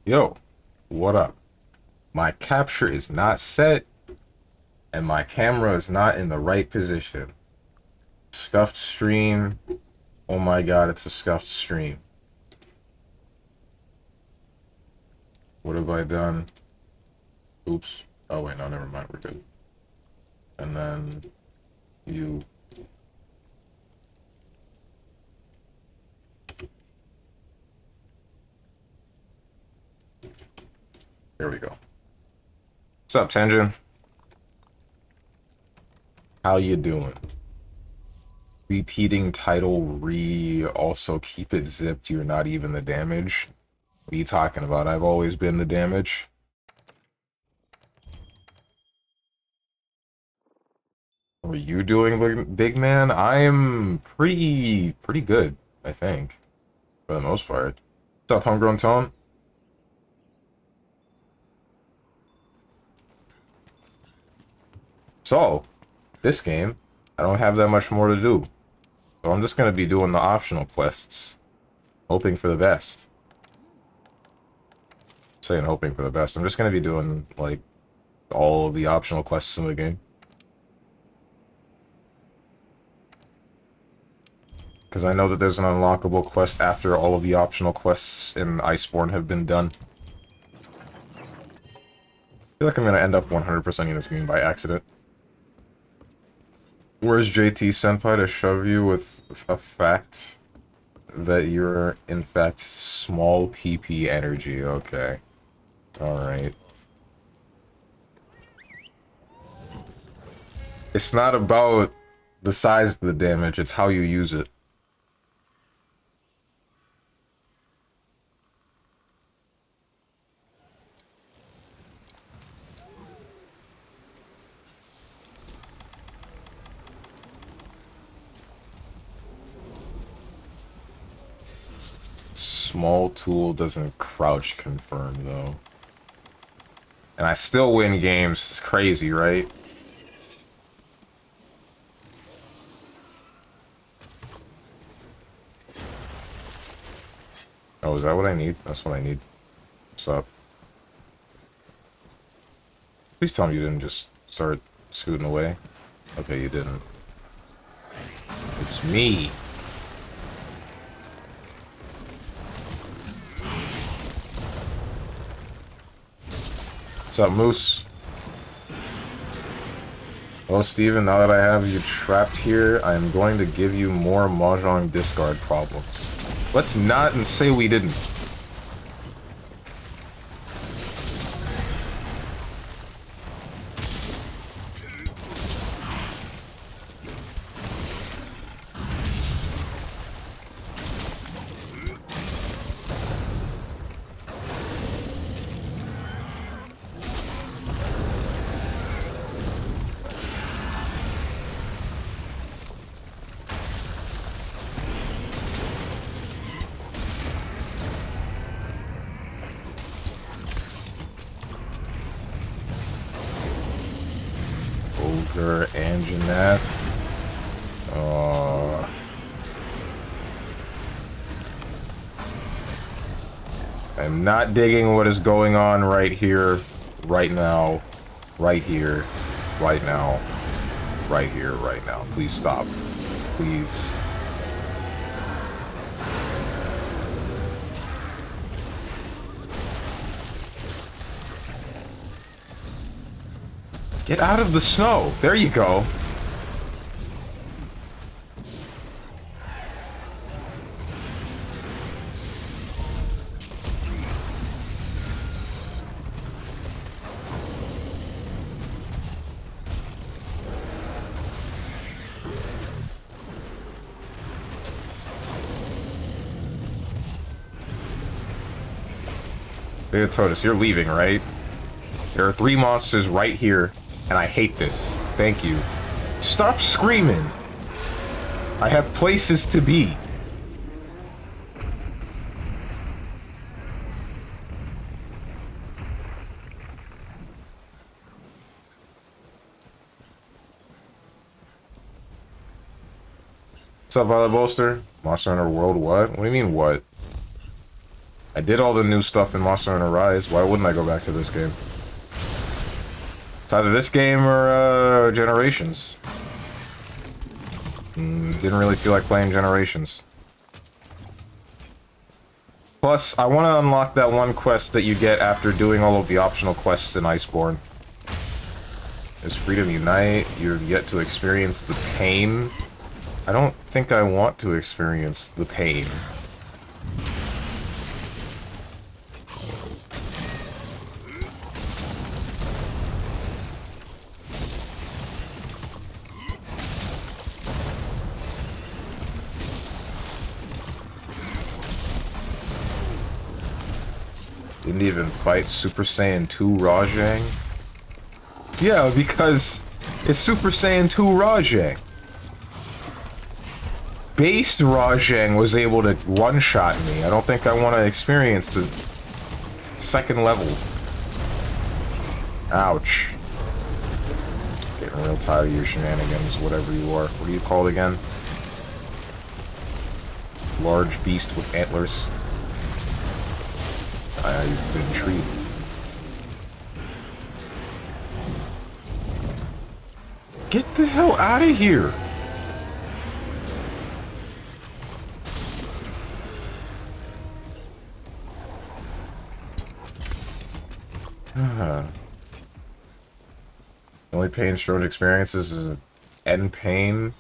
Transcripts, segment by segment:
Yo, what up? My capture is not set, and my camera is not in the right position. Scuffed stream. Oh my god, it's a scuffed stream. What have I done? Oops. Oh wait, no, never mind, we're good. And then you. There we go. What's up, Tenjin? How you doing? Repeating title also keep it zipped, you're not even the damage. What are you talking about? I've always been the damage. What are you doing, big man? I'm pretty good, I think, for the most part. What's up, Homegrown Tone? So, this game, I don't have that much more to do. So I'm just gonna be doing the optional quests, hoping for the best. Saying hoping for the best. I'm just gonna be doing, like, all of the optional quests in the game. Because I know that there's an unlockable quest after all of the optional quests in Iceborne have been done. I feel like I'm gonna end up 100%ing this game by accident. Where's JT Senpai to shove you with a fact that you're, in fact, small PP energy? Okay. Alright. It's not about the size of the damage, it's how you use it. Small tool doesn't crouch confirm, though. And I still win games. It's crazy, right? Oh, is that what I need? That's what I need. What's up? Please tell me you didn't just start scooting away. Okay, you didn't. It's me. What's up, Moose? Well, Steven, now that I have you trapped here, I am going to give you more Mahjong discard problems. Let's not and say we didn't. Ogre and Jeanette. I'm not digging what is going on right here, right now, right here, right now, right here, right now. Please stop. Please. Get out of the snow. There you go. Beta Totus, you're leaving, right? There are 3 monsters right here, and I hate this. Thank you. Stop screaming! I have places to be. What's up, Violet Bolster? Monster Hunter World what? What do you mean, what? I did all the new stuff in Monster Hunter Rise. Why wouldn't I go back to this game? It's either this game or Generations. Didn't really feel like playing Generations. Plus, I want to unlock that one quest that you get after doing all of the optional quests in Iceborne. There's Freedom Unite. You've yet to experience the pain. I don't think I want to experience the pain. Didn't even fight Super Saiyan 2 Rajang? Yeah, because it's Super Saiyan 2 Rajang. Based Rajang was able to one-shot me. I don't think I want to experience the second level. Ouch. Getting real tired of your shenanigans, whatever you are. What are you called again? Large beast with antlers. You've been treated. Get the hell out of here! The only pain Strode experiences is end pain.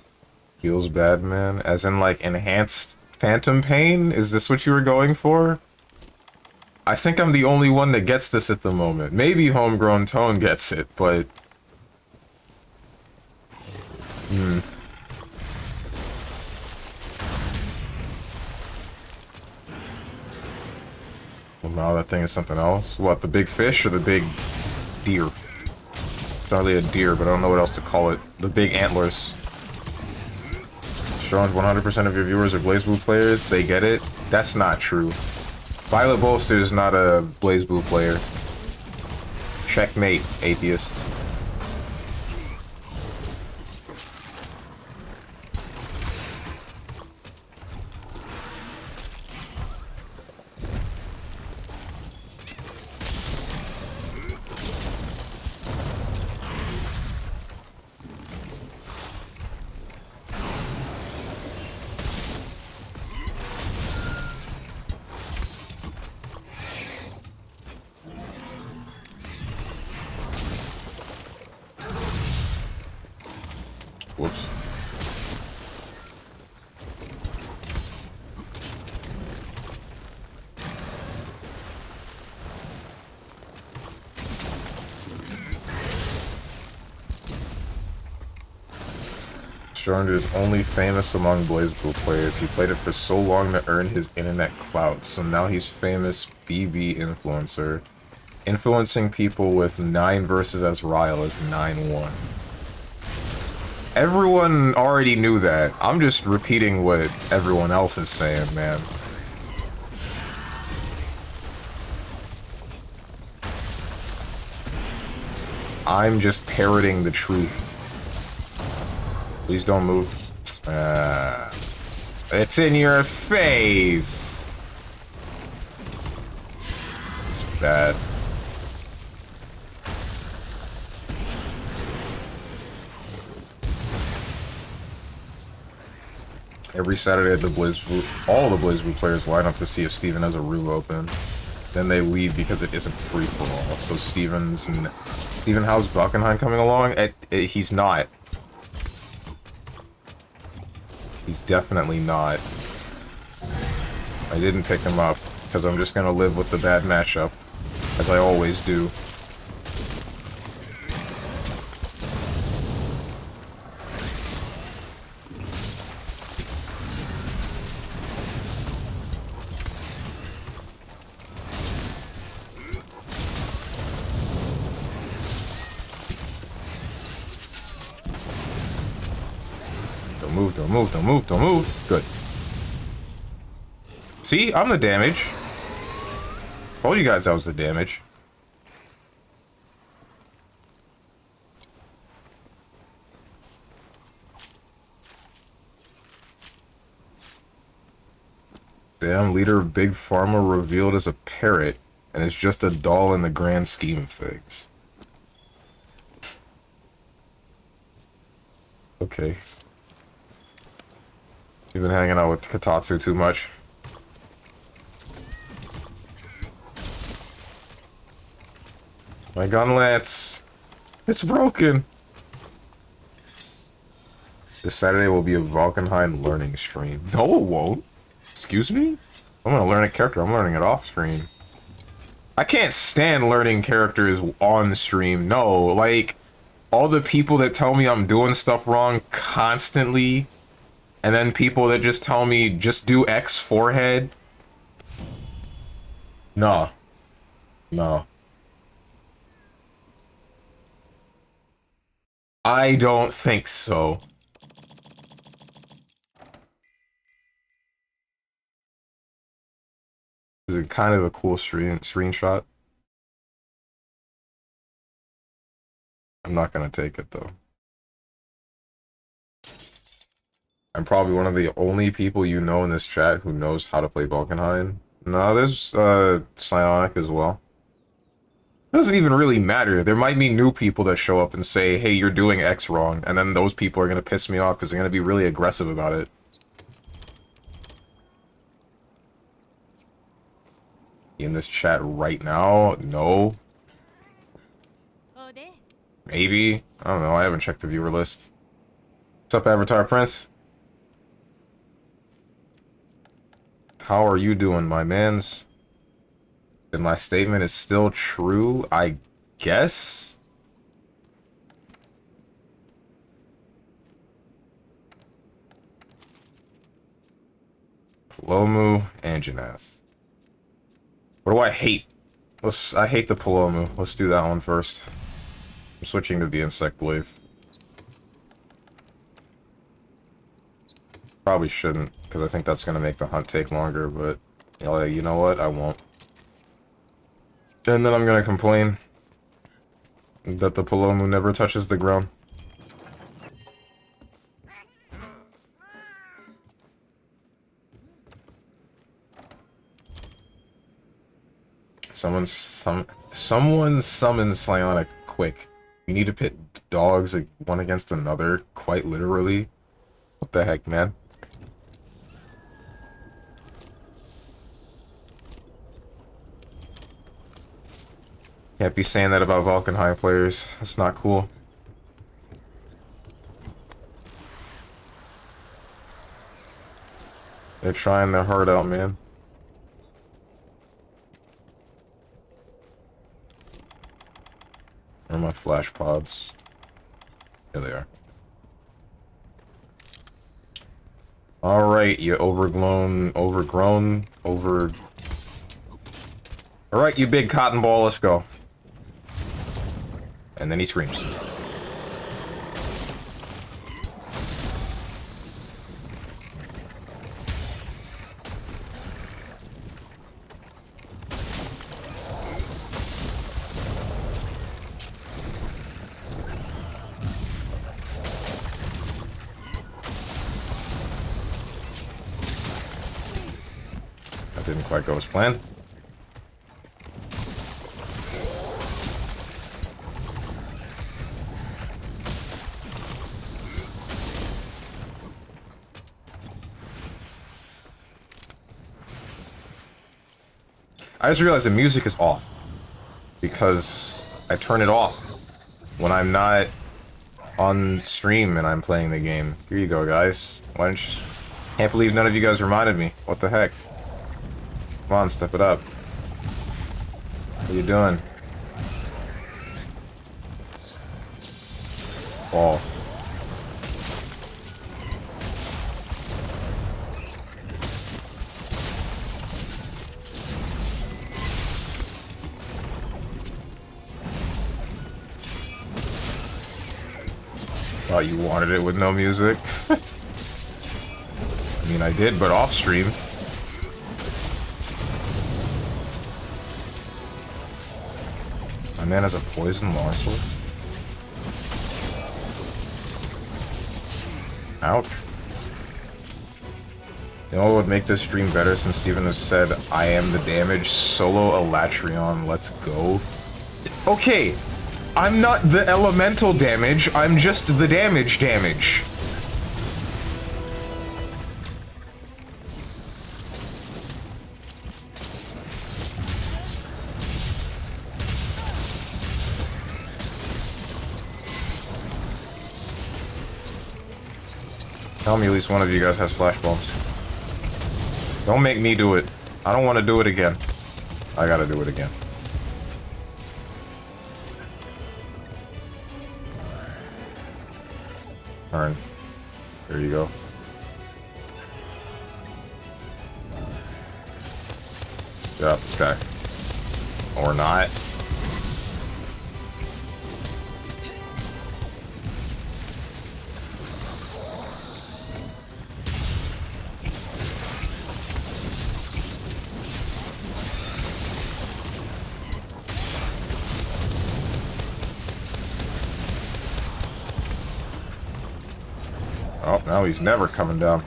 Feels bad, man. As in, like, enhanced phantom pain? Is this what you were going for? I think I'm the only one that gets this at the moment. Maybe Homegrown Tone gets it, but... Well, now that thing is something else. What, the big fish or the big deer? It's not really a deer, but I don't know what else to call it. The big antlers. Sean's 100% of your viewers are BlazBlue players. They get it. That's not true. Violet Bolster is not a BlazBlue player. Checkmate, atheist. Whoops. Strond is only famous among BlazBlue players. He played it for so long to earn his internet clout, so now he's famous BB influencer. Influencing people with 9 verses as Ryle is 9-1. Everyone already knew that. I'm just repeating what everyone else is saying, man. I'm just parroting the truth. Please don't move. It's in your face! It's bad. Every Saturday, the all the BlazBlue players line up to see if Steven has a room open. Then they leave because it isn't free for all. So Steven, how's Valkenheim coming along? He's not. He's definitely not. I didn't pick him up because I'm just gonna live with the bad matchup, as I always do. Don't move. Good. See? I'm the damage. Told you guys I was the damage. Damn, leader of Big Pharma revealed as a parrot, and it's just a doll in the grand scheme of things. Okay. You've been hanging out with Kotatsu too much. My gunlance. It's broken. This Saturday will be a Valkenheim learning stream. No, it won't. Excuse me? I'm gonna learn a character. I'm learning it off screen. I can't stand learning characters on stream. No, like, all the people that tell me I'm doing stuff wrong constantly, and then people that just tell me, just do X forehead. No. No. I don't think so. Is it kind of a cool screenshot? I'm not gonna take it though. I'm probably one of the only people you know in this chat who knows how to play Valkenheim. No, there's Psionic as well. It doesn't even really matter. There might be new people that show up and say, hey, you're doing X wrong, and then those people are gonna piss me off because they're gonna be really aggressive about it. In this chat right now? No. Maybe. I don't know. I haven't checked the viewer list. What's up, Avatar Prince? How are you doing, my mans? And my statement is still true, I guess? Palomu and Janath. What do I hate? I hate the Palomu. Let's do that one first. I'm switching to the insect wave. Probably shouldn't, because I think that's going to make the hunt take longer, but you know what? I won't. And then I'm going to complain that the Palomu never touches the ground. Someone summon Psionic quick. We need to pit dogs like one against another, quite literally. What the heck, man? Can't be saying that about Valkenheim players. That's not cool. They're trying their heart out, man. Where are my flash pods? Here they are. Alright, you overgrown. Alright, you big cotton ball, let's go. And then he screams. That didn't quite go as planned. I just realized the music is off because I turn it off when I'm not on stream and I'm playing the game. Here you go, guys. Why don't you... Can't believe none of you guys reminded me. What the heck? Come on, step it up. What are you doing? Ball. Thought you wanted it with no music. I mean, I did, but off stream. My man has a poison longsword. Ouch. You know what would make this stream better since Steven has said, I am the damage, solo Elatrion, let's go. Okay, I'm not the elemental damage, I'm just the damage. Tell me at least one of you guys has flash bombs. Don't make me do it. I don't want to do it again. I gotta do it again. Turn. There you go. Get out this guy. Or not. Oh, now he's never coming down.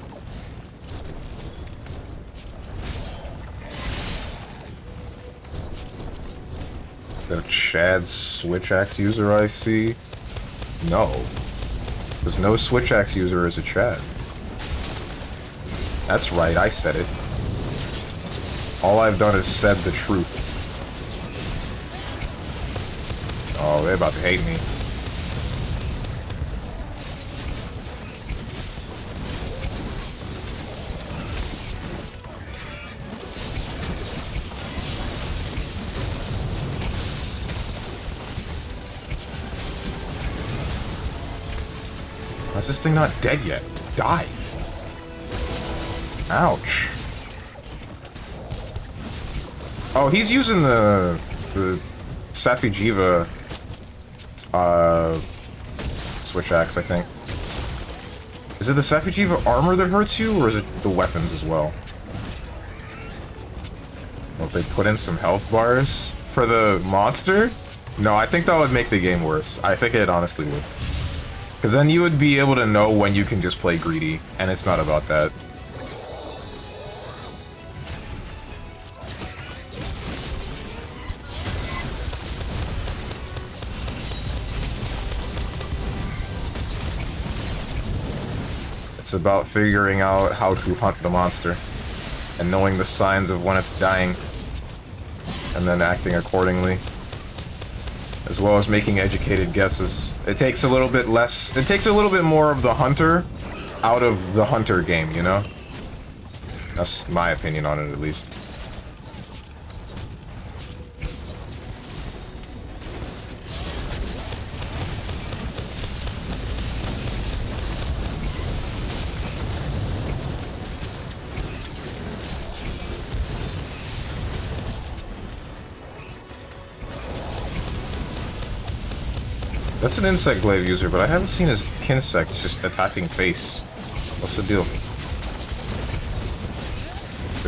Is that a Chad Switch Axe user I see? No. Because no Switch Axe user is a Chad. That's right, I said it. All I've done is said the truth. Oh, they're about to hate me. Why is this thing not dead yet? Die! Ouch. Oh, he's using the Safijiva Switch Axe, I think. Is it the Safijiva armor that hurts you, or is it the weapons as well? Well, if they put in some health bars for the monster? No, I think that would make the game worse. I think it honestly would. Because then you would be able to know when you can just play greedy, and it's not about that. It's about figuring out how to hunt the monster, and knowing the signs of when it's dying, and then acting accordingly. As well as making educated guesses. It takes a little bit less... It takes a little bit more of the hunter out of the hunter game, you know? That's my opinion on it, at least. That's an insect glaive user, but I haven't seen his kinsect just attacking face. What's the deal?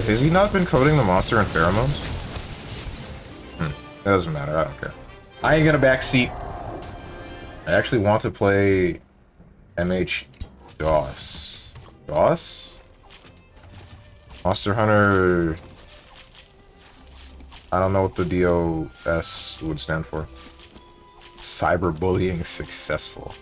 Has he not been coating the monster in pheromones? It doesn't matter, I don't care. I ain't got a backseat. I actually want to play MH-DOS. DOS? Monster Hunter... I don't know what the DOS would stand for. Cyberbullying successful.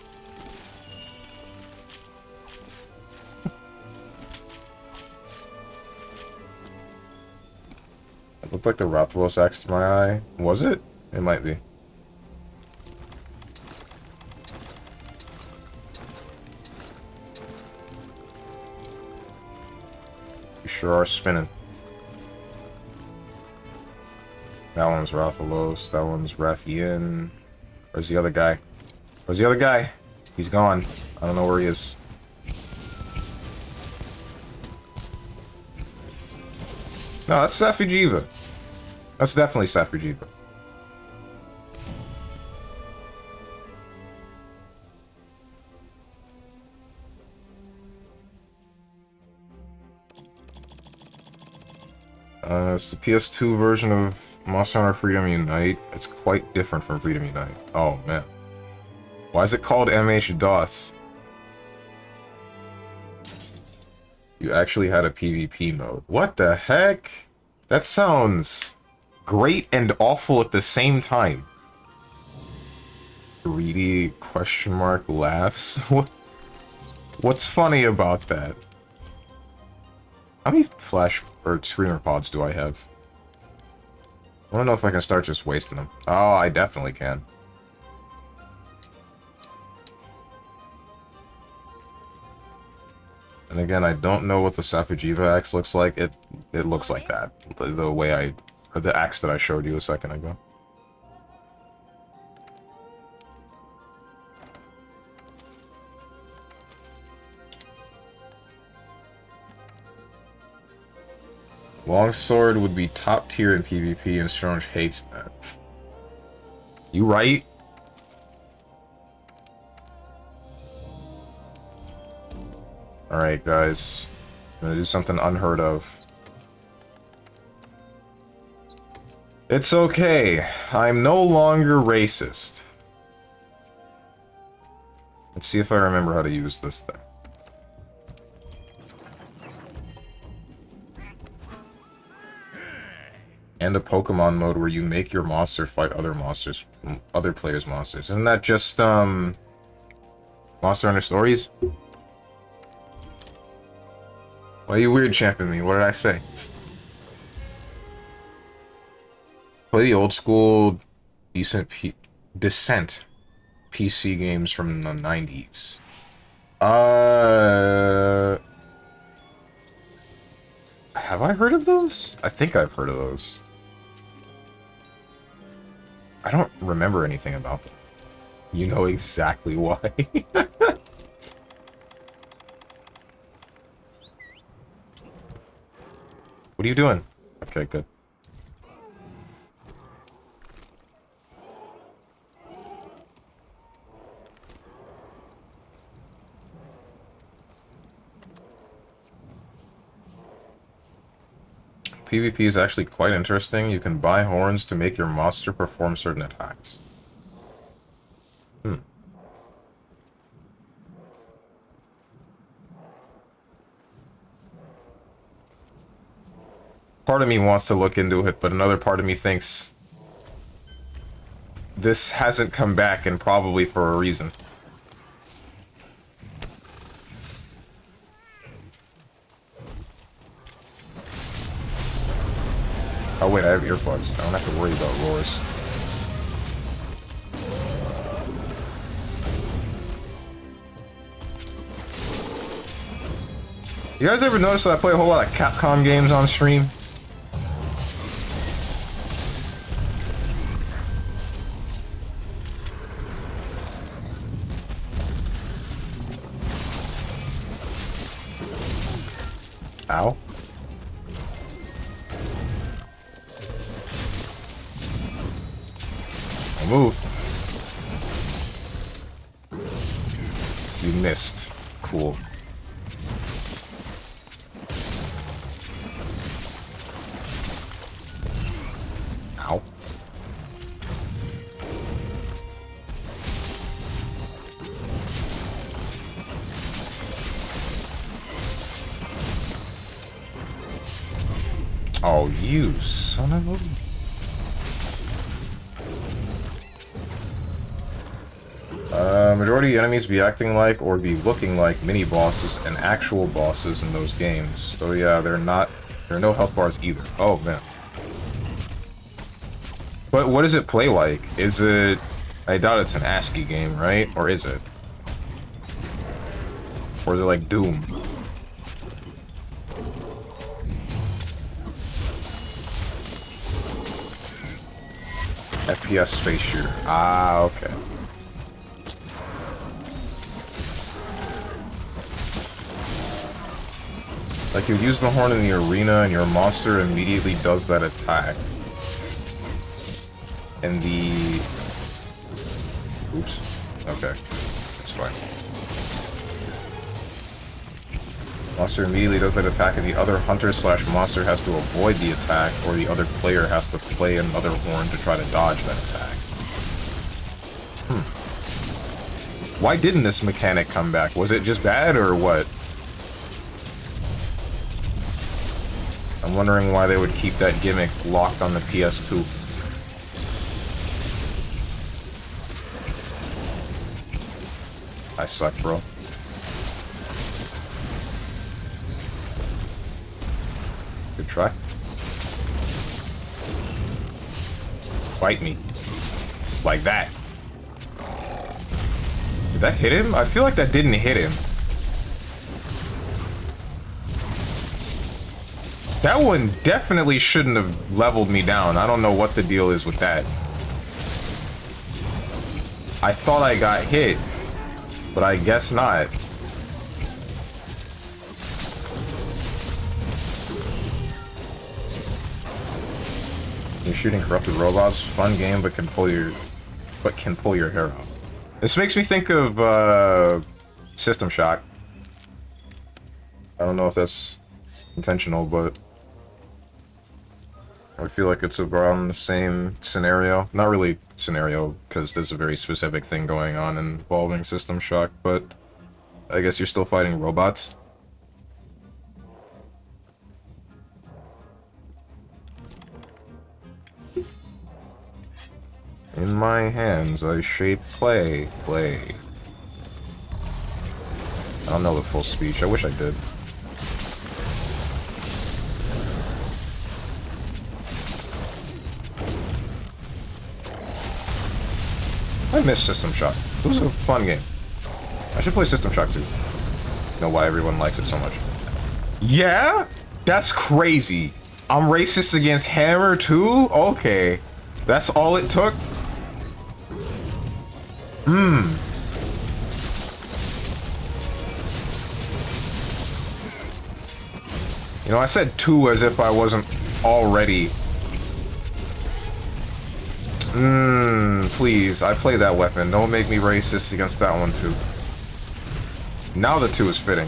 It looked like the Rathalos axe to my eye. Was it? It might be. You sure are spinning. That one's Rathalos, that one's Rathian. Where's the other guy? Where's the other guy? He's gone. I don't know where he is. No, that's Safijiva. That's definitely Safijiva. It's the PS2 version of Monster Hunter Freedom Unite. It's quite different from Freedom Unite. Oh, man. Why is it called MH-DOS? You actually had a PvP mode. What the heck? That sounds great and awful at the same time. Greedy question mark laughs. What's funny about that? How many flash or screamer pods do I have? I don't know if I can start just wasting them. Oh, I definitely can. And again, I don't know what the Safujiva axe looks like. It looks like that. The way the axe that I showed you a second ago. Longsword would be top tier in PvP, and Strange hates that. You right? Alright, guys. I'm gonna do something unheard of. It's okay. I'm no longer racist. Let's see if I remember how to use this thing. And a Pokemon mode where you make your monster fight other monsters, other players' monsters. Isn't that just, Monster Hunter Stories? Why are you weird champing me? What did I say? Play the old school, decent PC games from the 90s. Have I heard of those? I think I've heard of those. I don't remember anything about them. You know exactly why. What are you doing? Okay, good. PvP is actually quite interesting. You can buy horns to make your monster perform certain attacks. Part of me wants to look into it, but another part of me thinks this hasn't come back, and probably for a reason. Oh wait, I have earbuds. I don't have to worry about roars. You guys ever notice that I play a whole lot of Capcom games on stream? Ow. I moved. You missed. Cool. Ow. Oh, you son of a... Majority enemies be acting like or be looking like mini-bosses and actual bosses in those games. So yeah, there are no health bars either. Oh, man. But what does it play like? Is it... I doubt it's an ASCII game, right? Or is it? Or is it like Doom? FPS space shooter. Ah, okay. Like, you use the horn in the arena and your monster immediately does that attack. And the... Oops. Okay. That's fine. Monster immediately does that attack and the other hunter/monster has to avoid the attack, or the other player has to play another horn to try to dodge that attack. Why didn't this mechanic come back? Was it just bad, or what? I'm wondering why they would keep that gimmick locked on the PS2. I suck, bro. Good try. Bite me. Like that. Did that hit him? I feel like that didn't hit him. That one definitely shouldn't have leveled me down. I don't know what the deal is with that. I thought I got hit, but I guess not. You're shooting corrupted robots. Fun game, but can pull your hair out. This makes me think of System Shock. I don't know if that's intentional, but I feel like it's around the same scenario. Not really scenario, because there's a very specific thing going on involving System Shock, but I guess you're still fighting robots. In my hands, I shape clay. I don't know the full speech. I wish I did. I miss System Shock. It was a fun game. I should play System Shock too. Know why everyone likes it so much. Yeah? That's crazy. I'm racist against Hammer too? Okay. That's all it took? You know, I said 2 as if I wasn't already. Please, I play that weapon. Don't make me racist against that one too. Now the 2 is fitting.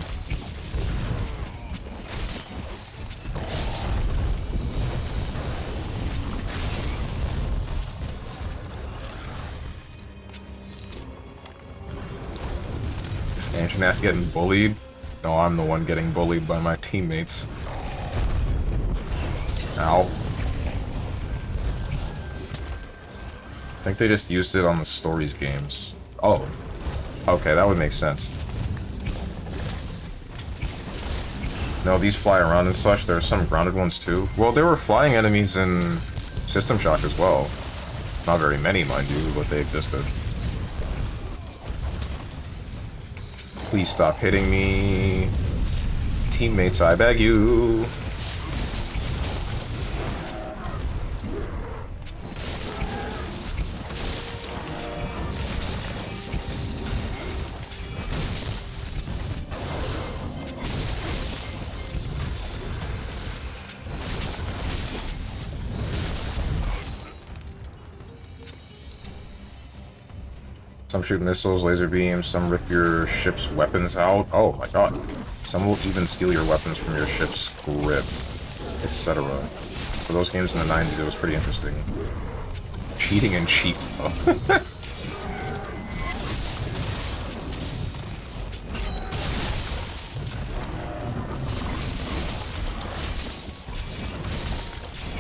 Is Anjanath getting bullied? No, I'm the one getting bullied by my teammates. Ow. I think they just used it on the Stories games. Oh. Okay, that would make sense. No, these fly around and such. There are some grounded ones too. Well, there were flying enemies in System Shock as well. Not very many, mind you, but they existed. Please stop hitting me. Teammates, I beg you. Some shoot missiles, laser beams, some rip your ship's weapons out. Oh my god. Some will even steal your weapons from your ship's grip, etc. For those games in the 90s, it was pretty interesting. Cheating and cheap, though.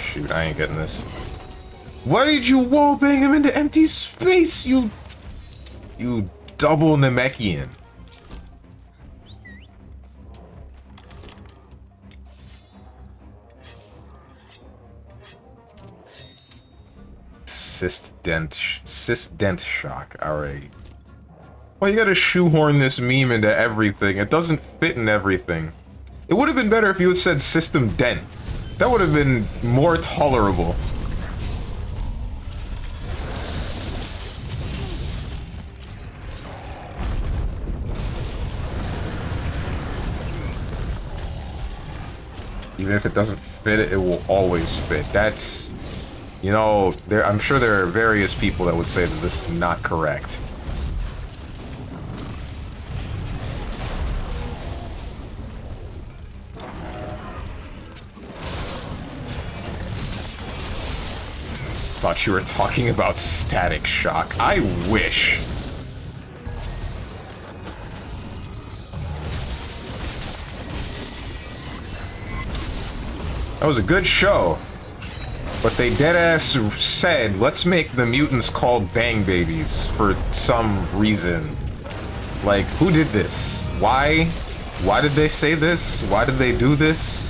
Shoot, I ain't getting this. Why did you wallbang him into empty space, you double Namekian? Sysdent shock. Alright. Well, you gotta shoehorn this meme into everything. It doesn't fit in everything. It would have been better if you had said system dent. That would have been more tolerable. Even if it doesn't fit, it will always fit. That's, you know, I'm sure there are various people that would say that this is not correct. Thought you were talking about Static Shock. I wish. That was a good show. But they deadass said, let's make the mutants called Bang Babies for some reason. Like, who did this? Why? Why did they say this? Why did they do this?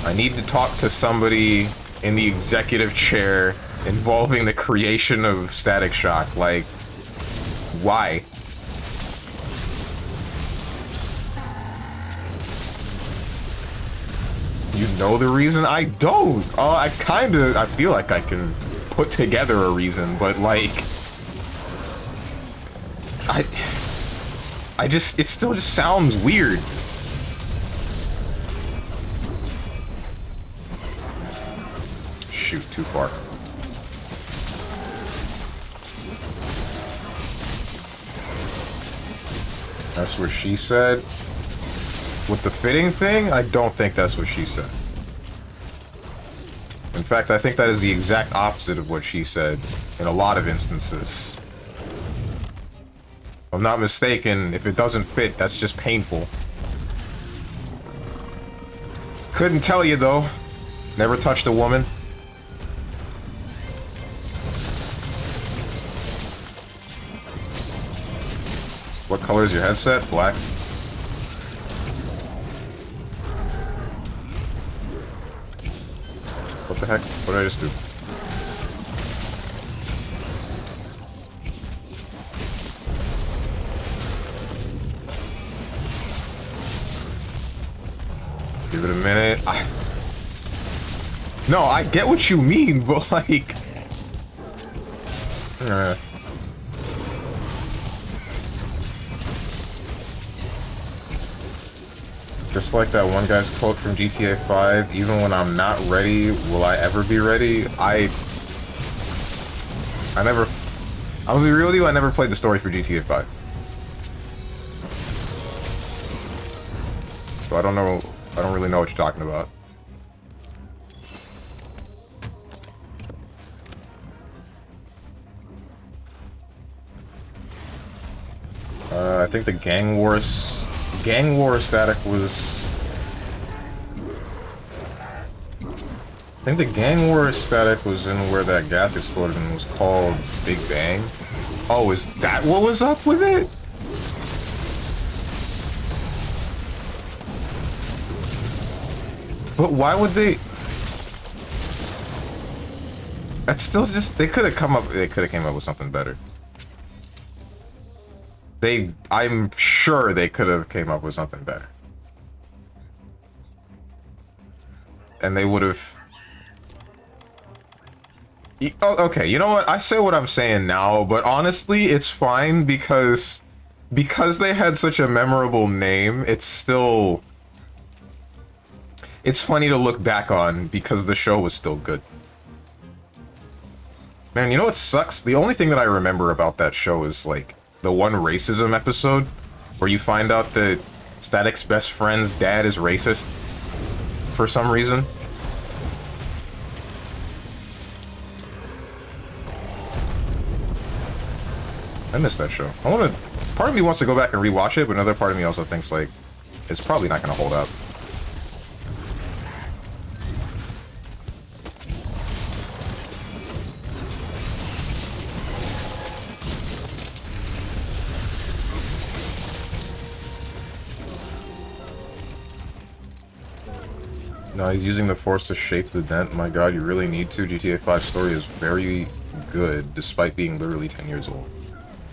I need to talk to somebody in the executive chair involving the creation of Static Shock. Like, why? You know the reason? I don't. I feel like I can put together a reason, but like, it still just sounds weird. Shoot, too far. That's what she said. With the fitting thing, I don't think that's what she said. In fact, I think that is the exact opposite of what she said in a lot of instances. If I'm not mistaken, if it doesn't fit, that's just painful. Couldn't tell you though. Never touched a woman. What color is your headset? Black. What the heck? What did I just do? Give it a minute. No, I get what you mean, but like... Just like that one guy's quote from GTA 5, even when I'm not ready, will I ever be ready? I'm gonna be real with you, I never played the story for GTA 5. So I don't really know what you're talking about. I think the Gang War static was... I think the Gang War static was in where that gas exploded and was called Big Bang. Oh, is that what was up with it? But why would they... That's still just... They could have came up with something better. I'm sure they could have came up with something better. And they would have... Oh, okay, you know what? I say what I'm saying now, but honestly, it's fine because they had such a memorable name, it's still... It's funny to look back on because the show was still good. Man, you know what sucks? The only thing that I remember about that show is, like, the one racism episode where you find out that Static's best friend's dad is racist for some reason. I missed that show. Part of me wants to go back and rewatch it, but another part of me also thinks, like, it's probably not gonna hold up. No, he's using the Force to shape the dent. My god, you really need to. GTA 5 story is very good, despite being literally 10 years old.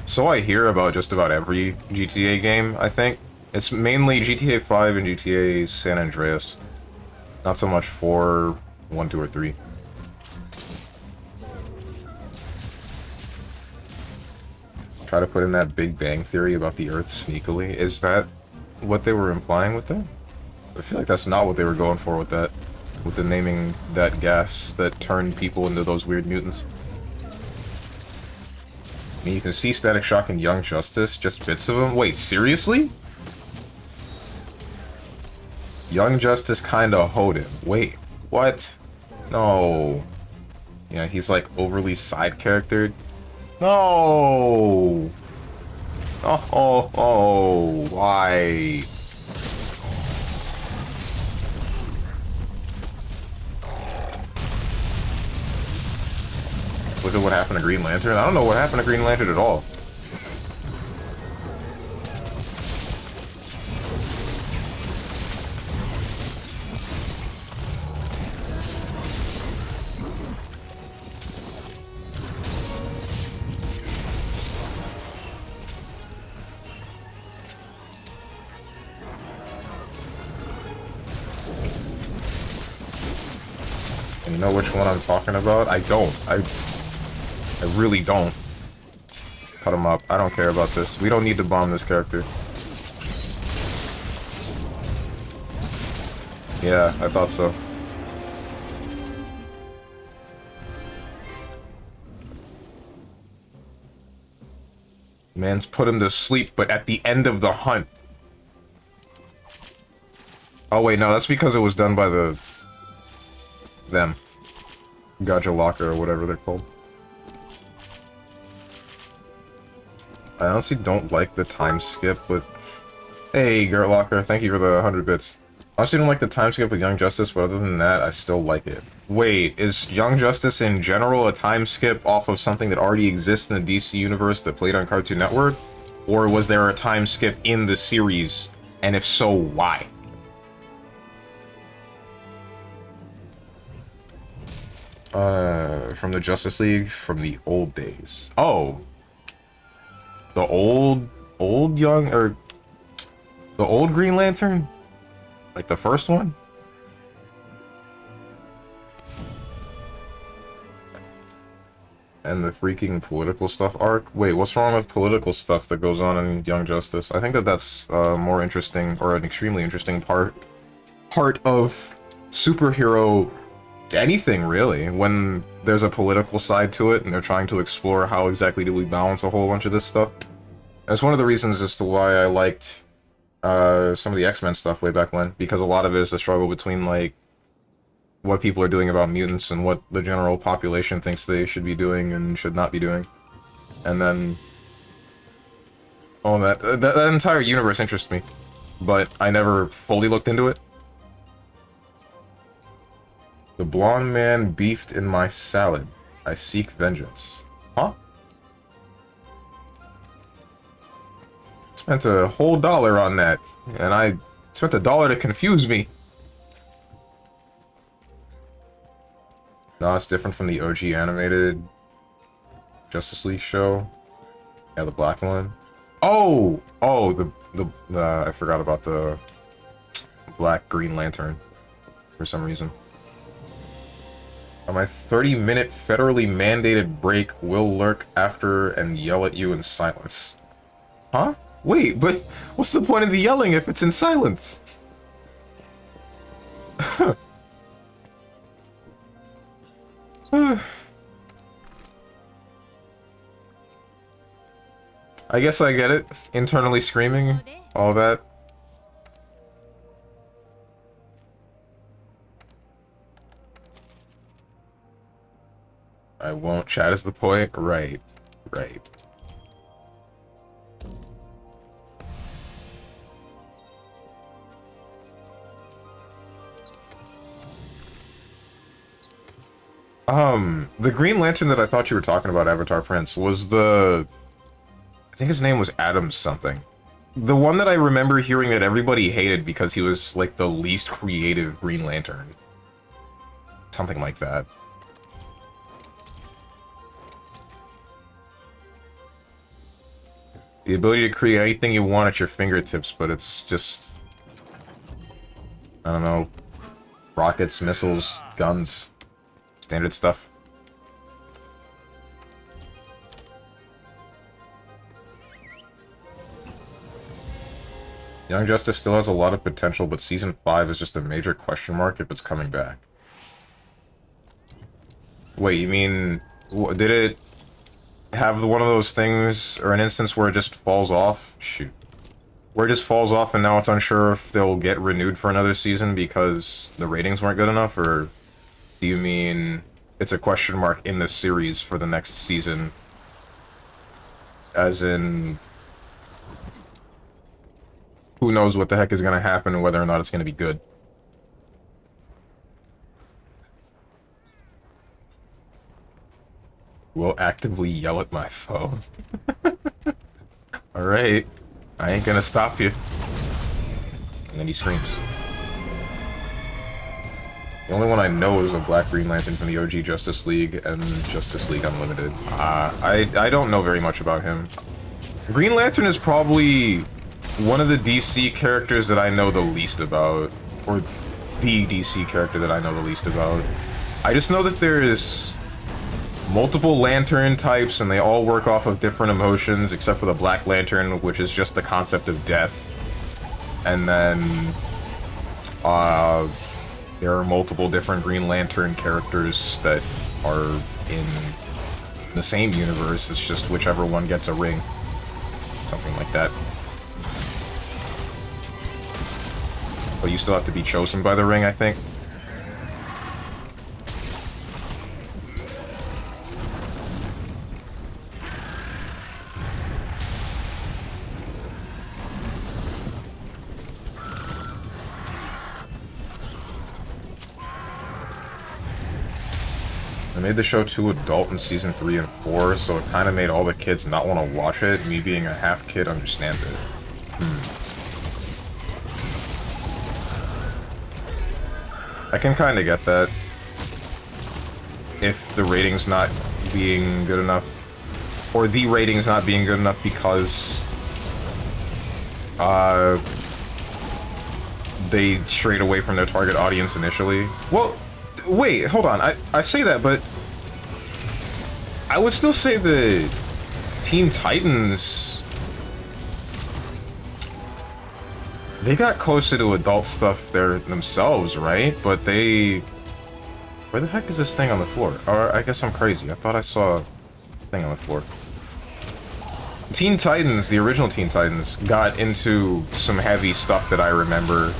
So I hear about just about every GTA game, I think. It's mainly GTA 5 and GTA San Andreas. Not so much 4, 1, 2, or 3. Try to put in that Big Bang Theory about the Earth sneakily. Is that what they were implying with that? I feel like that's not what they were going for with that. With the naming that gas that turned people into those weird mutants. I mean, you can see Static Shock and Young Justice, just bits of them. Wait, seriously? Young Justice kinda hoed him. Wait, what? No. Yeah, he's like overly side-charactered. No! Oh, why? Look at what happened to Green Lantern. I don't know what happened to Green Lantern at all. And you know which one I'm talking about? I don't. I really don't. Cut him up. I don't care about this. We don't need to bomb this character. Yeah, I thought so. Man's put him to sleep, but at the end of the hunt. Oh wait, no, that's because it was done by them. Gacha Locker or whatever they're called. I honestly don't like the time skip with... Hey, Gert Locker, thank you for the 100 bits. I honestly don't like the time skip with Young Justice, but other than that, I still like it. Wait, is Young Justice in general a time skip off of something that already exists in the DC universe that played on Cartoon Network? Or was there a time skip in the series? And if so, why? From the Justice League from the old days. Oh. The old Young, or the old Green Lantern? Like the first one? And the freaking political stuff arc? Wait, what's wrong with political stuff that goes on in Young Justice? I think that that's more interesting, or an extremely interesting part of superhero anything, really, when there's a political side to it and they're trying to explore how exactly do we balance a whole bunch of this stuff. That's one of the reasons as to why I liked some of the X-Men stuff way back when, because a lot of it is the struggle between, like, what people are doing about mutants and what the general population thinks they should be doing and should not be doing. And then... oh, that entire universe interests me, but I never fully looked into it. The blonde man beefed in my salad. I seek vengeance. Huh? Spent a whole $1 on that, and I spent $1 to confuse me. No, it's different from the OG animated Justice League show. Yeah, the black one. Oh! Oh, I forgot about the black Green Lantern for some reason. On my 30-minute federally mandated break, will lurk after and yell at you in silence. Huh? Wait, but what's the point of the yelling if it's in silence? I guess I get it. Internally screaming, all that. I won't. Chat is the point. Right. Right. The Green Lantern that I thought you were talking about, Avatar Prince, was the... I think his name was Adam something. The one that I remember hearing that everybody hated because he was, like, the least creative Green Lantern. Something like that. The ability to create anything you want at your fingertips, but it's just... I don't know. Rockets, missiles, guns. Standard stuff. Young Justice still has a lot of potential, but Season 5 is just a major question mark if it's coming back. Wait, you mean... did it have one of those things, or an instance where it just falls off? Shoot. Where it just falls off and now it's unsure if they'll get renewed for another season because the ratings weren't good enough, or do you mean it's a question mark in the series for the next season? As in... who knows what the heck is going to happen and whether or not it's going to be good. Will actively yell at my phone. Alright. I ain't gonna stop you. And then he screams. The only one I know is a Black Green Lantern from the OG Justice League and Justice League Unlimited. I don't know very much about him. Green Lantern is probably one of the DC characters that I know the least about. Or the DC character that I know the least about. I just know that there's multiple Lantern types and they all work off of different emotions, except for the Black Lantern, which is just the concept of death. And then, there are multiple different Green Lantern characters that are in the same universe. It's just whichever one gets a ring. Something like that. But you still have to be chosen by the ring, I think. They made the show too adult in season 3 and 4, so it kind of made all the kids not want to watch it. Me being a half kid understands it. I can kind of get that. If the rating's not being good enough, or the rating's not being good enough because they strayed away from their target audience initially. Well, wait, hold on. I say that, but I would still say the Teen Titans, they got closer to adult stuff there themselves, right? But they... Where the heck is this thing on the floor? Or I guess I'm crazy. I thought I saw a thing on the floor. Teen Titans, the original Teen Titans, got into some heavy stuff that I remember.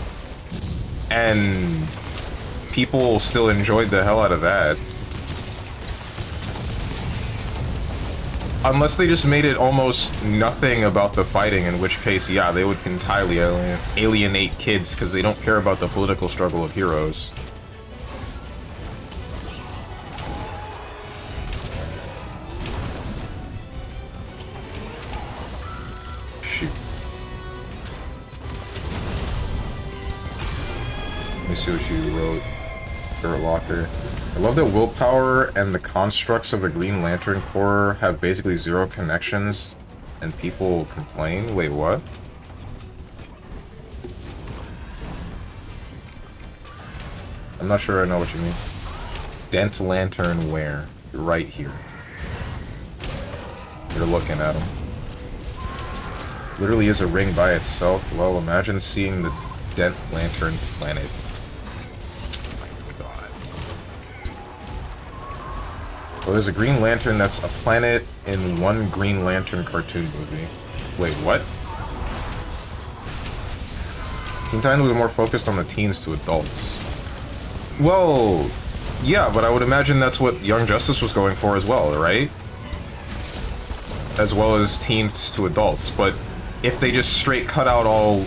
And people still enjoyed the hell out of that. Unless they just made it almost nothing about the fighting, in which case, yeah, they would entirely alienate kids because they don't care about the political struggle of heroes. Shoot. Let me see what you wrote. Favorite locker. I love that willpower and the constructs of the Green Lantern Corps have basically zero connections, and people complain. Wait, what? I'm not sure I know what you mean. Dent Lantern where? Right here. You're looking at him. Literally is a ring by itself. Well, imagine seeing the Dent Lantern planet. Well, there's a Green Lantern that's a planet in one Green Lantern cartoon movie. Wait, what? Teen Titans was more focused on the teens to adults. Well, yeah, but I would imagine that's what Young Justice was going for as well, right? As well as teens to adults. But if they just straight cut out all...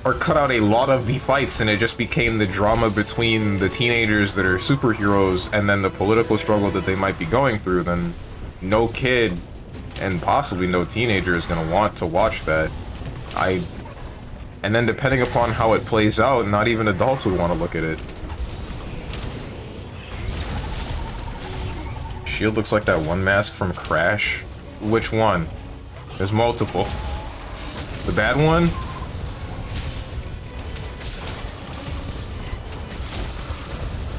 or cut out a lot of the fights and it just became the drama between the teenagers that are superheroes and then the political struggle that they might be going through, then no kid and possibly no teenager is going to want to watch that. And then depending upon how it plays out, not even adults would want to look at it. Shield looks like that one mask from Crash. Which one? There's multiple. The bad one?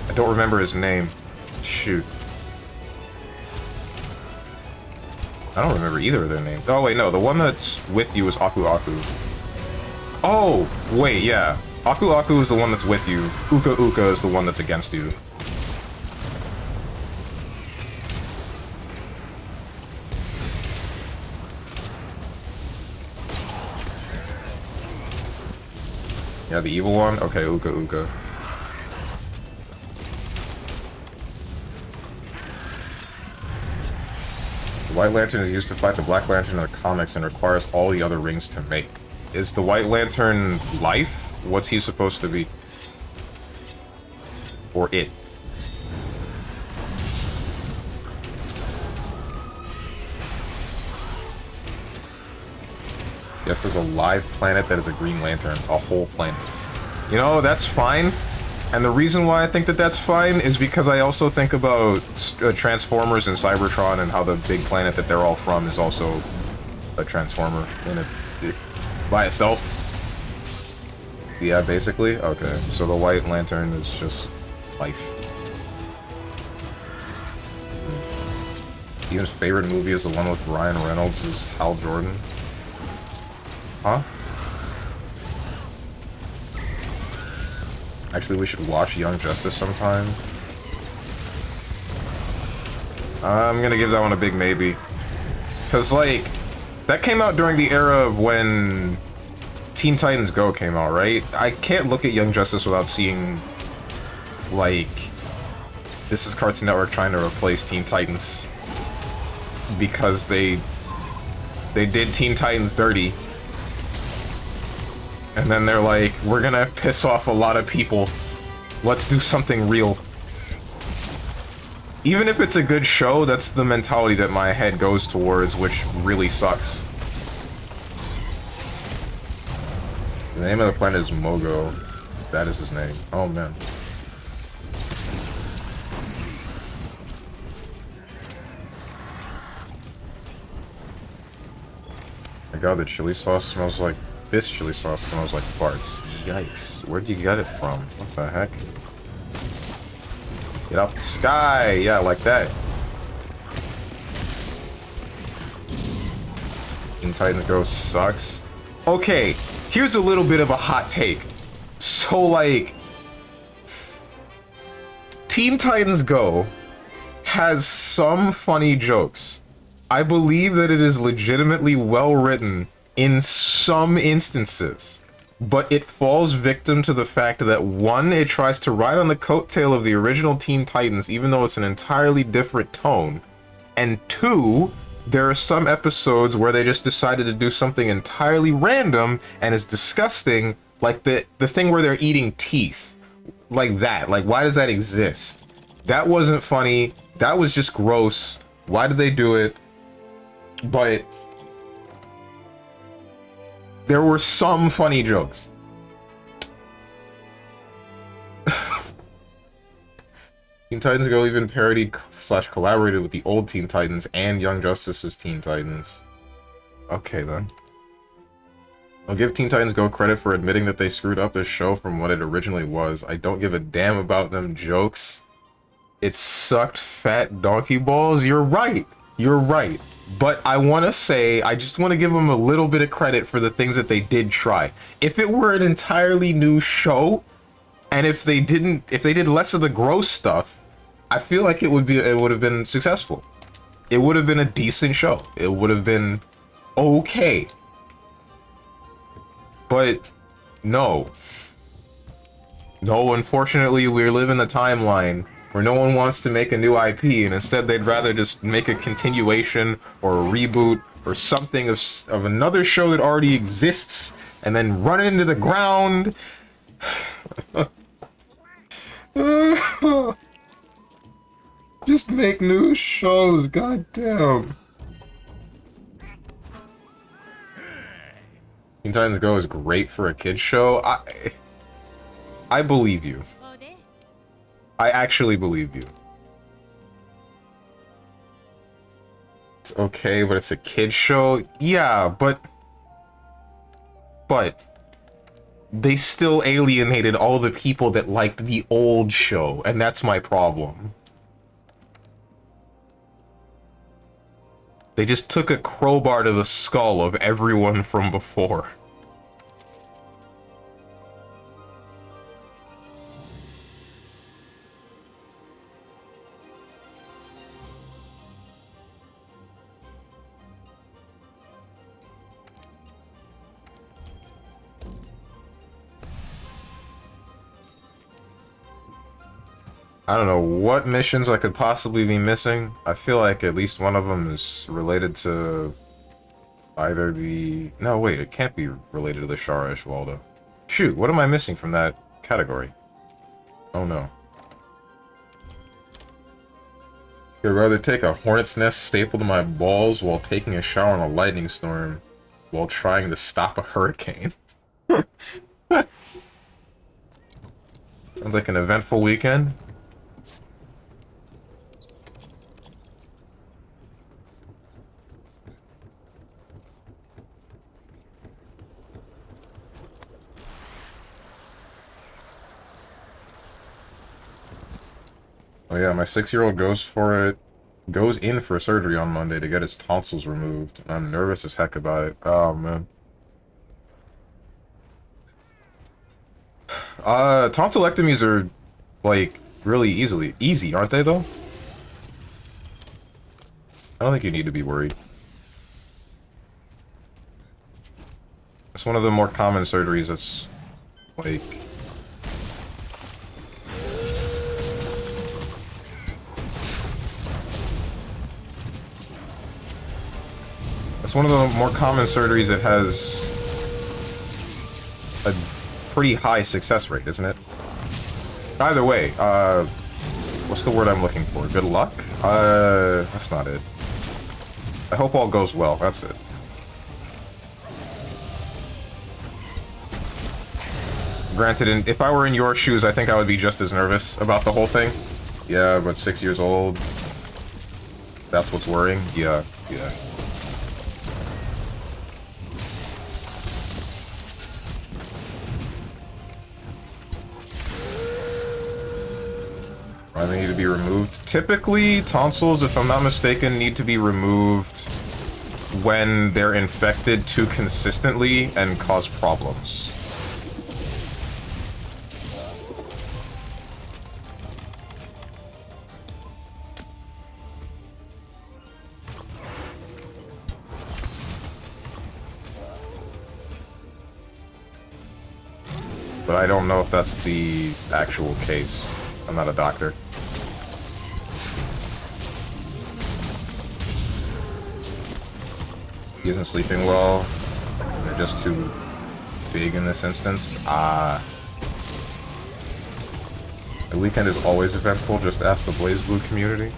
I don't remember his name. Shoot. I don't remember either of their names. Oh, wait, no. The one that's with you is Aku Aku. Oh, wait, yeah. Aku Aku is the one that's with you. Uka Uka is the one that's against you. Yeah, the evil one? Okay, Uka Uka. The White Lantern is used to fight the Black Lantern in the comics and requires all the other rings to make. Is the White Lantern life? What's he supposed to be? Or it? Yes, there's a live planet that is a Green Lantern. A whole planet. You know, that's fine. And the reason why I think that that's fine is because I also think about Transformers and Cybertron and how the big planet that they're all from is also a Transformer in it by itself. Yeah, basically. Okay, so the White Lantern is just life. Steven's favorite movie is the one with Ryan Reynolds as Hal Jordan. Huh? Actually, we should watch Young Justice sometime. I'm gonna give that one a big maybe. Cause, like, that came out during the era of when Teen Titans Go came out, right? I can't look at Young Justice without seeing, like, this is Cartoon Network trying to replace Teen Titans. Because they did Teen Titans dirty. And then they're like, we're gonna piss off a lot of people. Let's do something real. Even if it's a good show, that's the mentality that my head goes towards, which really sucks. The name of the planet is Mogo. That is his name. Oh, man. My god, the chili sauce smells like... This chili sauce smells like farts. Yikes. Where'd you get it from? What the heck? Get up the sky! Yeah, like that. Teen Titans Go sucks. Okay, here's a little bit of a hot take. So, like... Teen Titans Go has some funny jokes. I believe that it is legitimately well written in some instances, but it falls victim to the fact that, one, it tries to ride on the coattail of the original Teen Titans even though it's an entirely different tone, and two, there are some episodes where they just decided to do something entirely random and is disgusting, like the thing where they're eating teeth. Like that. Like, why does that exist? That wasn't funny. That was just gross. Why did they do it? But there were some funny jokes. Teen Titans Go even parodied / collaborated with the old Teen Titans and Young Justice's Teen Titans. Okay, then. I'll give Teen Titans Go credit for admitting that they screwed up their show from what it originally was. I don't give a damn about them jokes. It sucked fat donkey balls. You're right. You're right. But I want to say, I just want to give them a little bit of credit for the things that they did try. If it were an entirely new show, and if they did less of the gross stuff, I feel like it would have been successful. It would have been a decent show. It would have been okay. But no. No, unfortunately, we live in a timeline where no one wants to make a new IP, and instead they'd rather just make a continuation or a reboot or something of another show that already exists, and then run it into the ground. Just make new shows, goddamn. Teen Titans Go is great for a kid's show. I believe you. I actually believe you. It's okay, but it's a kid's show? Yeah, but they still alienated all the people that liked the old show, and that's my problem. They just took a crowbar to the skull of everyone from before. I don't know what missions I could possibly be missing. I feel like at least one of them is related to either the... No, wait, it can't be related to the Shara Ishwalda. Shoot, what am I missing from that category? Oh no. I'd rather take a hornet's nest stapled to my balls while taking a shower in a lightning storm while trying to stop a hurricane. Sounds like an eventful weekend. Oh yeah, my 6-year-old goes in for surgery on Monday to get his tonsils removed. I'm nervous as heck about it. Oh man. Tonsillectomies are like really easy, aren't they though? I don't think you need to be worried. It's one of the more common surgeries that's like it's one of the more common surgeries that has a pretty high success rate, isn't it? Either way, what's the word I'm looking for? Good luck? That's not it. I hope all goes well, that's it. Granted, if I were in your shoes, I think I would be just as nervous about the whole thing. Yeah, but 6 years old. That's what's worrying? Yeah. Why they need to be removed? Typically, tonsils, if I'm not mistaken, need to be removed when they're infected too consistently and cause problems. But I don't know if that's the actual case. I'm not a doctor. He isn't sleeping well. They're just too big in this instance. The weekend is always eventful, just ask the BlazBlue community.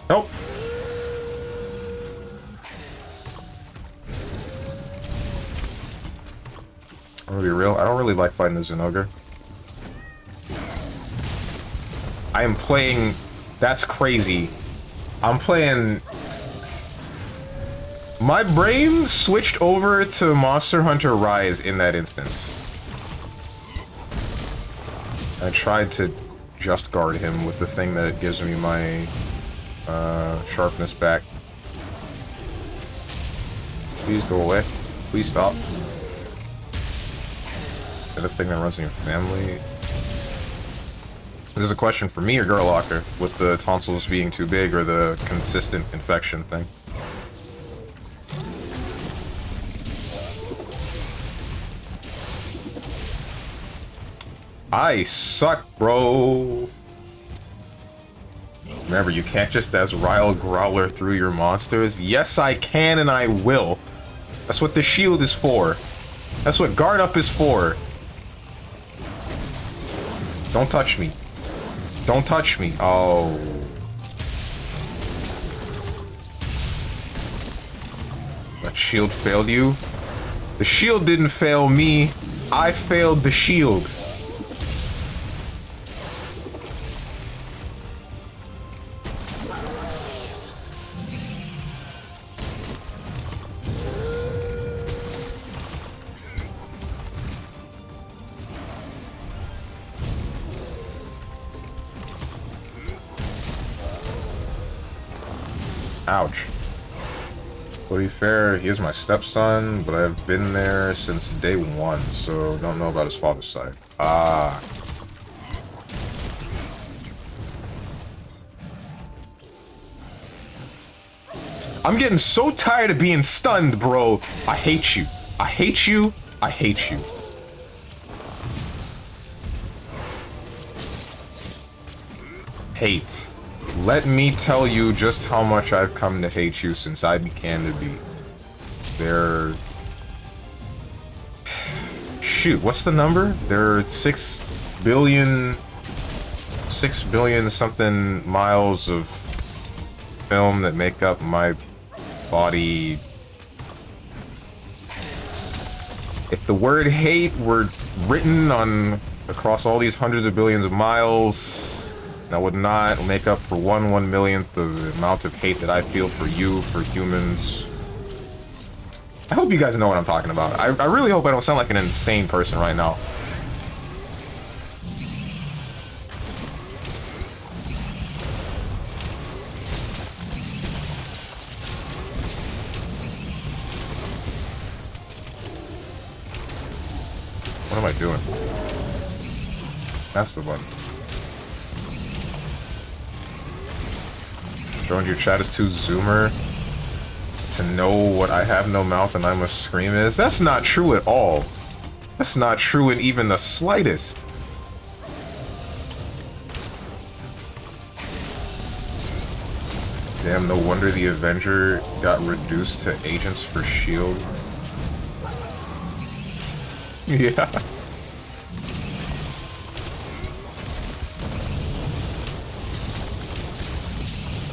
Nope. I'm gonna be real, I don't really like fighting the Zinogre. I am playing... That's crazy. I'm playing... My brain switched over to Monster Hunter Rise in that instance. I tried to just guard him with the thing that gives me my sharpness back. Please go away. Please stop. Is that a thing that runs in your family? This is a question for me or Girlocker, with the tonsils being too big or the consistent infection thing. I suck, bro. Remember, you can't just as Ryle Growler through your monsters. Yes, I can and I will. That's what the shield is for. That's what guard up is for. Don't touch me. Don't touch me. Oh. That shield failed you? The shield didn't fail me. I failed the shield. Ouch. To be fair, he is my stepson, but I've been there since day one, so don't know about his father's side. Ah. I'm getting so tired of being stunned, bro. I hate you. I hate you. I hate you. Hate. Let me tell you just how much I've come to hate you since I began to be. They're... Shoot, what's the number? There are 6 billion something miles of film that make up my body. If the word hate were written on across all these hundreds of billions of miles, that would not make up for 1/1,000,000th of the amount of hate that I feel for you, for humans. I hope you guys know what I'm talking about. I really hope I don't sound like an insane person right now. What am I doing? That's the button. Showing your chat is too zoomer to know what I have no mouth and I must scream is. That's not true at all. That's not true in even the slightest. Damn, no wonder the Avenger got reduced to agents for S.H.I.E.L.D. Yeah.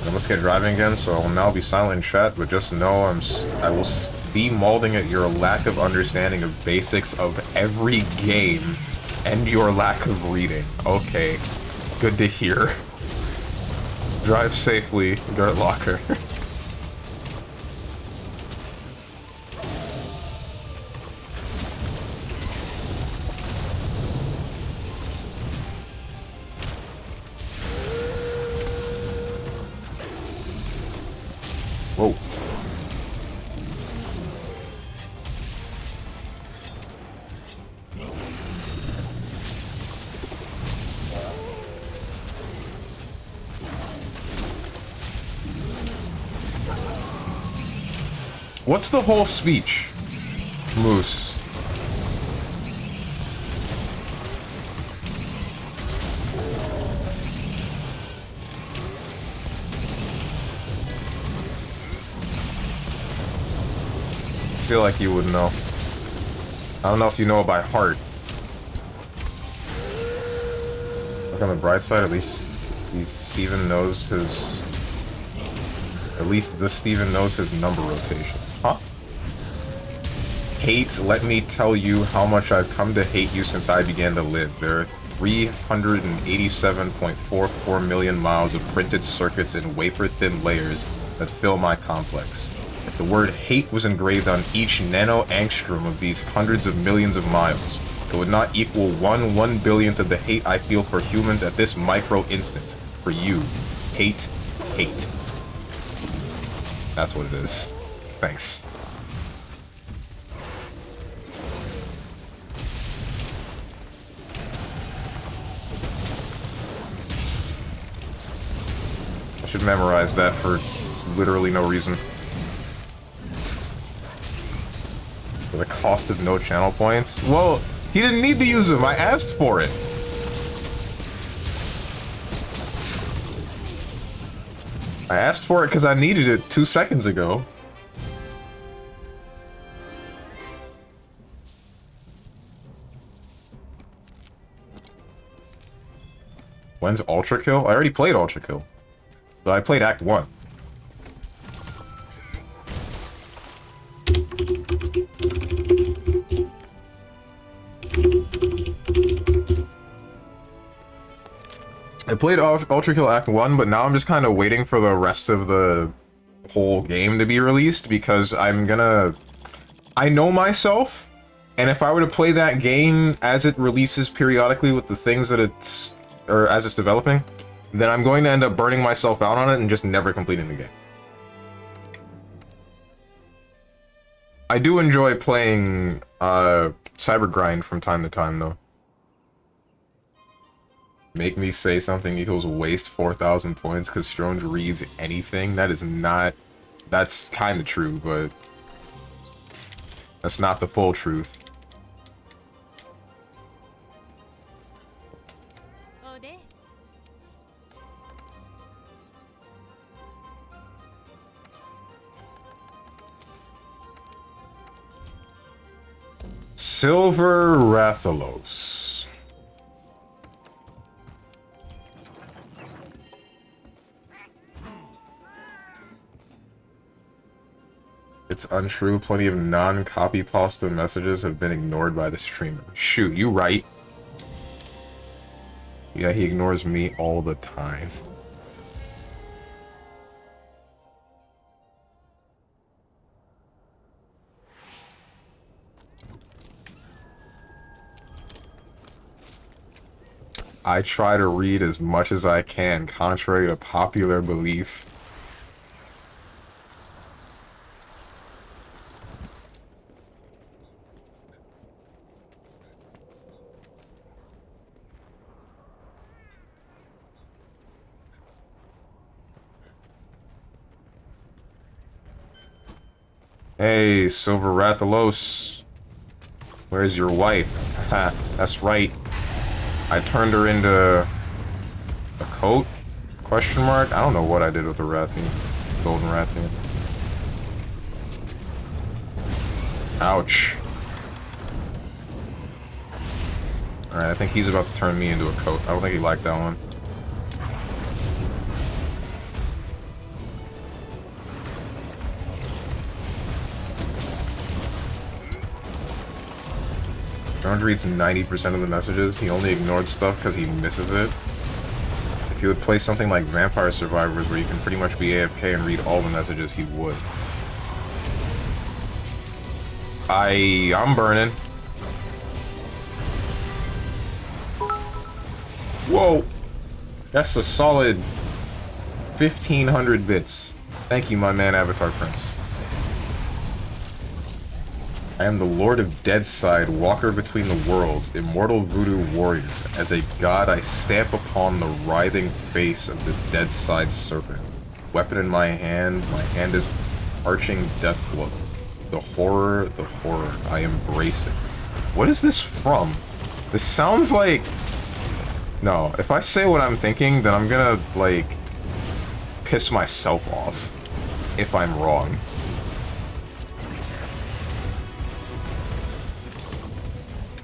I must get driving again, so I will now be silent in chat, but just know I will be mauling at your lack of understanding of basics of every game and your lack of reading. Okay. Good to hear. Drive safely, Dirt Locker. Whoa. What's the whole speech, Moose? I feel like you would know. I don't know if you know it by heart. Look on the bright side, at least Steven knows his... At least this Steven knows his number rotations. Huh? Hate, let me tell you how much I've come to hate you since I began to live. There are 387.44 million miles of printed circuits in wafer-thin layers that fill my complex. If the word hate was engraved on each nano-angstrom of these hundreds of millions of miles, it would not equal 1/1,000,000,000th of the hate I feel for humans at this micro-instant. For you. Hate. Hate. That's what it is. Thanks. I should memorize that for literally no reason. For the cost of no channel points? Well, he didn't need to use them. I asked for it. I asked for it because I needed it 2 seconds ago. When's Ultra Kill? I already played Ultra Kill. So I played Act 1. I played Ultra Kill Act 1, but now I'm just kind of waiting for the rest of the whole game to be released, because I know myself, and if I were to play that game as it releases periodically with the things that or as it's developing, then I'm going to end up burning myself out on it and just never completing the game. I do enjoy playing Cyber Grind from time to time, though. Make me say something equals waste 4,000 points because Strong reads anything. That is not... That's kind of true, but... That's not the full truth. Silver Rathalos. It's untrue. Plenty of non-copy pasta messages have been ignored by the streamer. Shoot, you right. Yeah, he ignores me all the time. I try to read as much as I can, contrary to popular belief. Hey, Silver Rathalos. Where's your wife? Ha, that's right. I turned her into a coat? Question mark? I don't know what I did with the Rathian. Golden Rathian. Ouch. Alright, I think he's about to turn me into a coat. I don't think he liked that one. George reads 90% of the messages. He only ignored stuff because he misses it. If he would play something like Vampire Survivors where you can pretty much be AFK and read all the messages, he would. I'm burning. Whoa! That's a solid 1,500 bits. Thank you, my man, Avatar Prince. I am the Lord of Deadside, walker between the worlds, immortal voodoo warrior. As a god, I stamp upon the writhing face of the Deadside serpent. Weapon in my hand is arching death blow. The horror, I embrace it. What is this from? This sounds like... No, if I say what I'm thinking, then I'm gonna, like, piss myself off. If I'm wrong.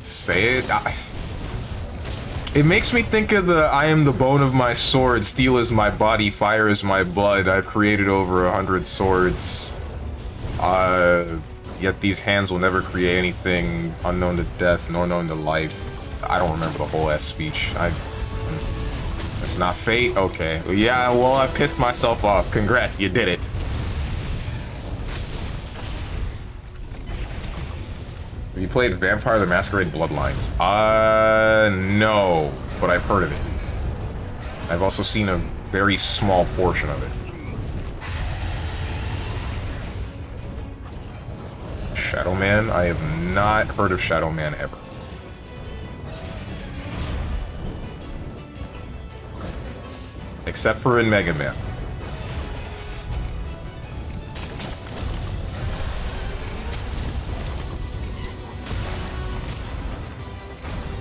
Say it. It makes me think of the I am the bone of my sword, steel is my body, fire is my blood. I've created over 100 swords. Yet these hands will never create anything unknown to death nor known to life. I don't remember the whole ass speech. It's not fate? Okay. Yeah, well, I pissed myself off. Congrats, you did it. Have you played Vampire the Masquerade Bloodlines? No, but I've heard of it. I've also seen a very small portion of it. Shadow Man? I have not heard of Shadow Man ever. Except for in Mega Man.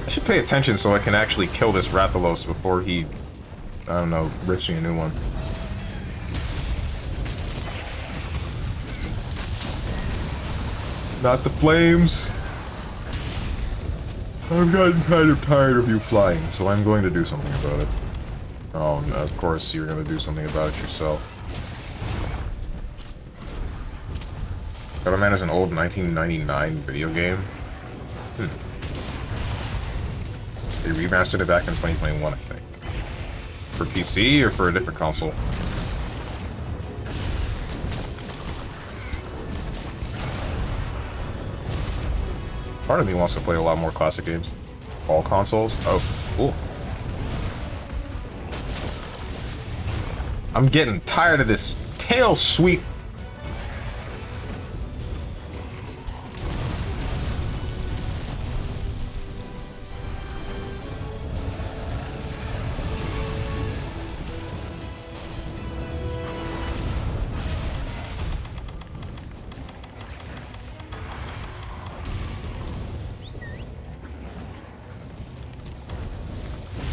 I should pay attention so I can actually kill this Rathalos before he, I don't know, rips me a new one. Not the flames. I've gotten kind of tired of you flying, so I'm going to do something about it. Oh, no, of course you're going to do something about it yourself. Shadow Man is an old 1999 video game. They remastered it back in 2021, I think. For PC or for a different console? Part of me wants to play a lot more classic games. All consoles? Oh, cool. I'm getting tired of this tail sweep.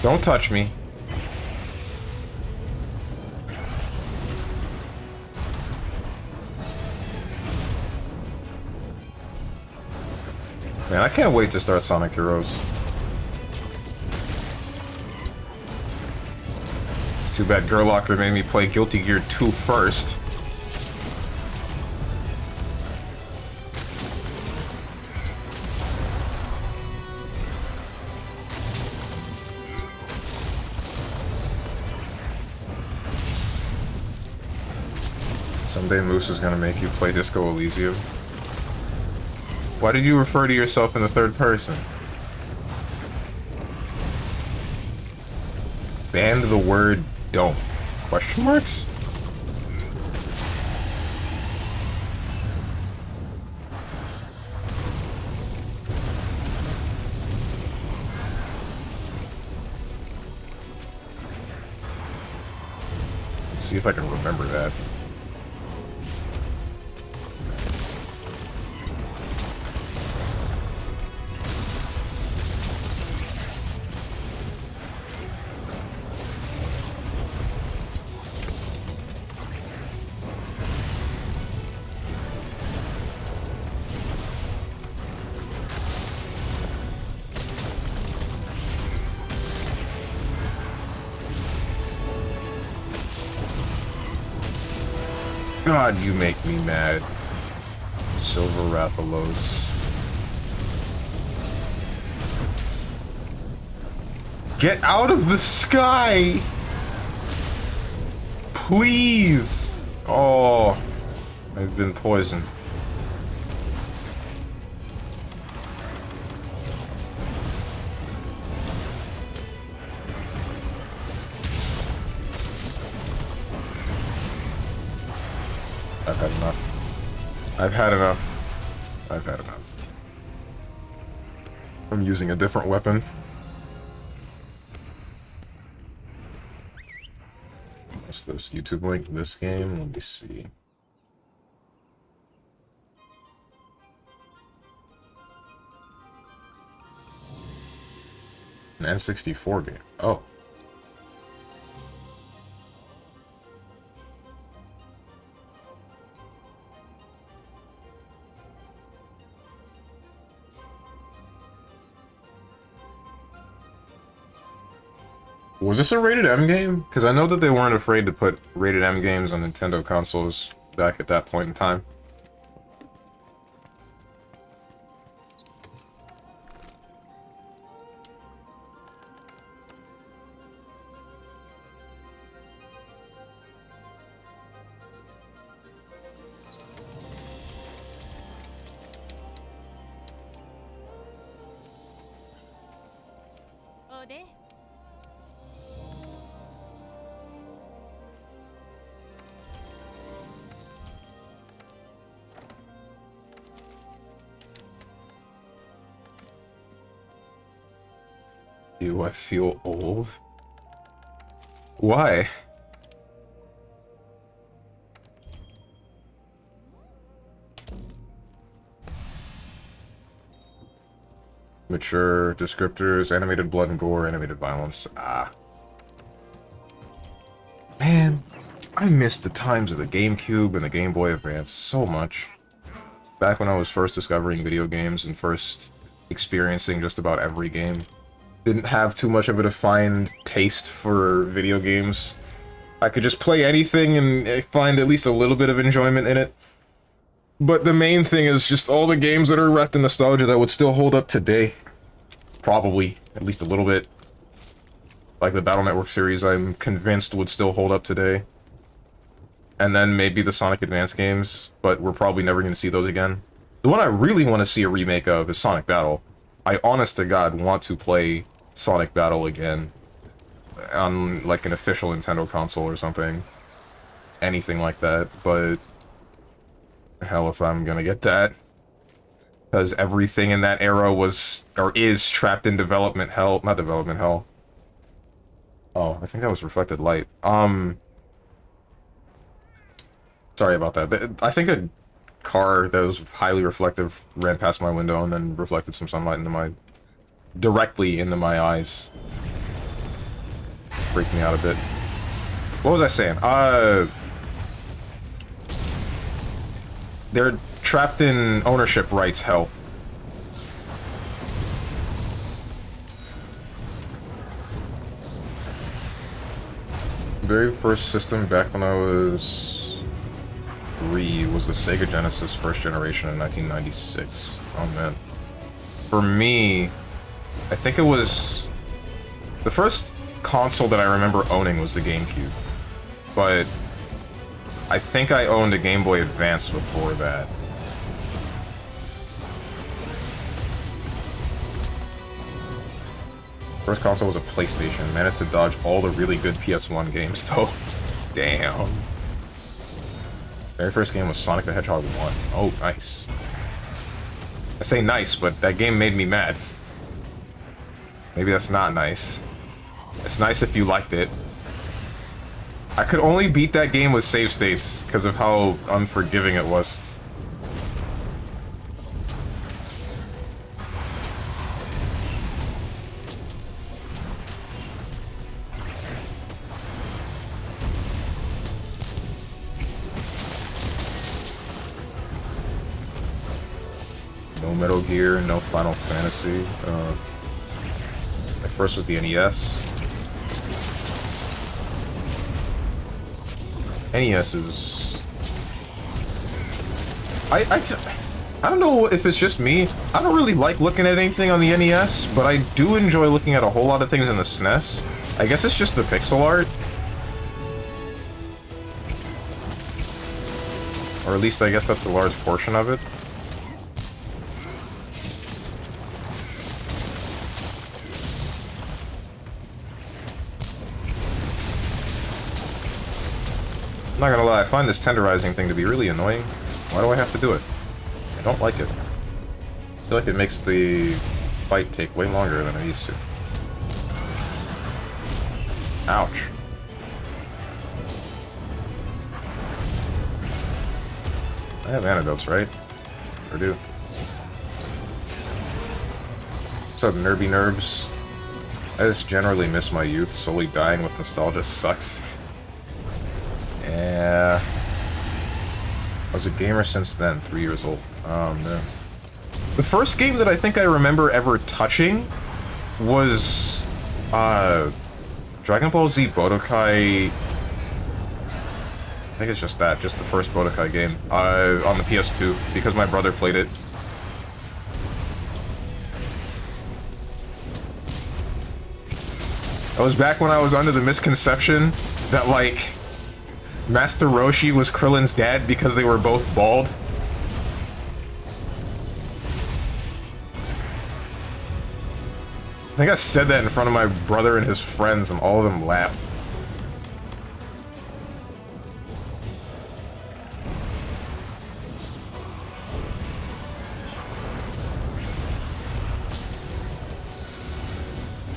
Don't touch me. Man, I can't wait to start Sonic Heroes. It's too bad Gerlocker made me play Guilty Gear 2 first. Someday Moose is gonna make you play Disco Elysium. Why did you refer to yourself in the third person? Ban the word don't. Question marks? Let's see if I can remember that. God, you make me mad. Silver Rathalos. Get out of the sky! Please! Oh, I've been poisoned. I've had enough. I've had enough. I've had enough. I'm using a different weapon. What's this? YouTube link to this game? Let me see. An N64 game. Oh. Was this a rated M game? Because I know that they weren't afraid to put rated M games on Nintendo consoles back at that point in time. Do I feel old? Why? Mature descriptors, animated blood and gore, animated violence. Ah. Man, I missed the times of the GameCube and the Game Boy Advance so much. Back when I was first discovering video games and first experiencing just about every game. Didn't have too much of a defined taste for video games. I could just play anything and find at least a little bit of enjoyment in it. But the main thing is just all the games that are wrapped in nostalgia that would still hold up today. Probably, at least a little bit. Like the Battle Network series, I'm convinced would still hold up today. And then maybe the Sonic Advance games, but we're probably never going to see those again. The one I really want to see a remake of is Sonic Battle. I honest to God want to play Sonic Battle again on like an official Nintendo console or something. Anything like that, but hell if I'm gonna get that. Because everything in that era was, or is, trapped in development hell. Not development hell. Oh, I think that was reflected light. Sorry about that. I think a car that was highly reflective ran past my window and then reflected some sunlight into my... directly into my eyes. Freaked me out a bit. What was I saying? They're trapped in ownership rights hell. Very first system back when I was 3 was the Sega Genesis first generation in 1996. Oh man. For me, I think it was... the first console that I remember owning was the GameCube. But I think I owned a Game Boy Advance before that. First console was a PlayStation. Managed to dodge all the really good PS1 games, though. Damn. Very first game was Sonic the Hedgehog 1. Oh, nice. I say nice, but that game made me mad. Maybe that's not nice. It's nice if you liked it. I could only beat that game with save states because of how unforgiving it was. No Metal Gear, no Final Fantasy. My first was the NES. NES is... I don't know if it's just me. I don't really like looking at anything on the NES, but I do enjoy looking at a whole lot of things in the SNES. I guess it's just the pixel art. Or at least I guess that's a large portion of it. I'm not gonna lie, I find this tenderizing thing to be really annoying. Why do I have to do it? I don't like it. I feel like it makes the fight take way longer than it used to. Ouch. I have antidotes, right? Or do? What's up, nerby nerves? I just generally miss my youth. Solely dying with nostalgia sucks. Yeah. I was a gamer since then, 3 years old. Oh, man. The first game that I think I remember ever touching was, Dragon Ball Z Budokai... I think it's just that, just the first Budokai game, on the PS2, because my brother played it. That was back when I was under the misconception that, like, Master Roshi was Krillin's dad because they were both bald. I think I said that in front of my brother and his friends, and all of them laughed.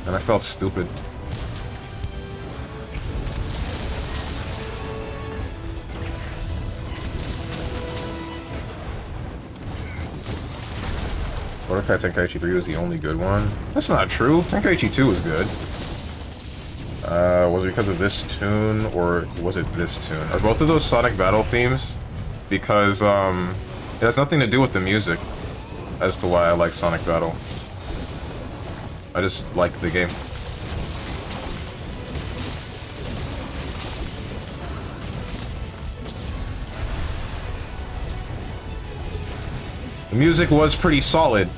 And I felt stupid. Budokai Tenkaichi 3 was the only good one. That's not true. Tenkaichi 2 was good. Was it because of this tune, or was it this tune? Are both of those Sonic Battle themes? Because, it has nothing to do with the music as to why I like Sonic Battle. I just like the game. The music was pretty solid,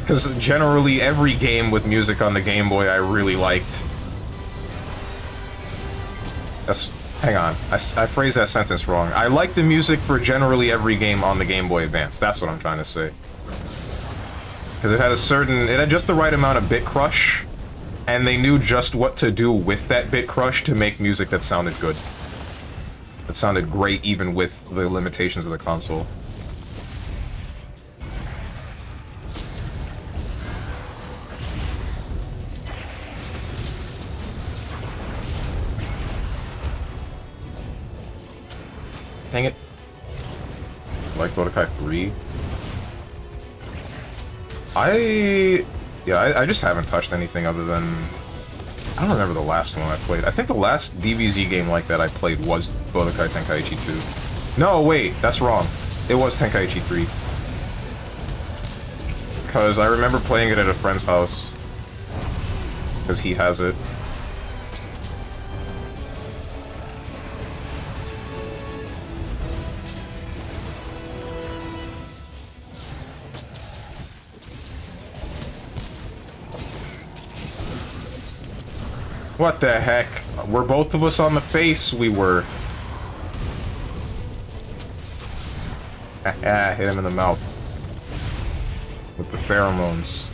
because generally every game with music on the Game Boy I really liked. Hang on, I phrased that sentence wrong. I liked the music for generally every game on the Game Boy Advance. That's what I'm trying to say. Because it had just the right amount of bit crush, and they knew just what to do with that bit crush to make music that sounded good. That sounded great even with the limitations of the console. Dang it. Like Budokai 3? I just haven't touched anything other than... I don't remember the last one I played. I think the last DBZ game like that I played was Budokai Tenkaichi 2. No, wait, that's wrong. It was Tenkaichi 3. Because I remember playing it at a friend's house. Because he has it. What the heck? Were both of us on the face? We were. Hit him in the mouth. With the pheromones.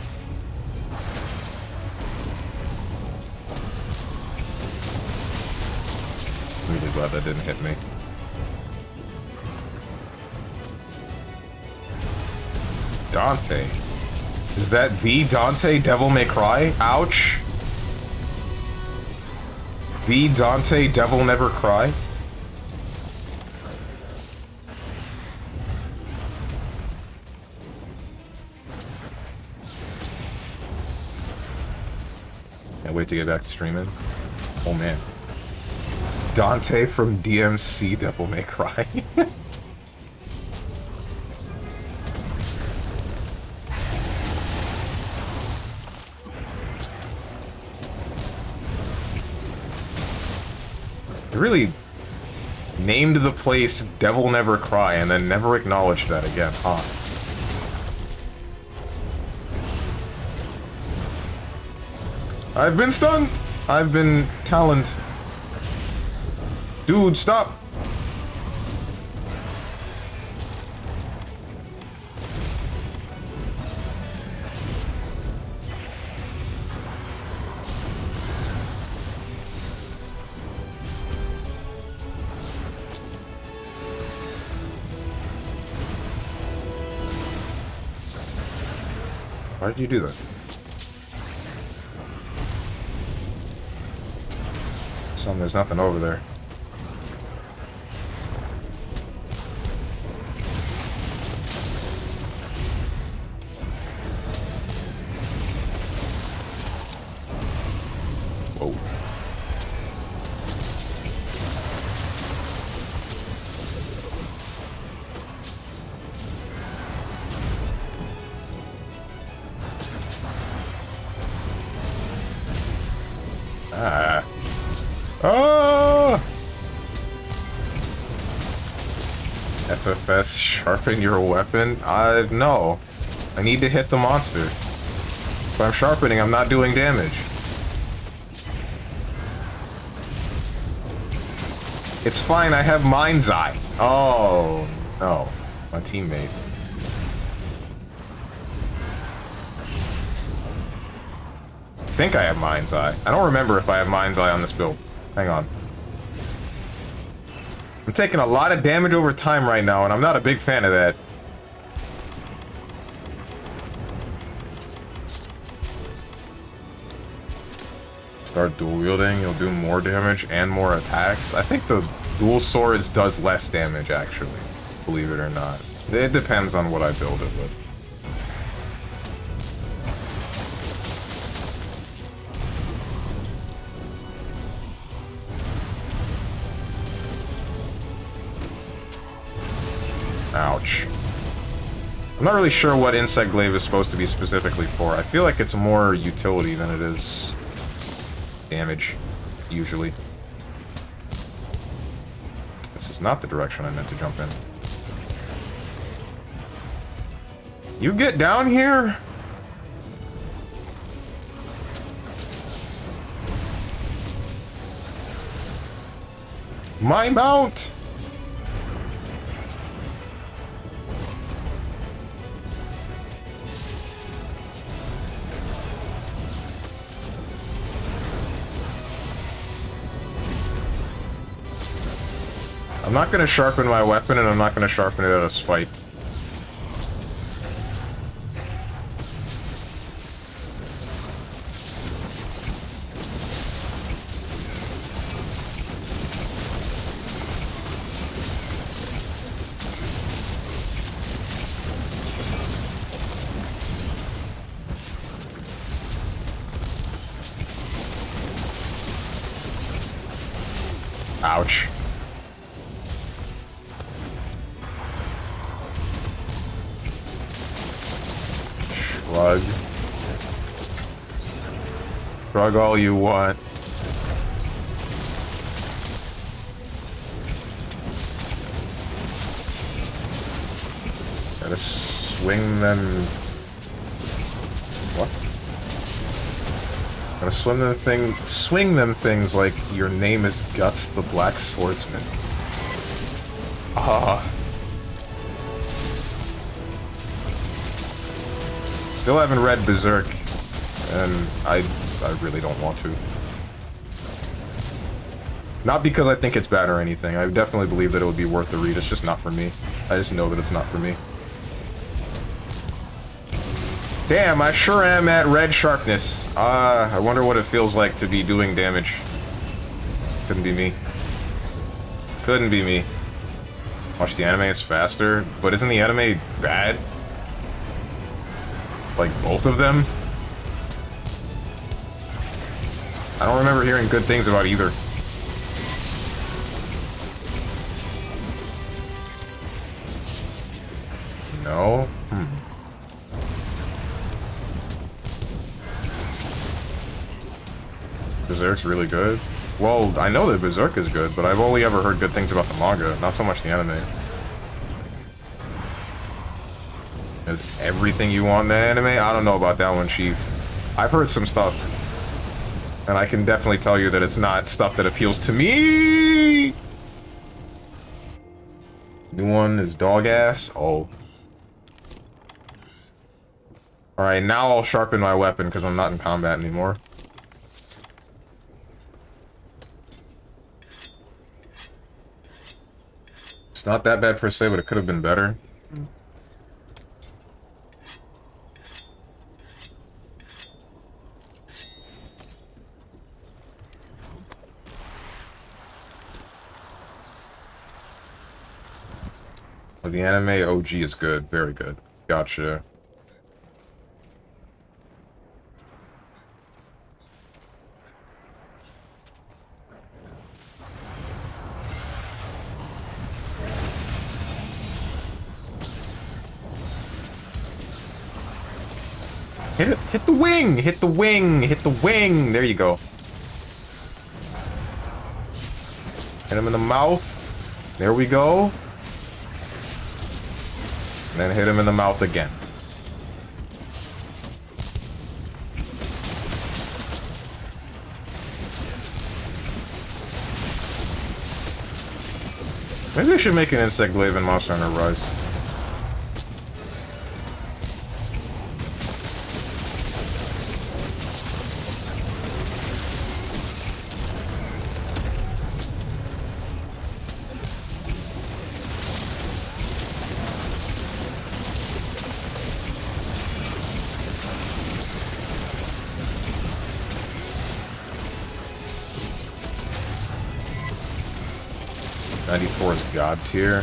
Really glad that didn't hit me. Dante. Is that the Dante Devil May Cry? Ouch. The Dante Devil Never Cry? Can't wait to get back to streaming. Oh man. Dante from DMC Devil May Cry. They really named the place Devil Never Cry and then never acknowledged that again, huh? I've been stunned! I've been taloned. Dude, stop! Why did you do that? There's nothing over there. Whoa. Ah. Oh! FFS, sharpen your weapon? No. I need to hit the monster. If I'm sharpening, I'm not doing damage. It's fine, I have Mind's Eye. Oh, no. My teammate. I think I have Mind's Eye. I don't remember if I have Mind's Eye on this build. Hang on. I'm taking a lot of damage over time right now, and I'm not a big fan of that. Start dual wielding, you'll do more damage and more attacks. I think the dual swords does less damage, actually. Believe it or not. It depends on what I build it with. Ouch. I'm not really sure what Insect Glaive is supposed to be specifically for. I feel like it's more utility than it is damage, usually. This is not the direction I meant to jump in. You get down here? My mount! I'm not going to sharpen my weapon, and I'm not going to sharpen it out of spite. Ouch. Shrug. Shrug all you want. Gotta swing them. What? Gotta swing them things like your name is Guts the Black Swordsman. Ah. Still haven't read Berserk, and I really don't want to. Not because I think it's bad or anything. I definitely believe that it would be worth the read. It's just not for me. I just know that it's not for me. Damn, I sure am at red sharpness. I wonder what it feels like to be doing damage. Couldn't be me. Couldn't be me. Watch the anime, it's faster. But isn't the anime bad? Like, both of them? I don't remember hearing good things about either. No? Berserk's really good. Well, I know that Berserk is good, but I've only ever heard good things about the manga, not so much the anime. Is everything you want in the anime? I don't know about that one, Chief. I've heard some stuff, and I can definitely tell you that it's not stuff that appeals to me! New one is dog ass. Oh. Alright, now I'll sharpen my weapon because I'm not in combat anymore. It's not that bad per se, but it could have been better. Well, the anime OG is good. Very good. Gotcha. Hit it, hit the wing! Hit the wing! Hit the wing! There you go. Hit him in the mouth. There we go. And then hit him in the mouth again. Maybe I should make an insect glaive in Monster Hunter Rise. Is God tier.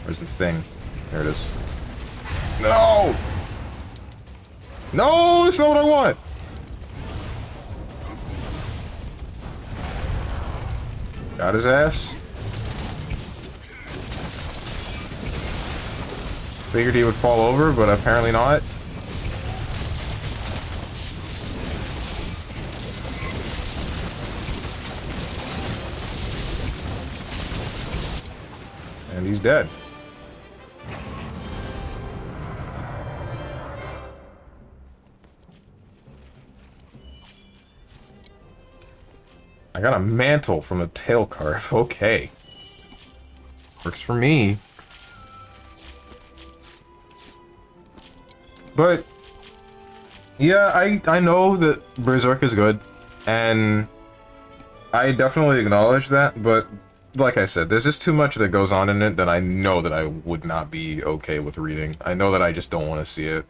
Where's the thing? There it is. No! No, that's not what I want! Got his ass. Figured he would fall over, but apparently not. And he's dead. I got a mantle from a tail carve. Okay. Works for me. But yeah, I know that Berserk is good, and I definitely acknowledge that, but like I said, there's just too much that goes on in it that I know that I would not be okay with reading. I know that I just don't want to see it.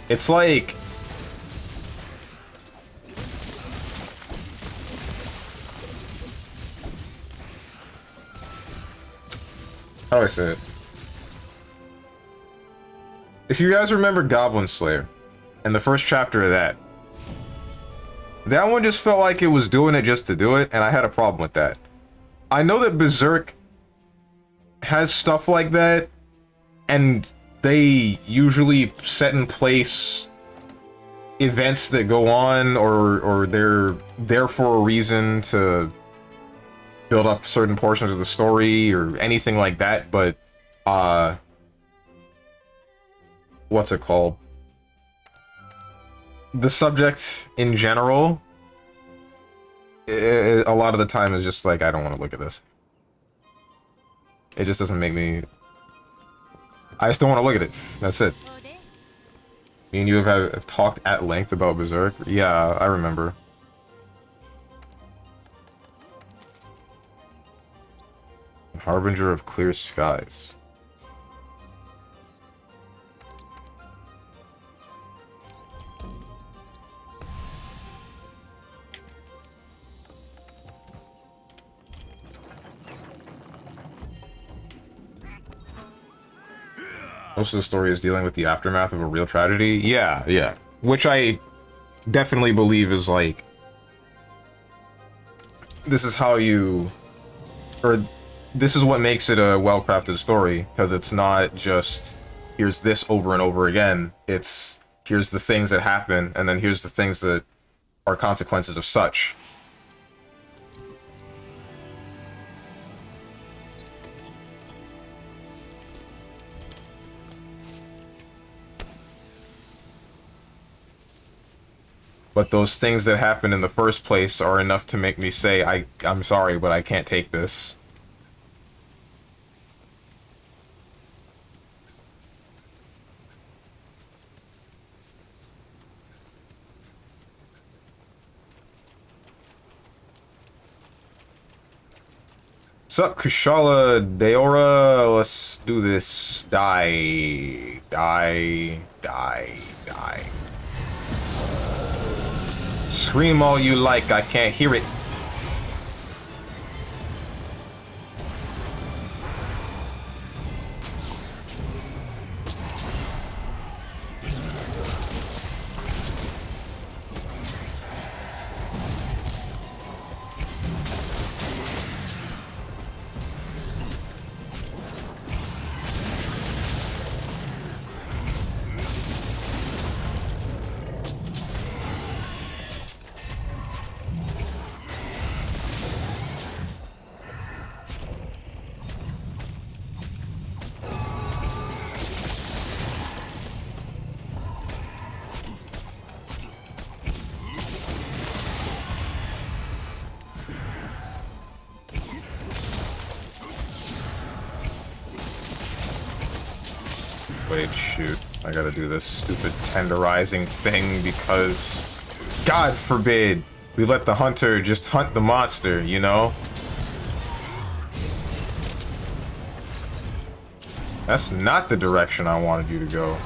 It's like... how do I say it? If you guys remember Goblin Slayer, and the first chapter of that, that one just felt like it was doing it just to do it, and I had a problem with that. I know that Berserk has stuff like that, and they usually set in place events that go on, or they're there for a reason to build up certain portions of the story, or anything like that, but, what's it called? the subject in general, a lot of the time is just like, I don't want to look at this. It just doesn't make me... I just don't want to look at it. That's it. Me and you have talked at length about Berserk. Yeah, I remember. Harbinger of clear skies. Most of the story is dealing with the aftermath of a real tragedy. Yeah, yeah. Which I definitely believe is like... This is how you... Or this is what makes it a well-crafted story. Because it's not just, here's this over and over again. It's, here's the things that happen, and then here's the things that are consequences of such. But those things that happen in the first place are enough to make me say, I'm sorry, but I can't take this. Sup, Kushala Deora? Let's do this. Die. Die. Die. Die. Scream all you like, I can't hear it. Wait, shoot. I gotta do this stupid tenderizing thing because... God forbid we let the hunter just hunt the monster, you know? That's not the direction I wanted you to go.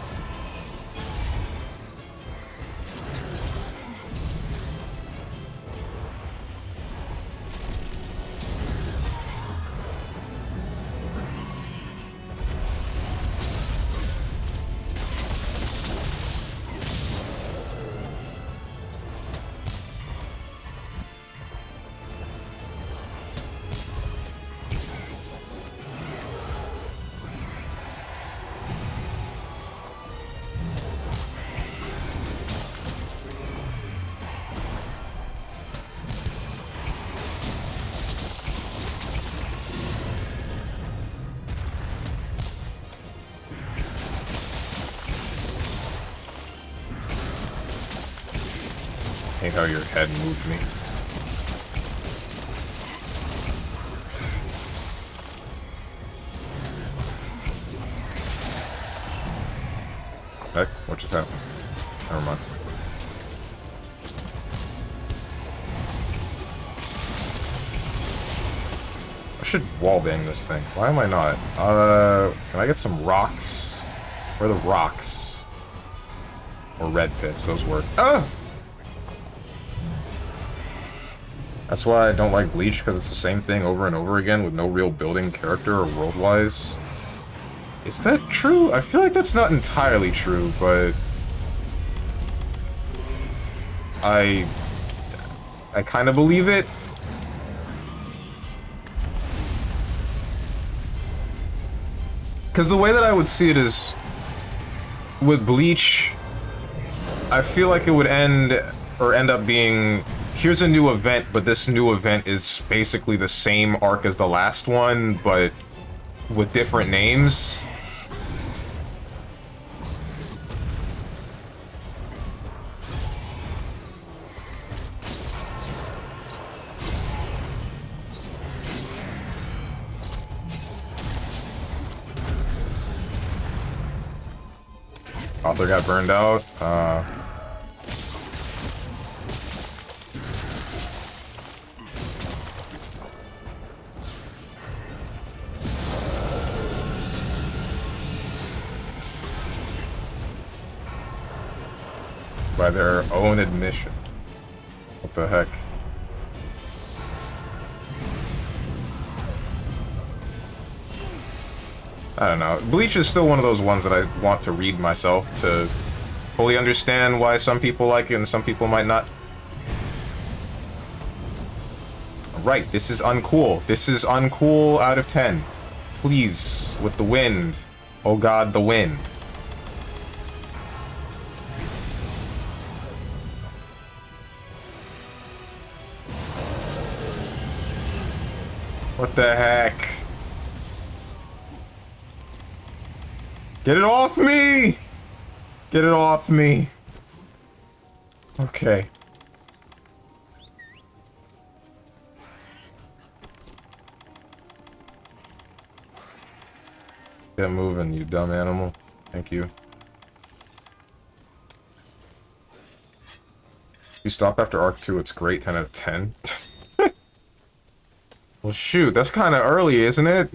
I hate how your head moved me. Heck, what just happened? Never mind. I should wallbang this thing. Why am I not? Can I get some rocks? Where are the rocks? Or red pits, those work. Ah! That's why I don't like Bleach, because it's the same thing over and over again with no real building character or world-wise. Is that true? I feel like that's not entirely true, but... I kind of believe it. Because the way that I would see it is... With Bleach, I feel like it would end up being... Here's a new event, but this new event is basically the same arc as the last one, but with different names. Author got burned out. By their own admission. What the heck? I don't know. Bleach is still one of those ones that I want to read myself to fully understand why some people like it and some people might not. Right, this is uncool. This is uncool out of 10. Please, with the wind. Oh god, the wind. What the heck? Get it off me! Get it off me. Okay. Get moving, you dumb animal. Thank you. You stop after Arc 2, it's great, 10 out of 10. Well, shoot, that's kind of early, isn't it?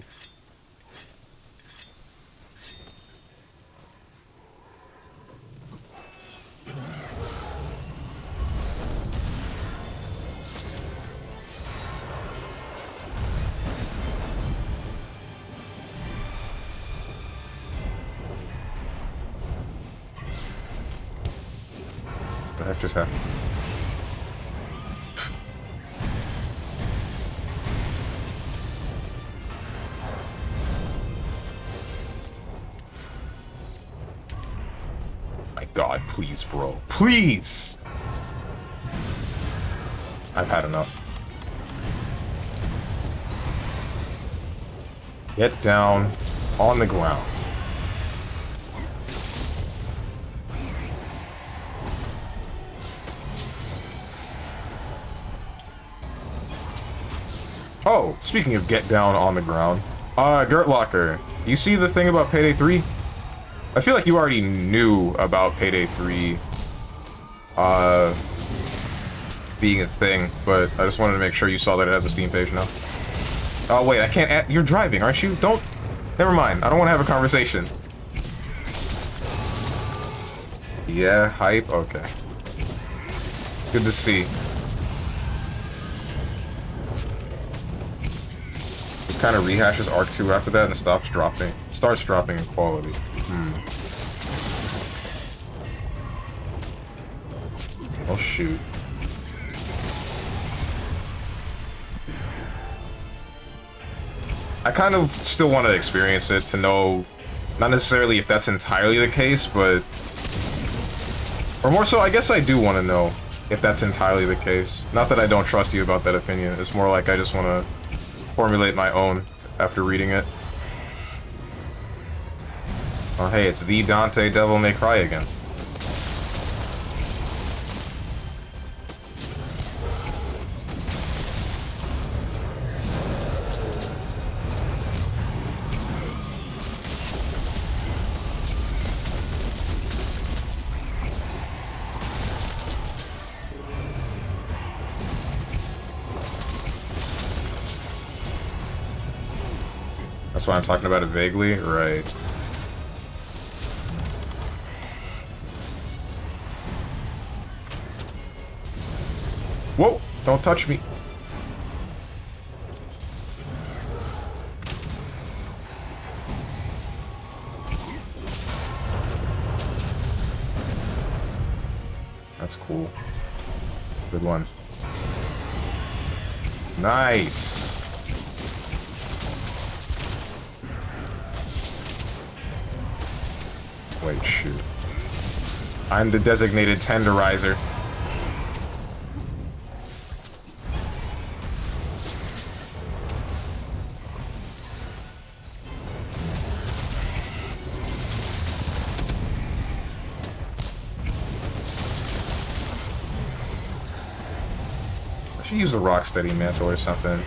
What the heck just happened? God, please, bro. Please! I've had enough. Get down on the ground. Oh, speaking of get down on the ground. Dirt Locker, you see the thing about Payday 3? I feel like you already knew about Payday 3 being a thing, but I just wanted to make sure you saw that it has a Steam page now. Oh wait, I can't add— you're driving, aren't you? Don't— never mind, I don't want to have a conversation. Yeah, hype? Okay. Good to see. Just kind of rehashes Arc 2 after that and starts dropping in quality. Oh shoot. I kind of still want to experience it to know, not necessarily if that's entirely the case, but... or more so, I guess I do want to know if that's entirely the case. Not that I don't trust you about that opinion, it's more like I just want to formulate my own after reading it. Oh hey, it's the Dante Devil May Cry again. That's why I'm talking about it vaguely? Right. Whoa! Don't touch me. That's cool. Good one. Nice! Wait, shoot. I'm the designated tenderizer. I should use the Rocksteady mantle or something.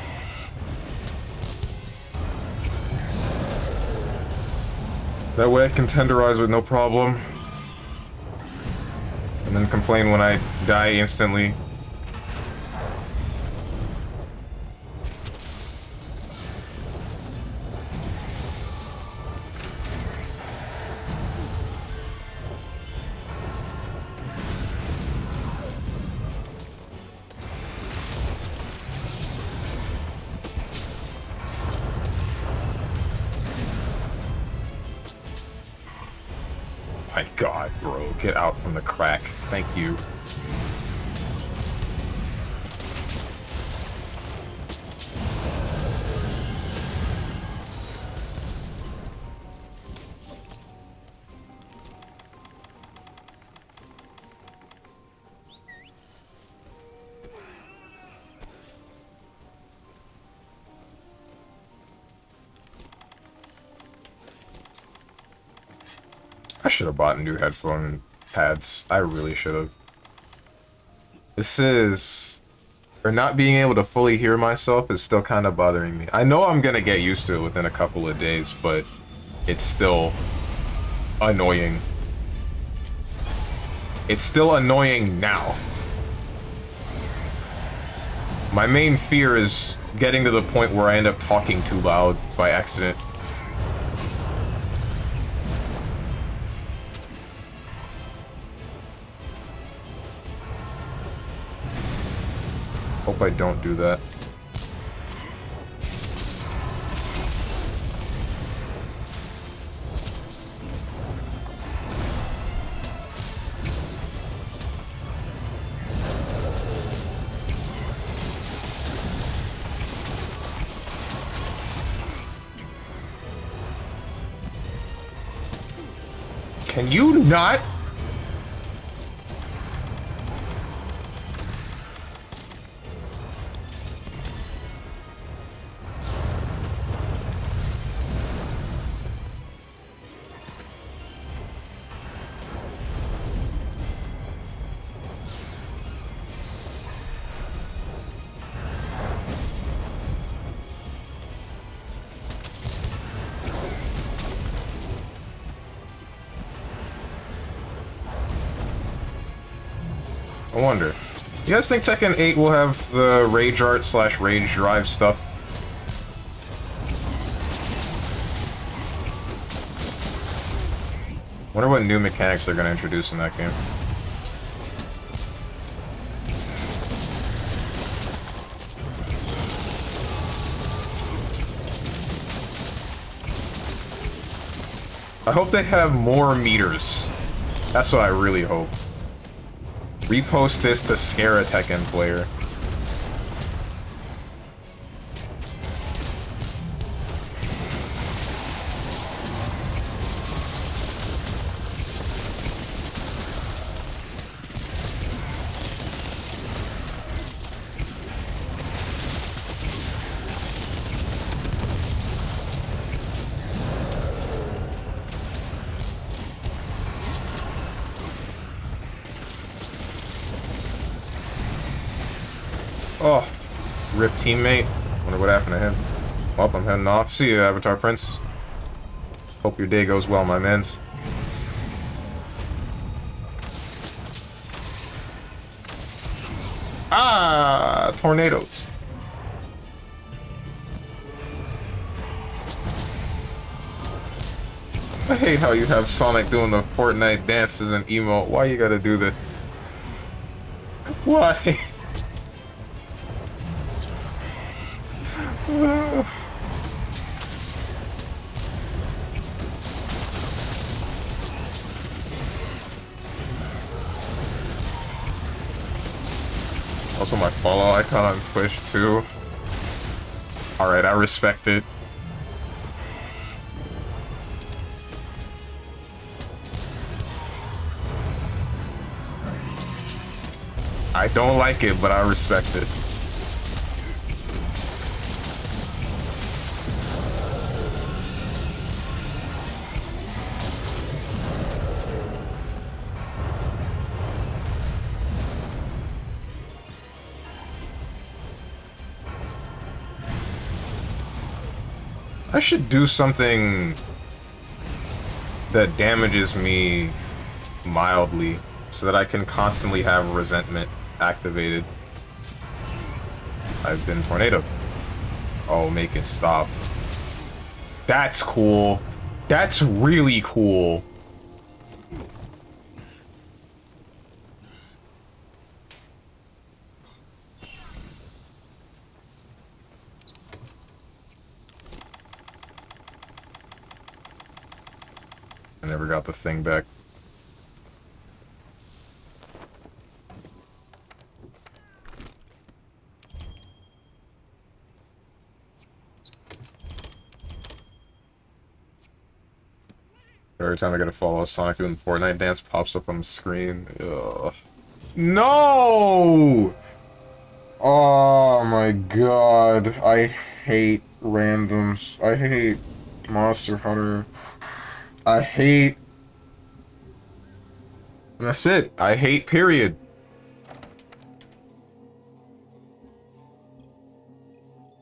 That way I can tenderize with no problem. And then complain when I die instantly. My God, bro. Get out from the crack. Thank you. I should have bought new headphone pads. I really should have. This is... Or not being able to fully hear myself is still kind of bothering me. I know I'm gonna get used to it within a couple of days, but it's still annoying. It's still annoying now. My main fear is getting to the point where I end up talking too loud by accident. Hope I don't do that. Can you not? I wonder. You guys think Tekken 8 will have the Rage Art / Rage Drive stuff? Wonder what new mechanics they're gonna introduce in that game. I hope they have more meters. That's what I really hope. Repost this to scare a Tekken player. Oh, rip teammate. Wonder what happened to him. Well, I'm heading off. See you, Avatar Prince. Hope your day goes well, my mans. Ah, tornadoes. I hate how you have Sonic doing the Fortnite dances and emote. Why you gotta do this? Why? Also my follow icon on Twitch too. Alright, I respect it. I don't like it, but I respect it. I should do something that damages me mildly. so that I can constantly have resentment activated. I've been tornadoed. Oh, make it stop. That's cool. That's really cool. I never got the thing back. Every time I get a follow Sonic doing the Fortnite dance pops up on the screen. Ugh. No! Oh my god. I hate randoms. I hate Monster Hunter. I hate... That's it. I hate, period.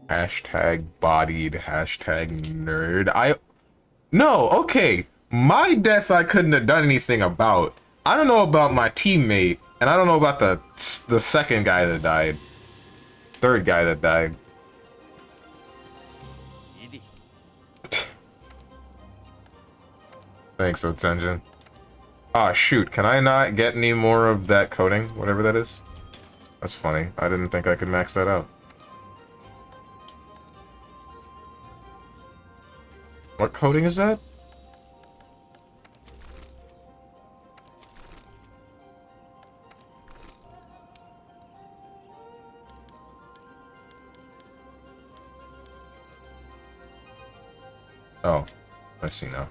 Hashtag bodied, hashtag nerd. No, okay. My death I couldn't have done anything about. I don't know about my teammate, and I don't know about the second guy that died. Third guy that died. Thanks, Otsenjin. Ah, shoot. Can I not get any more of that coating? Whatever that is? That's funny. I didn't think I could max that out. What coating is that? Oh, I see now.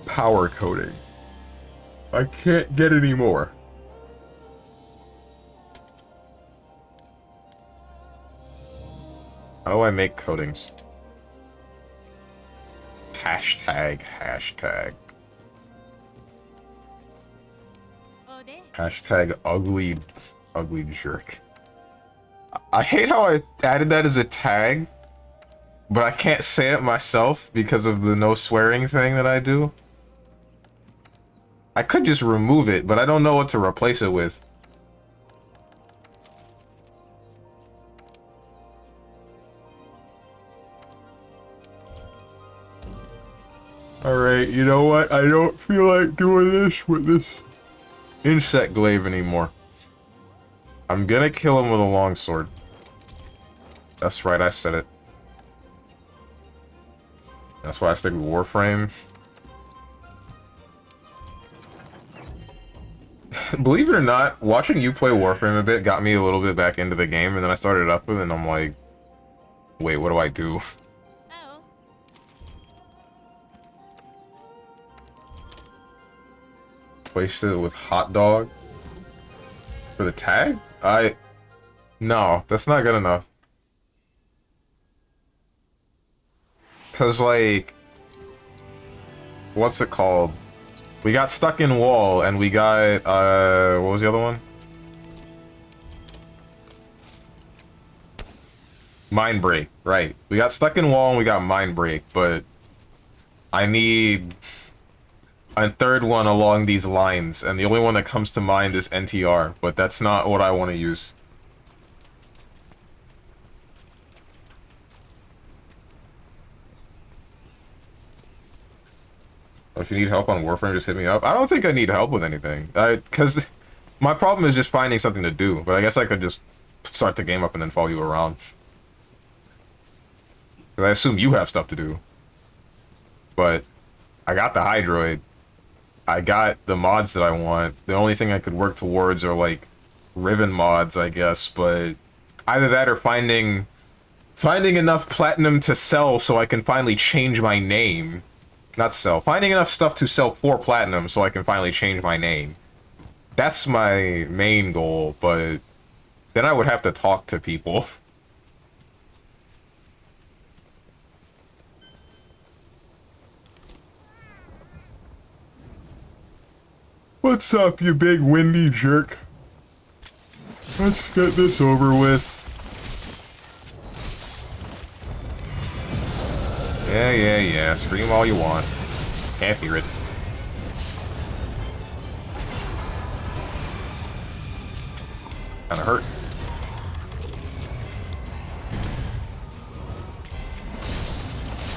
Power coating. I can't get any more. How do I make coatings? Hashtag, hashtag. Hashtag ugly jerk. I hate how I added that as a tag, but I can't say it myself because of the no swearing thing that I do. I could just remove it, but I don't know what to replace it with. Alright, you know what? I don't feel like doing this with this insect glaive anymore. I'm gonna kill him with a longsword. That's right, I said it. That's why I stick with Warframe. Believe it or not, watching you play Warframe a bit got me a little bit back into the game, and then I started up with it, and I'm like, wait, what do I do? Placed it with hot dog for the tag? No, that's not good enough. Cause like, what's it called? We got stuck in wall and we got what was the other one? Mind break, right. We got stuck in wall and we got mind break, but I need a third one along these lines, and the only one that comes to mind is NTR, but that's not what I want to use. If you need help on Warframe, just hit me up. I don't think I need help with anything. Because my problem is just finding something to do, but I guess I could just start the game up and then follow you around. Because I assume you have stuff to do. But I got the Hydroid. I got the mods that I want. The only thing I could work towards are, like, Riven mods, I guess, but either that or finding enough platinum to sell so I can finally change my name. Not sell. Finding enough stuff to sell for platinum so I can finally change my name. That's my main goal, but then I would have to talk to people. What's up, you big windy jerk? Let's get this over with. Yeah. Scream all you want. Can't hear it. Kinda hurt.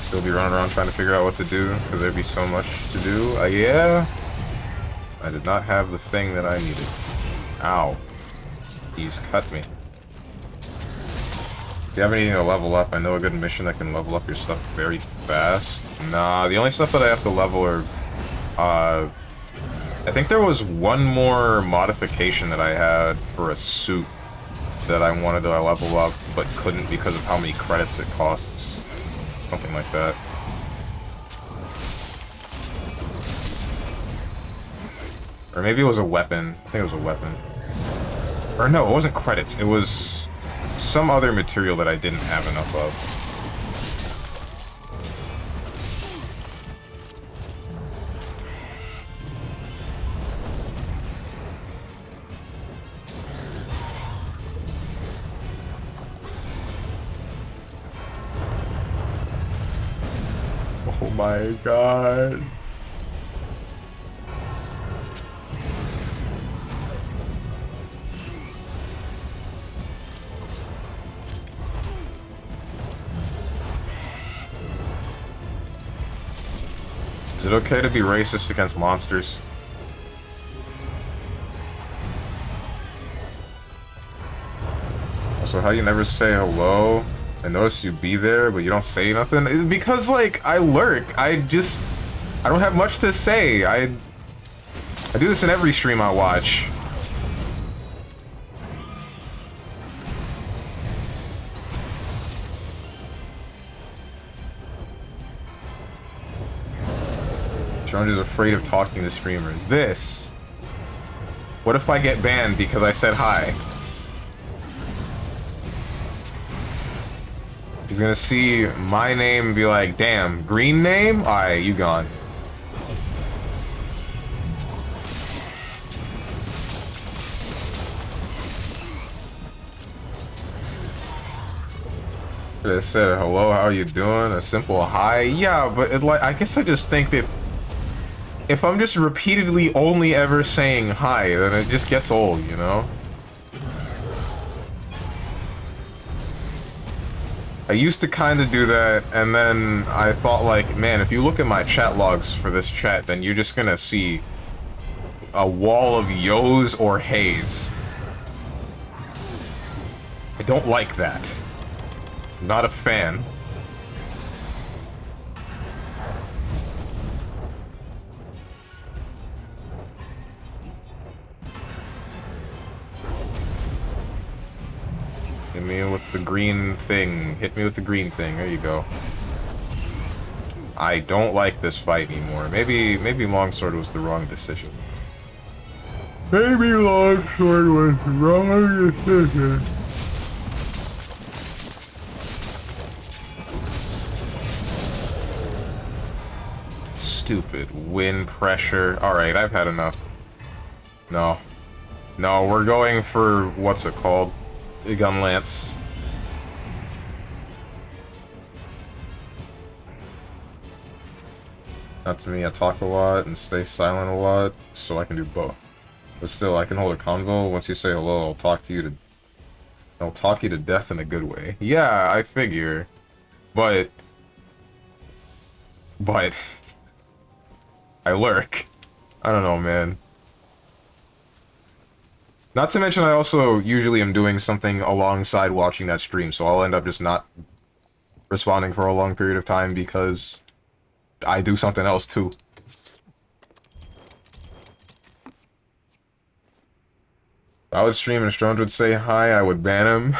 Still be running around trying to figure out what to do, because there'd be so much to do. Yeah. I did not have the thing that I needed. Ow. He's cut me. Do you have anything to level up? I know a good mission that can level up your stuff very fast. Nah, the only stuff that I have to level are... I think there was one more modification that I had for a suit that I wanted to level up, but couldn't because of how many credits it costs. Something like that. Or maybe it was a weapon. I think it was a weapon. Or no, it wasn't credits. It was some other material that I didn't have enough of. Oh my god. Is it okay to be racist against monsters? Also, how you never say hello? I noticed you be there, but you don't say nothing? It's because, like, I lurk. I don't have much to say. I do this in every stream I watch. Jones is afraid of talking to streamers. This. What if I get banned because I said hi? He's gonna see my name and be like, damn, green name? Alright, you gone. Should I said hello, how you doing? A simple hi? Yeah, but I guess I just think that if I'm just repeatedly only ever saying hi, then it just gets old, you know? I used to kind of do that, and then I thought, like, man, if you look at my chat logs for this chat, then you're just gonna see a wall of yo's or heys. I don't like that. Not a fan. Hit me with the green thing. Hit me with the green thing. There you go. I don't like this fight anymore. Maybe Longsword was the wrong decision. Maybe Longsword was the wrong decision. Stupid wind pressure. Alright, I've had enough. No. No, we're going for, what's it called? Gunlance. Not to me, I talk a lot and stay silent a lot, so I can do both. But still, I can hold a convo. Once you say hello, I'll talk you to death in a good way. Yeah, I figure. But I lurk. I don't know, man. Not to mention, I also usually am doing something alongside watching that stream, so I'll end up just not responding for a long period of time because I do something else too. If I would stream and Strone would say hi, I would ban him.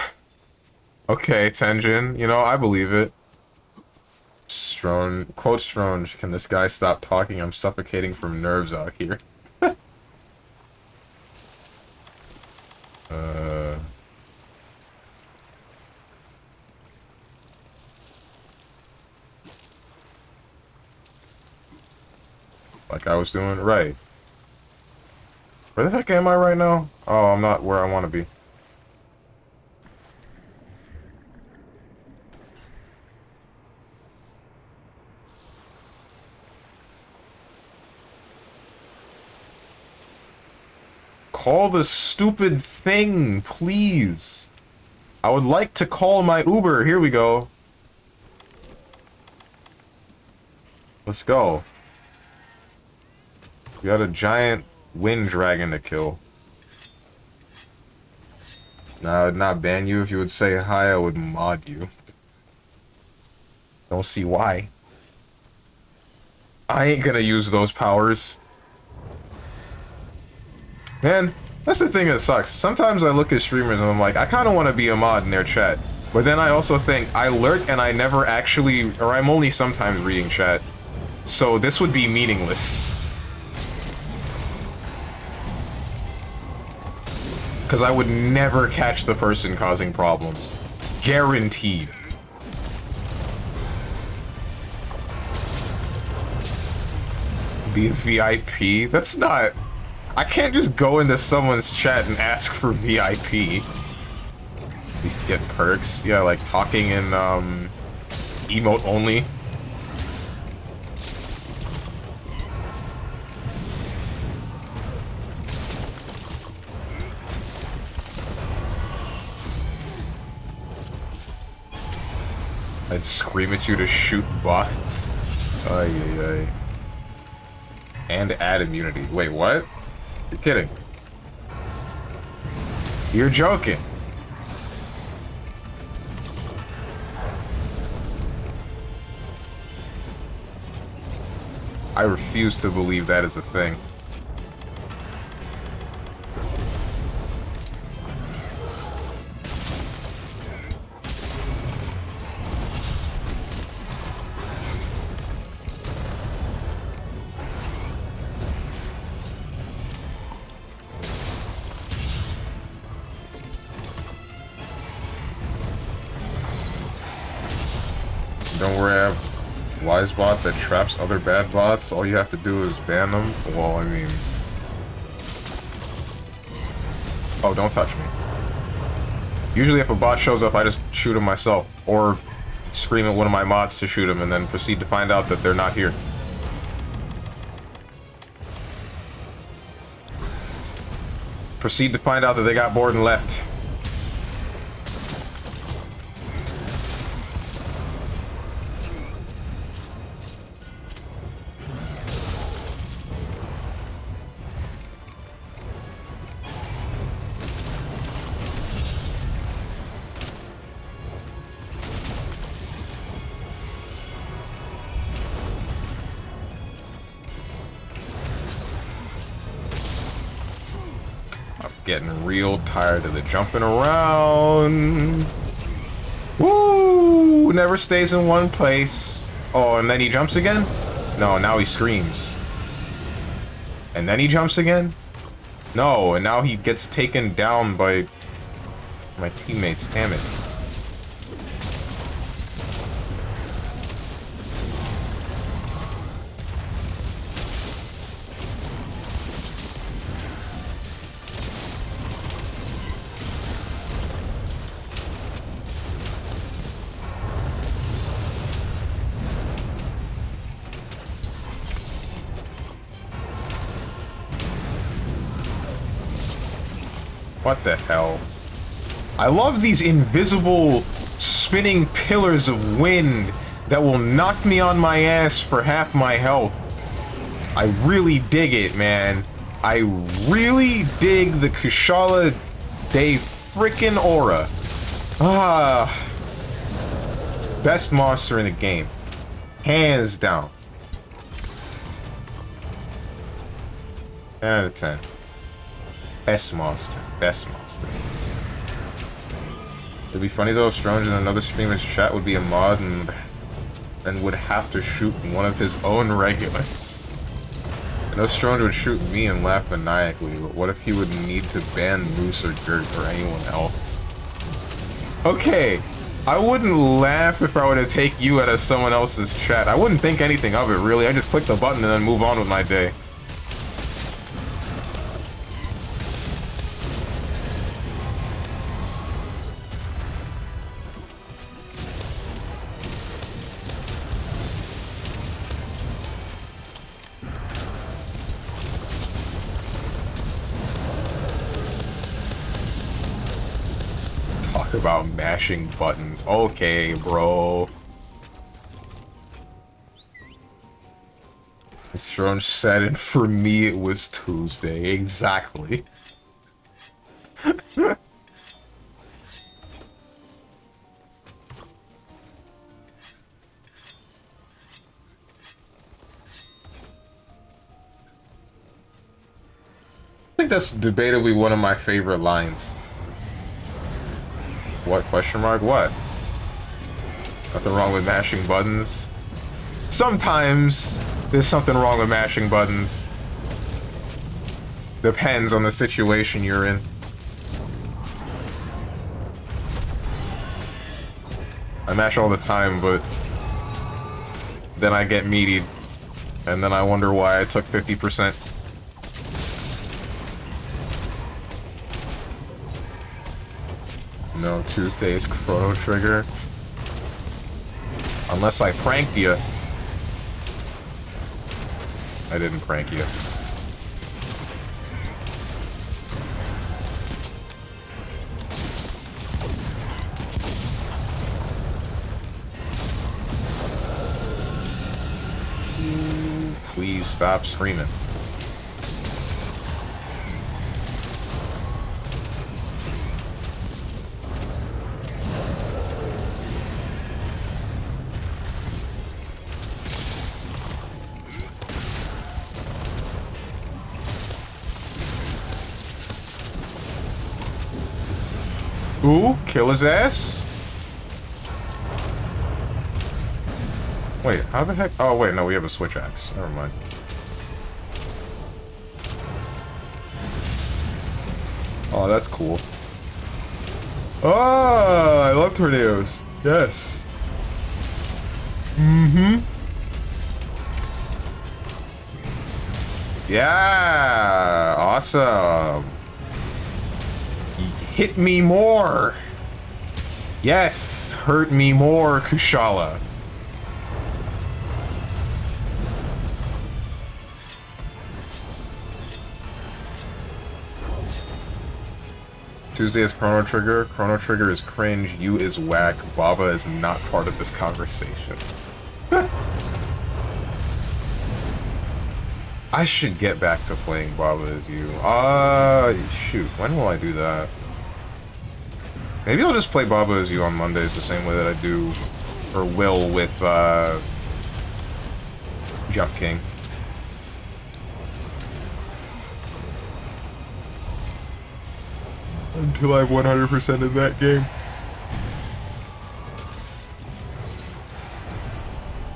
Okay, Tenjin, you know, I believe it. Strone, quote Strone, can this guy stop talking? I'm suffocating from nerves out here. Like I was doing, right. Where the heck am I right now? Oh, I'm not where I want to be. Call the stupid thing, please. I would like to call my Uber. Here we go. Let's go. We got a giant wind dragon to kill. Now, I would not ban you. If you would say hi, I would mod you. Don't see why. I ain't gonna use those powers. Man, that's the thing that sucks. Sometimes I look at streamers and I'm like, I kind of want to be a mod in their chat. But then I also think, I lurk and I never actually, or I'm only sometimes reading chat. So this would be meaningless. Because I would never catch the person causing problems. Guaranteed. Be a VIP? That's not... I can't just go into someone's chat and ask for VIP. At least to get perks. Yeah, like talking in, emote only. I'd scream at you to shoot bots. Ay, ay, ay. And add immunity. Wait, what? You're kidding. You're joking. I refuse to believe that is a thing. Don't worry, I have Wise Bot that traps other bad bots. All you have to do is ban them. Well, I mean... Oh, don't touch me. Usually if a bot shows up, I just shoot him myself. Or scream at one of my mods to shoot him and then proceed to find out that they're not here. Proceed to find out that they got bored and left. Getting real tired of the jumping around. Woo! Never stays in one place. Oh, and then he jumps again? No, now he screams. And then he jumps again? No, and now he gets taken down by my teammates. Damn it. What the hell? I love these invisible spinning pillars of wind that will knock me on my ass for half my health. I really dig it, man. I really dig the Kushala de frickin' Aura. Ah. Best monster in the game. Hands down. 10 out of 10. Best monster. Best monster. It'd be funny though if Strange in another streamer's chat would be a mod and would have to shoot one of his own regulars. I know Strange would shoot me and laugh maniacally, but what if he would need to ban Moose or Dirt or anyone else? Okay, I wouldn't laugh if I were to take you out of someone else's chat. I wouldn't think anything of it, really. I just click the button and then move on with my day. talk about mashing buttons. Okay, bro. Strong said, and for me it was Tuesday. Exactly. I think that's debatably one of my favorite lines. What? Question mark? What? Nothing wrong with mashing buttons. Sometimes there's something wrong with mashing buttons. Depends on the situation you're in. I mash all the time, but then I get meaty, and then I wonder why I took 50%. No, Tuesday's Chrono Trigger. Unless I pranked you. I didn't prank you. Please stop screaming. Ooh, kill his ass? Wait, how the heck? Oh, wait, no, we have a switch axe. Never mind. Oh, that's cool. Oh, I love tornadoes. Yes. Mm-hmm. Yeah, awesome. Hit me more. Yes, hurt me more, Kushala. Tuesday is Chrono Trigger. Chrono Trigger is cringe. You is whack. Baba is not part of this conversation. I should get back to playing Baba Is You. Shoot. When will I do that? Maybe I'll just play Baba Is You on Mondays the same way that I do, or will, with, Jump King. Until I've 100% of that game.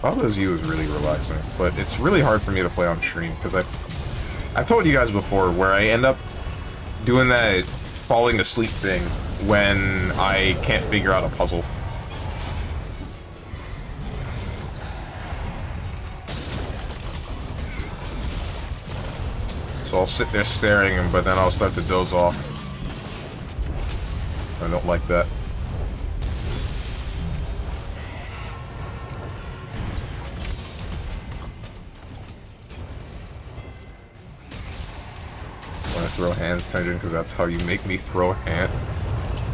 Baba Is You is really relaxing, but it's really hard for me to play on stream, because I've told you guys before, where I end up doing that falling asleep thing when I can't figure out a puzzle. So I'll sit there staring, but then I'll start to doze off. I don't like that. Want to throw hands, Tenjin, because that's how you make me throw hands.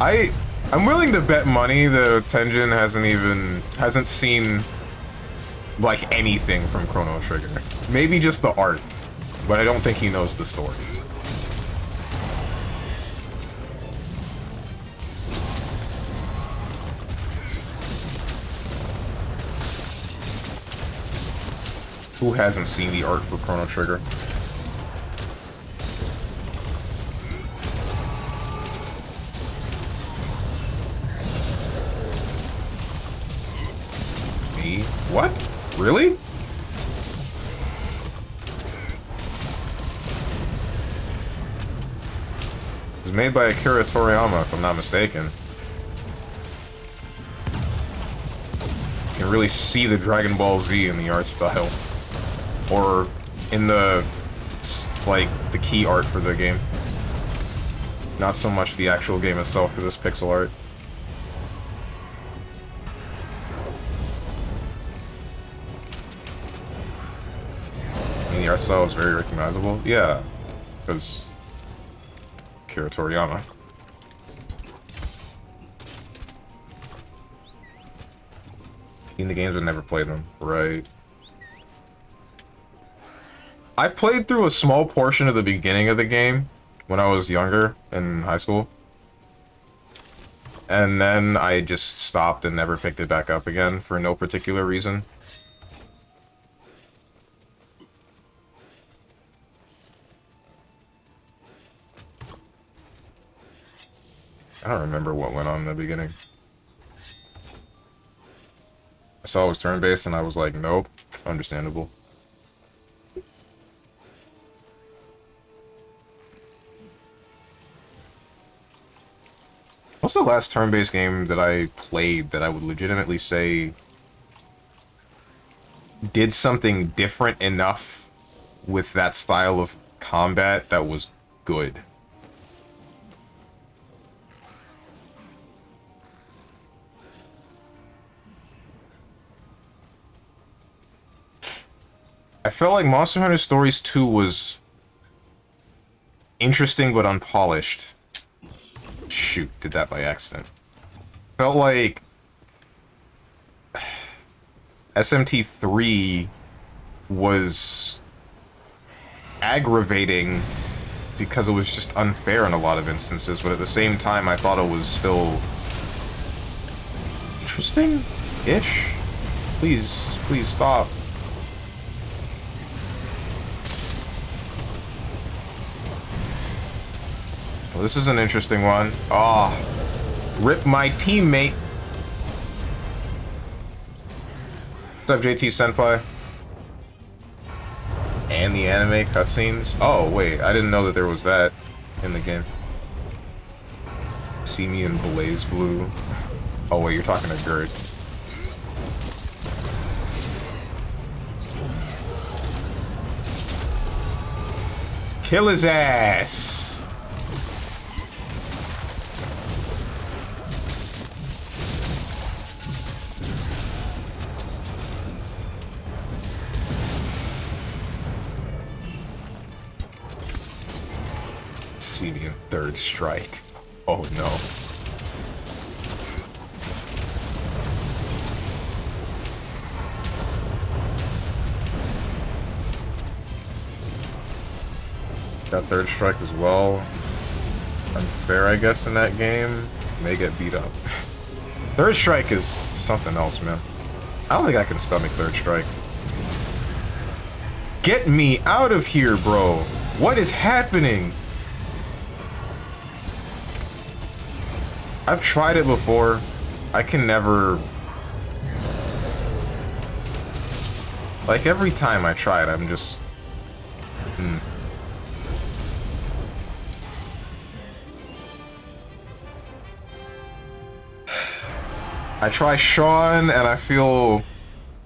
I'm willing to bet money that Tenjin hasn't seen like anything from Chrono Trigger. Maybe just the art, but I don't think he knows the story. Who hasn't seen the art for Chrono Trigger? Me? What? Really? It was made by Akira Toriyama, if I'm not mistaken. You can really see the Dragon Ball Z in the art style. Or in the, like, the key art for the game. Not so much the actual game itself, because it's pixel art. I mean, the art style is very recognizable. Yeah, because Akira Toriyama. Seen the games but never played them. Right. I played through a small portion of the beginning of the game when I was younger in high school. And then I just stopped and never picked it back up again for no particular reason. I don't remember what went on in the beginning. I saw it was turn-based and I was like, nope, understandable. What's the last turn-based game that I played that I would legitimately say did something different enough with that style of combat that was good? I felt like Monster Hunter Stories 2 was interesting but unpolished. Shoot, did that by accident. Felt like SMT3 was aggravating because it was just unfair in a lot of instances, but at the same time I thought it was still interesting-ish. Please stop. Well, this is an interesting one. Ah, rip my teammate. What's up, JT Senpai? And the anime cutscenes? Oh, wait, I didn't know that there was that in the game. See me in Blaze Blue. Oh, wait, you're talking to Gert. Kill his ass! See me in third strike. Oh no. Got third strike as well. Unfair, I guess, in that game. May get beat up. Third strike is something else, man. I don't think I can stomach third strike. Get me out of here, bro. What is happening? I've tried it before. I can never... Like, every time I try it, I'm just... I try Sean, and I feel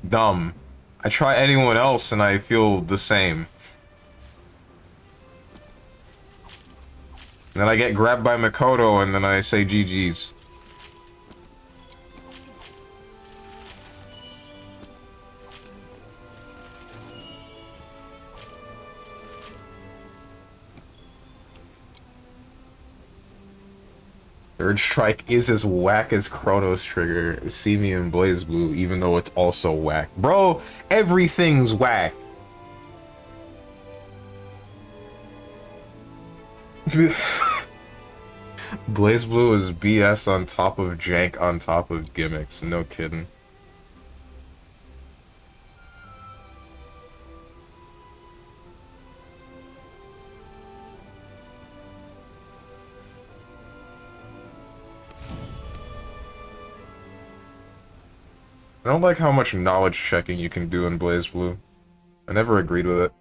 dumb. I try anyone else, and I feel the same. And then I get grabbed by Makoto, and then I say GG's. Third strike is as whack as Chronos Trigger. See me in Blaze Blue, even though it's also whack. Bro, everything's whack. Blaze Blue is BS on top of jank on top of gimmicks. No kidding. I don't like how much knowledge checking you can do in Blaze Blue. I never agreed with it.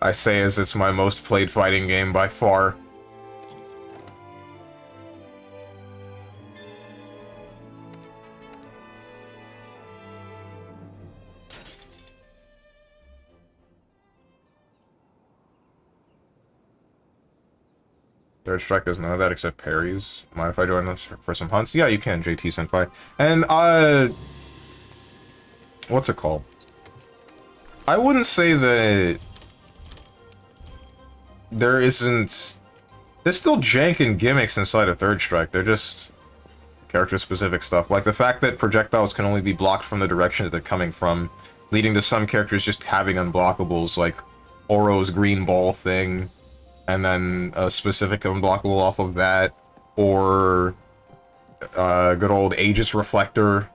I say as it's my most played fighting game by far. Third strike does none of that except parries. Mind if I join us for some hunts? Yeah, you can, JT Senpai. And, what's it called? I wouldn't say that there isn't... There's still jank and gimmicks inside of Third Strike. They're just character-specific stuff. Like the fact that projectiles can only be blocked from the direction that they're coming from, leading to some characters just having unblockables, like Oro's green ball thing, and then a specific unblockable off of that, or good old Aegis Reflector,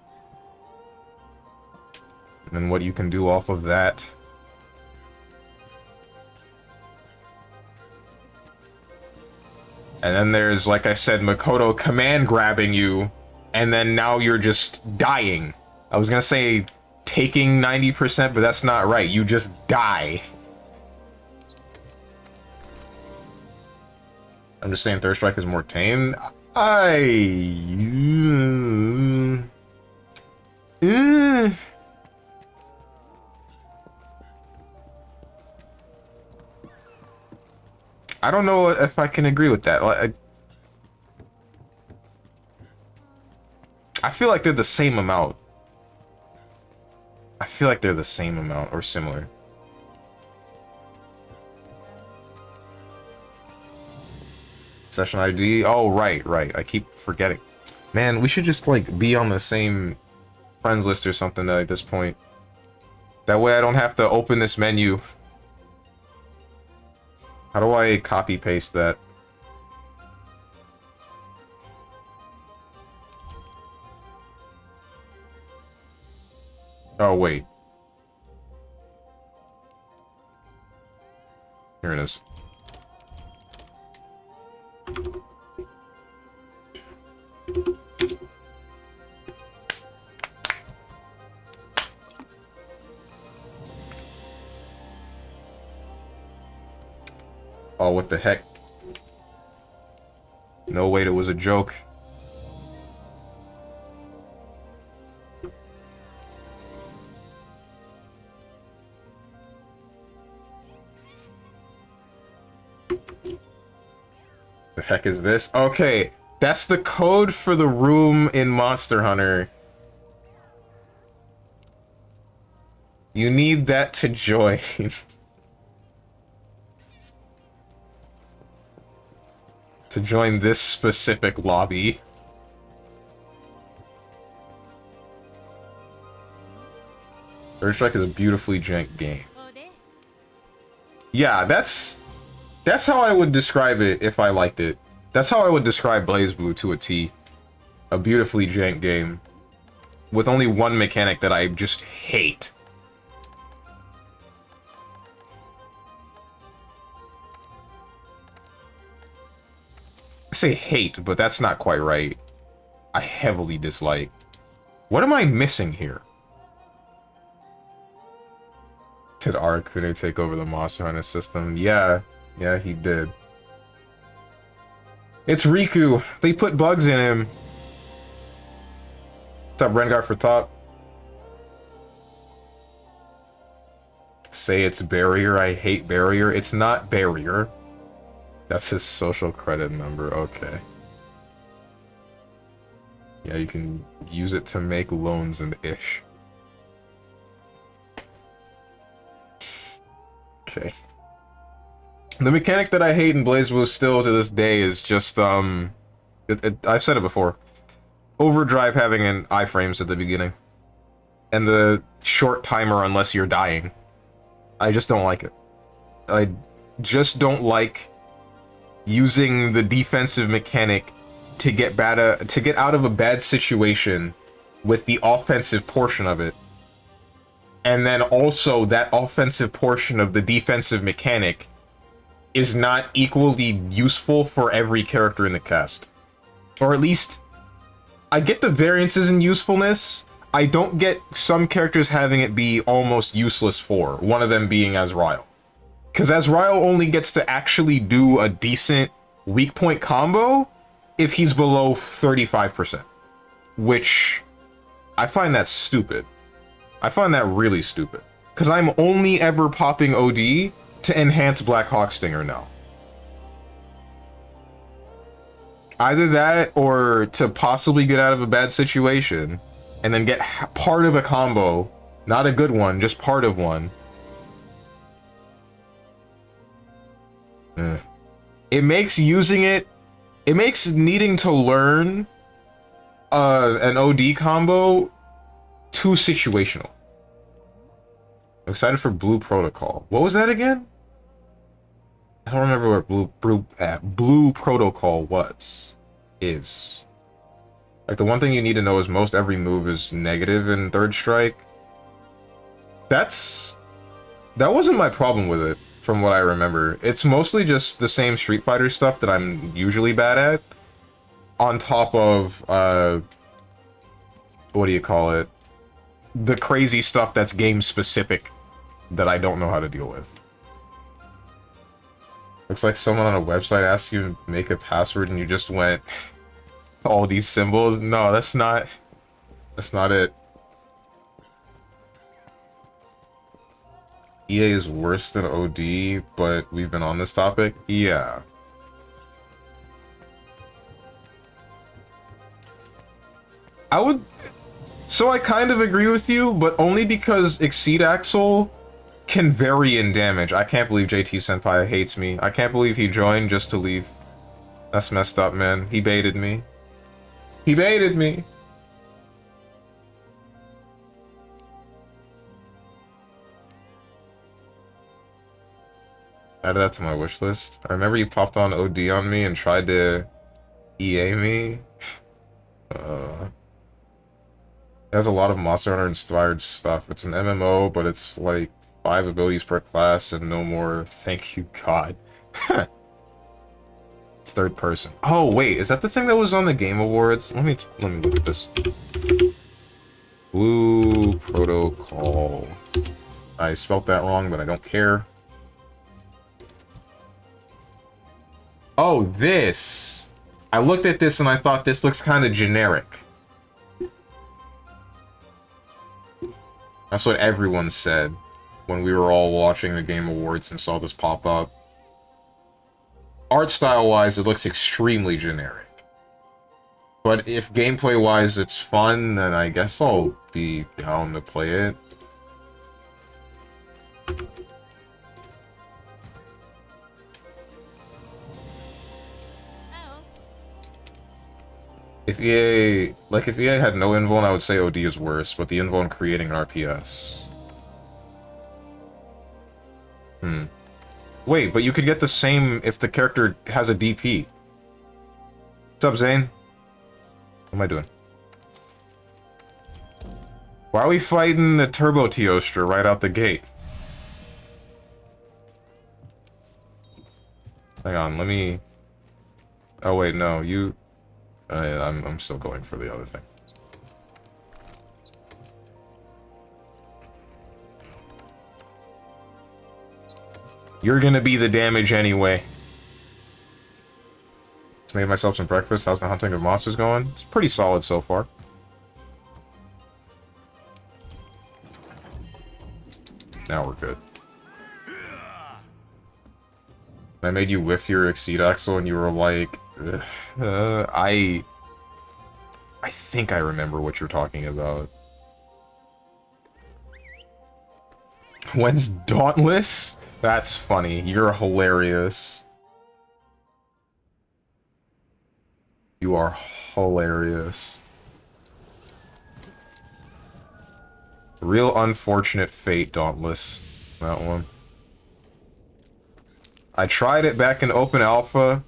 and then what you can do off of that. And then there's, like I said, Makoto command grabbing you, and then now you're just dying. I was gonna say taking 90%, but that's not right. You just die. I'm just saying Third Strike is more tame. I don't know if I can agree with that. I feel like they're the same amount. I feel like they're the same amount or similar. Session ID. Oh, right. I keep forgetting. Man, we should just, like, be on the same friends list or something at this point. That way I don't have to open this menu. How do I copy-paste that? Oh, wait. Here it is. Oh, what the heck? No, wait, it was a joke. The heck is this? Okay, that's the code for the room in Monster Hunter. You need that to join. To join this specific lobby. Third Strike is a beautifully jank game. Yeah, that's how I would describe it if I liked it. That's how I would describe BlazBlue to a T. A beautifully jank game. With only one mechanic that I just hate. I say hate, but that's not quite right. I heavily dislike. What am I missing here? Did Arakune take over the Monster Hunter system? Yeah, he did. It's Riku. They put bugs in him. What's up, Rengar for top? Say it's Barrier. I hate Barrier. It's not Barrier. That's his social credit number. Okay. Yeah, you can use it to make loans and ish. Okay. The mechanic that I hate in BlazBlue still to this day is just, I've said it before. Overdrive having an iframes at the beginning. And the short timer unless you're dying. I just don't like it. I just don't like using the defensive mechanic to get out of a bad situation with the offensive portion of it. And then also that offensive portion of the defensive mechanic is not equally useful for every character in the cast. Or at least, I get the variances in usefulness. I don't get some characters having it be almost useless for, one of them being Azrael. Because Azrael only gets to actually do a decent weak point combo if he's below 35%. Which, I find that stupid. I find that really stupid. Because I'm only ever popping OD to enhance Black Hawk Stinger now. Either that, or to possibly get out of a bad situation, and then get part of a combo. Not a good one, just part of one. It makes using it... It makes needing to learn an OD combo, too situational. I'm excited for Blue Protocol. What was that again? I don't remember what Blue Protocol is. Like, the one thing you need to know is most every move is negative in Third Strike. That wasn't my problem with it, from what I remember. It's mostly just the same Street Fighter stuff that I'm usually bad at, on top of, what do you call it? The crazy stuff that's game-specific that I don't know how to deal with. Looks like someone on a website asked you to make a password and you just went all these symbols. No, that's not it. EA is worse than OD, but we've been on this topic. Yeah. So I kind of agree with you, but only because Exceed Axel can vary in damage. I can't believe JT Senpai hates me. I can't believe he joined just to leave. That's messed up, man. He baited me. He baited me. Added that to my wish list. I remember you popped on OD on me and tried to EA me. It has a lot of Monster Hunter inspired stuff. It's an MMO, but it's like 5 abilities per class and no more. Thank you, God. It's third person. Oh wait, is that the thing that was on the Game Awards? Let me look at this. Blue Protocol. I spelt that wrong, but I don't care. Oh, this. I looked at this and I thought this looks kind of generic. That's what everyone said when we were all watching the Game Awards and saw this pop up. Art style-wise, it looks extremely generic. But if gameplay-wise it's fun, then I guess I'll be down to play it. If EA had no invuln, I would say OD is worse, but the invuln creating an RPS. Wait, but you could get the same if the character has a DP. What's up, Zane? What am I doing? Why are we fighting the Turbo Teostra right out the gate? Hang on, let me... Oh wait, no, you... I'm still going for the other thing. You're gonna be the damage anyway. Just made myself some breakfast. How's the hunting of monsters going? It's pretty solid so far. Now we're good. I made you whiff your Exceed Axel and you were like... I think I remember what you're talking about. When's Dauntless? That's funny. You're hilarious. You are hilarious. Real unfortunate fate, Dauntless. That one. I tried it back in Open Alpha,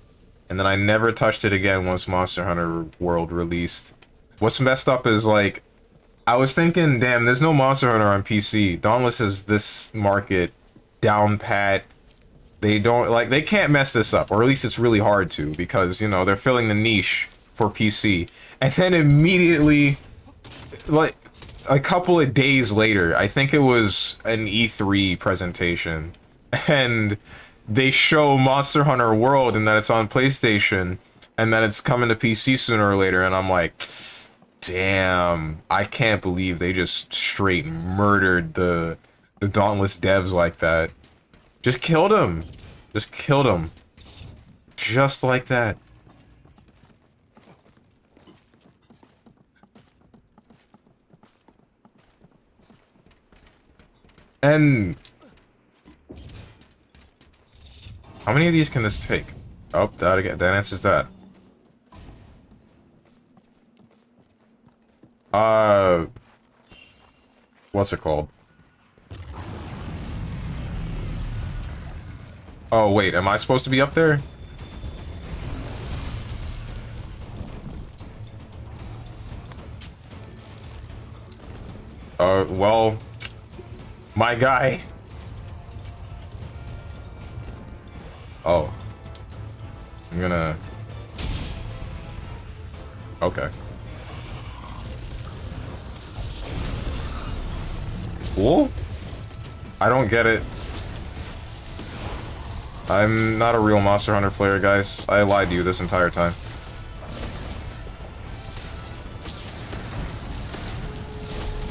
and then I never touched it again once Monster Hunter World released. What's messed up is, like, I was thinking, damn, there's no Monster Hunter on PC. Dauntless is this market down pat. They don't, like, they can't mess this up, or at least it's really hard to, because, you know, they're filling the niche for PC. And then immediately, like, a couple of days later, I think it was an E3 presentation, and they show Monster Hunter World and that it's on PlayStation, and that it's coming to PC sooner or later, and I'm like, damn, I can't believe they just straight murdered the Dauntless devs like that. Just killed him. Just killed him. Just like that. And how many of these can this take? Oh, that answers that. Uh, what's it called? Oh, wait, am I supposed to be up there? Well, my guy. Oh. I'm gonna... Okay. Cool? I don't get it. I'm not a real Monster Hunter player, guys. I lied to you this entire time.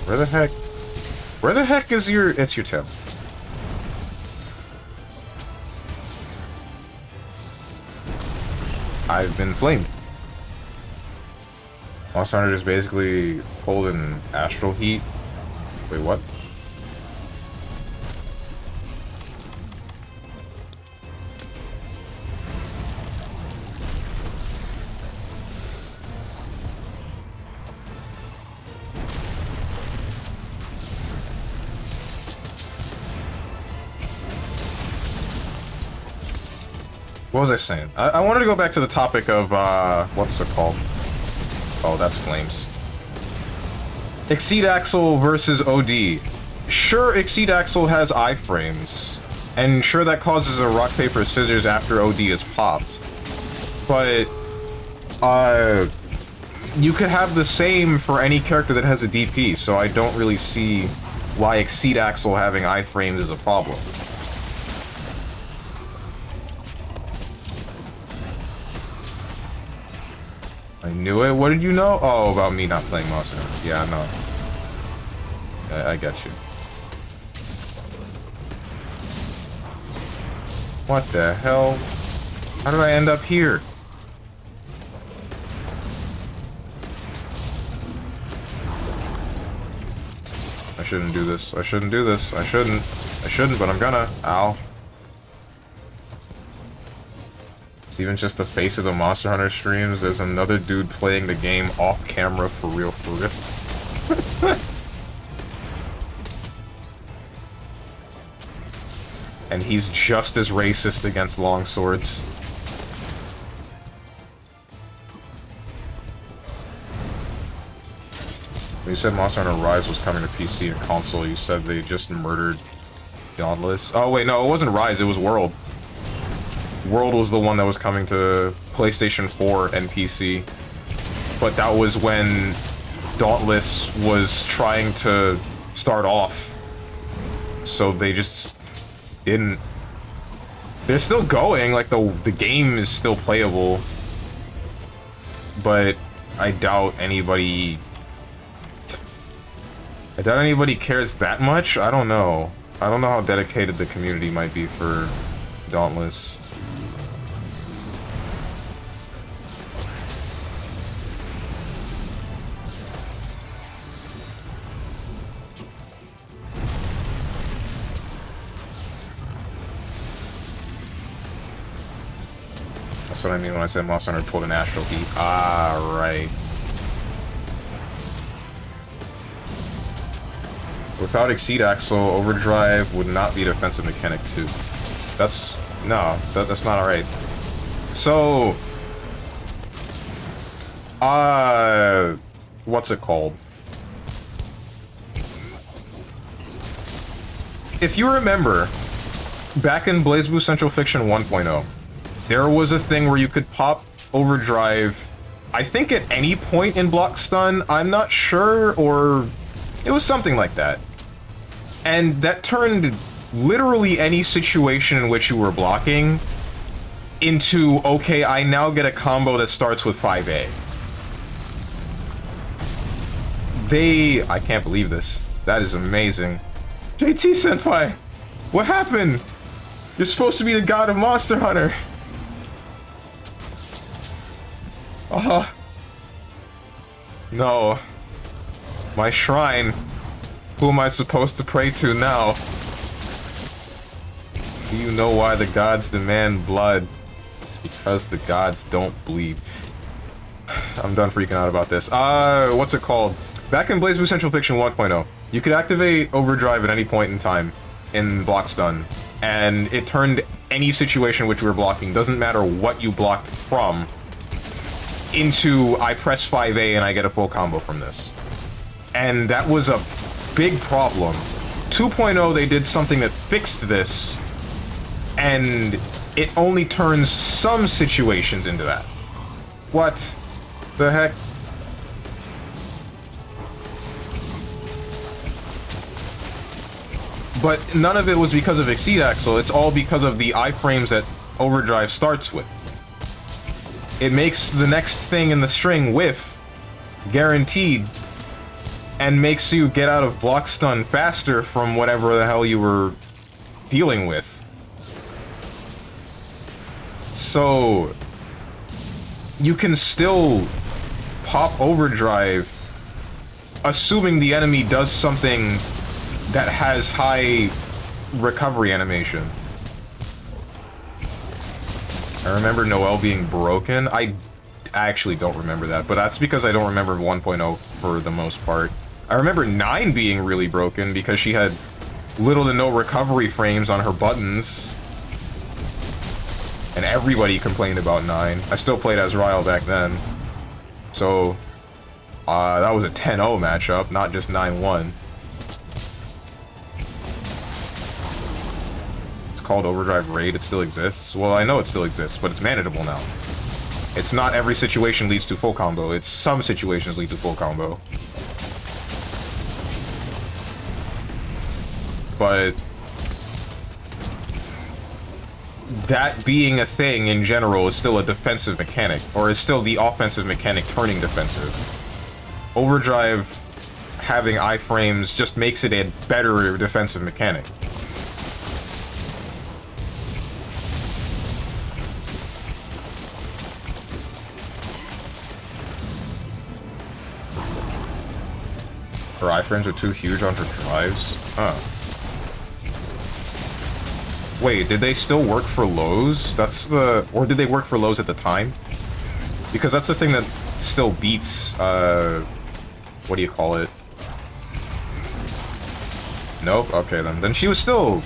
Where the heck? Where the heck is your... It's your tail. I've been flamed. Monster Hunter is basically holding astral heat. Wait, what? What was I saying? I wanted to go back to the topic of, what's it called? Oh, that's flames. Exceed Axle versus OD. Sure, Exceed Axle has iframes. And sure, that causes a rock, paper, scissors after OD is popped. But, you could have the same for any character that has a DP, so I don't really see why Exceed Axle having iframes is a problem. I knew it. What did you know? Oh, about me not playing Monster Hunter. Yeah, I know. I get you. What the hell? How did I end up here? I shouldn't do this. I shouldn't do this. I shouldn't. I shouldn't, but I'm gonna. Ow. Steven's just the face of the Monster Hunter streams. There's another dude playing the game off camera for real, for real. And he's just as racist against longswords. When you said Monster Hunter Rise was coming to PC and console, you said they just murdered Dauntless. Oh wait, no, it wasn't Rise, it was World. World was the one that was coming to PlayStation 4 and PC. But that was when Dauntless was trying to start off. So they just didn't. They're still going, like the game is still playable. But I doubt anybody cares that much. I don't know. I don't know how dedicated the community might be for Dauntless. That's what I mean when I said Monster Hunter pulled an astral heat. Ah, right. Without Exceed Axle, Overdrive would not be a defensive mechanic too. That's... no, that's not alright. So... what's it called? If you remember, back in BlazBlue Central Fiction 1.0, there was a thing where you could pop Overdrive, I think at any point in block stun, I'm not sure, or it was something like that. And that turned literally any situation in which you were blocking into, okay, I now get a combo that starts with 5A. I can't believe this. That is amazing. JT Senpai, what happened? You're supposed to be the god of Monster Hunter. No. My shrine. Who am I supposed to pray to now? Do you know why the gods demand blood? It's because the gods don't bleed. I'm done freaking out about this. What's it called? Back in Blaze Blue Central Fiction 1.0, you could activate Overdrive at any point in time in block stun, and it turned any situation which you were blocking, doesn't matter what you blocked from, into I press 5A and I get a full combo from this. And that was a big problem. 2.0, they did something that fixed this, and it only turns some situations into that. What the heck? But none of it was because of Exceed Axle, it's all because of the iframes that Overdrive starts with. It makes the next thing in the string whiff, guaranteed, and makes you get out of block stun faster from whatever the hell you were dealing with. So you can still pop Overdrive, assuming the enemy does something that has high recovery animation. I remember Noelle being broken. I actually don't remember that, but that's because I don't remember 1.0 for the most part. I remember 9 being really broken because she had little to no recovery frames on her buttons. And everybody complained about 9. I still played as Ryle back then. So, that was a 10-0 matchup, not just 9-1. It's called Overdrive Raid, it still exists. Well, I know it still exists, but it's manageable now. It's not every situation leads to full combo, it's some situations lead to full combo. But that being a thing in general is still a defensive mechanic, or is still the offensive mechanic turning defensive. Overdrive having iframes just makes it a better defensive mechanic. Her iframes are too huge on her drives? Huh. Wait, did they still work for lows? That's the... Or did they work for lows at the time? Because that's the thing that still beats, what do you call it? Nope, okay then. Then she was still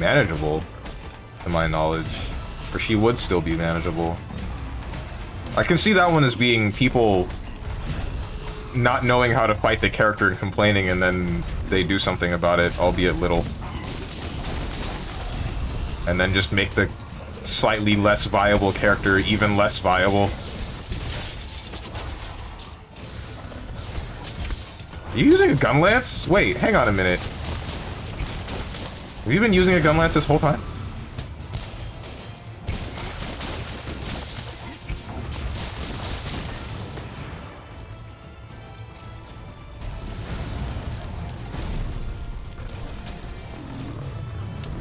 manageable, to my knowledge. Or she would still be manageable. I can see that one as being people not knowing how to fight the character and complaining, and then they do something about it, albeit little. And then just make the slightly less viable character even less viable. Are you using a gunlance? Wait, hang on a minute. Have you been using a gunlance this whole time?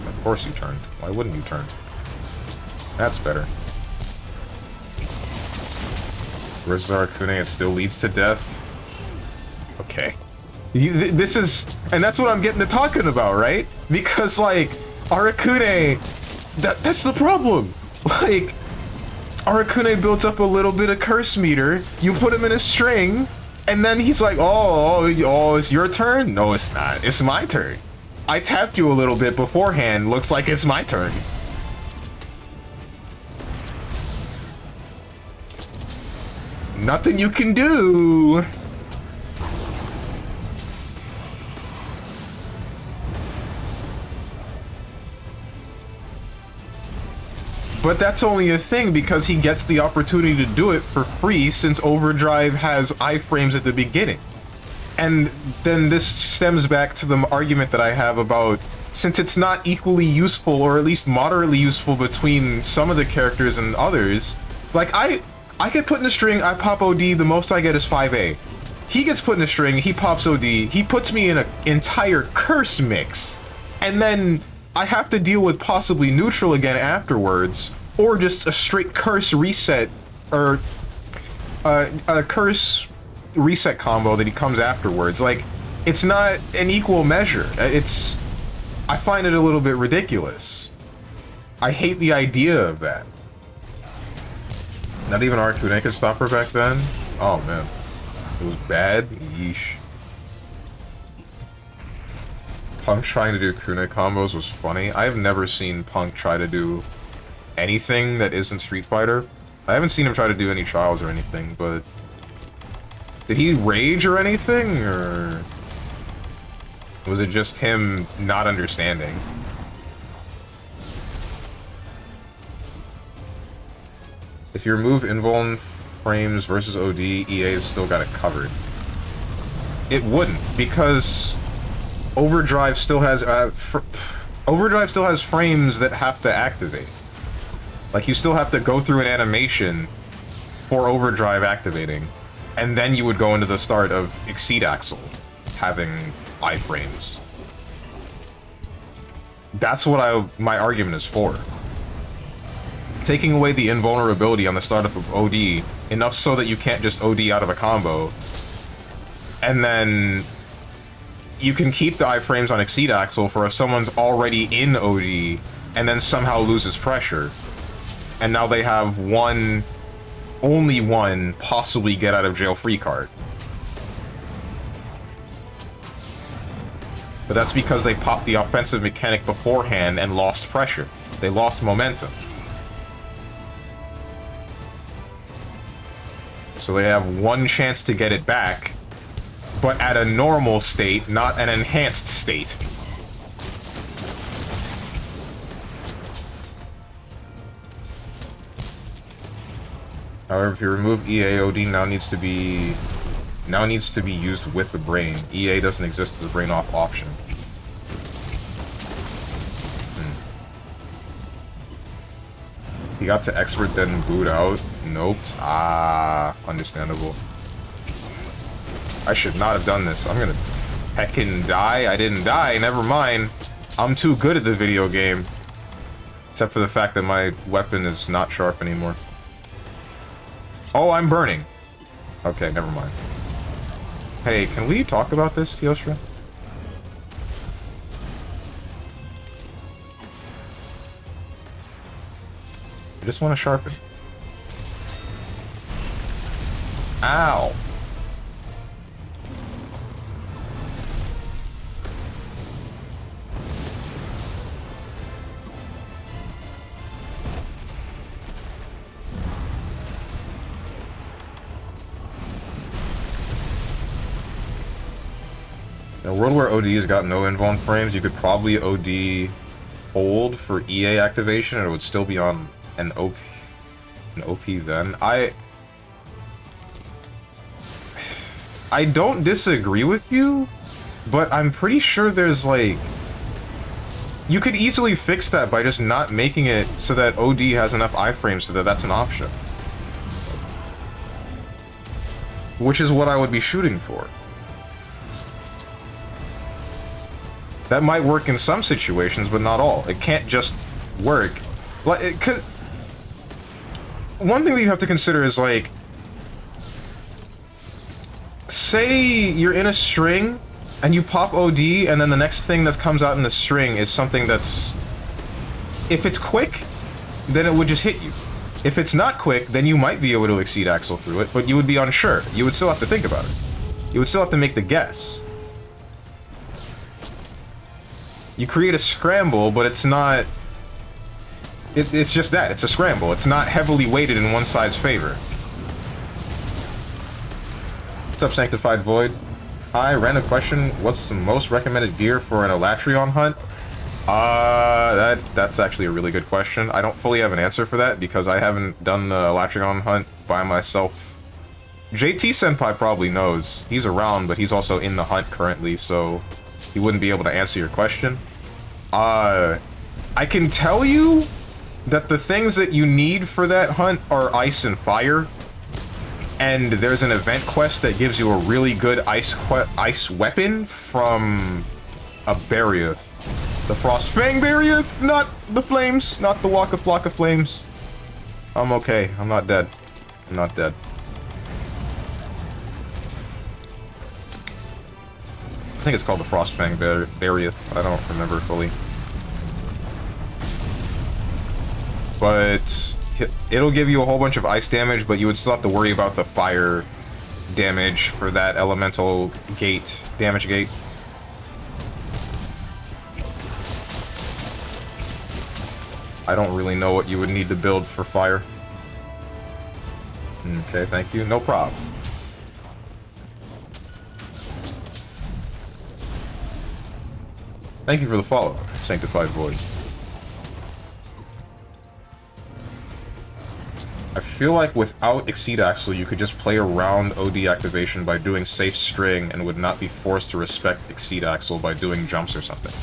Of course you turned. Why wouldn't you turn? That's better. Versus Arakune, it still leads to death. Okay. This is... And that's what I'm getting to talking about, right? Because, like, Arakune... That's the problem! Like, Arakune builds up a little bit of curse meter, you put him in a string, and then he's like, oh, it's your turn? No, it's not. It's my turn. I tapped you a little bit beforehand. Looks like it's my turn. Nothing you can do. But that's only a thing because he gets the opportunity to do it for free since Overdrive has iframes at the beginning. And then this stems back to the argument that I have about, since it's not equally useful, or at least moderately useful between some of the characters and others, like I get put in a string, I pop OD, the most I get is 5A. He gets put in a string, he pops OD, he puts me in an entire curse mix. And then I have to deal with possibly neutral again afterwards, or just a straight curse reset, or a curse reset combo that he comes afterwards. Like, it's not an equal measure. I find it a little bit ridiculous. I hate the idea of that. Not even Arakune could stop her back then? Oh man. It was bad? Yeesh. Punk trying to do kunai combos was funny. I have never seen Punk try to do anything that isn't Street Fighter. I haven't seen him try to do any trials or anything, but... Did he rage or anything, or... Was it just him not understanding? If you remove invuln frames versus OD, EA's still got it covered. It wouldn't, because Overdrive still has Overdrive still has frames that have to activate. Like, you still have to go through an animation for Overdrive activating, and then you would go into the start of Exceed Axle having iframes. That's what my argument is for. Taking away the invulnerability on the startup of OD, enough so that you can't just OD out of a combo, and then you can keep the iframes on Exceed Axle for if someone's already in OD and then somehow loses pressure. And now they have only one possibly get out of jail free card. But that's because they popped the offensive mechanic beforehand and lost pressure. They lost momentum. So they have one chance to get it back, but at a normal state, not an enhanced state. However, if you remove EAOD, now needs to be used with the brain. EA doesn't exist as a brain off option. He got to expert, then boot out. Nope. Ah, understandable. I should not have done this. I'm gonna heckin' die. I didn't die. Never mind. I'm too good at the video game. Except for the fact that my weapon is not sharp anymore. Oh, I'm burning. Okay, never mind. Hey, can we talk about this, Teostra? I just want to sharpen. Ow! In a world where OD has got no invuln frames, you could probably OD hold for EA activation, and it would still be on an OP then. I don't disagree with you, but I'm pretty sure there's like... You could easily fix that by just not making it so that OD has enough iframes so that that's an option. Which is what I would be shooting for. That might work in some situations, but not all. It can't just work. Like, it could... One thing that you have to consider is, like... Say you're in a string, and you pop OD, and then the next thing that comes out in the string is something that's... If it's quick, then it would just hit you. If it's not quick, then you might be able to Exceed Axle through it, but you would be unsure. You would still have to think about it. You would still have to make the guess. You create a scramble, but it's not... It's just that. It's a scramble. It's not heavily weighted in one side's favor. What's up, Sanctified Void? Hi, random question. What's the most recommended gear for an Elatrion hunt? That's actually a really good question. I don't fully have an answer for that because I haven't done the Elatrion hunt by myself. JT Senpai probably knows. He's around, but he's also in the hunt currently, so... He wouldn't be able to answer your question. I can tell you that the things that you need for that hunt are ice and fire. And there's an event quest that gives you a really good ice weapon from a Barriath. The Frost Fang Barriath, not the flames, not the Waka Flocka flames. I'm okay. I'm not dead. I'm not dead. I think it's called the Frostfang Barriath. I don't remember fully. But it'll give you a whole bunch of ice damage, but you would still have to worry about the fire damage for that elemental gate, damage gate. I don't really know what you would need to build for fire. Okay, thank you. No problem. Thank you for the follow, Sanctified Void. I feel like without Exceed Axle, you could just play around OD activation by doing safe string and would not be forced to respect Exceed Axle by doing jumps or something.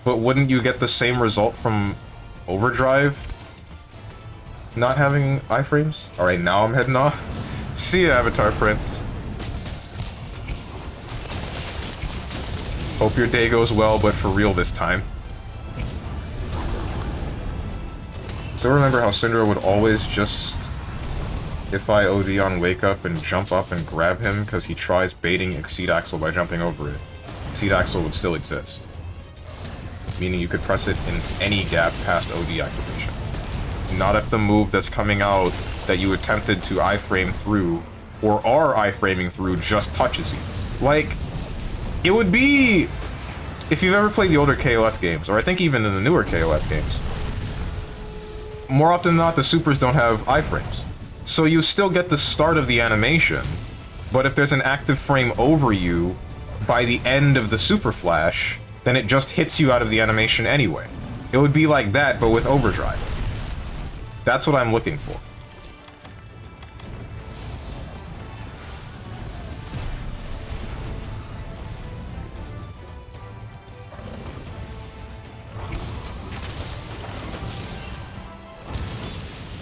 But wouldn't you get the same result from Overdrive not having iframes? Alright, now I'm heading off. See ya, Avatar Prince. Hope your day goes well, but for real this time. So remember how Syndra would always just, if I OD on Wake Up and jump up and grab him because he tries baiting Exceed Axle by jumping over it. Exceed Axle would still exist. Meaning you could press it in any gap past OD activation. Not if the move that's coming out that you attempted to iframe through, or are iframing through, just touches you. Like, it would be... If you've ever played the older KOF games, or I think even in the newer KOF games, more often than not, the supers don't have iframes. So you still get the start of the animation, but if there's an active frame over you, by the end of the super flash, then it just hits you out of the animation anyway. It would be like that, but with Overdrive. That's what I'm looking for.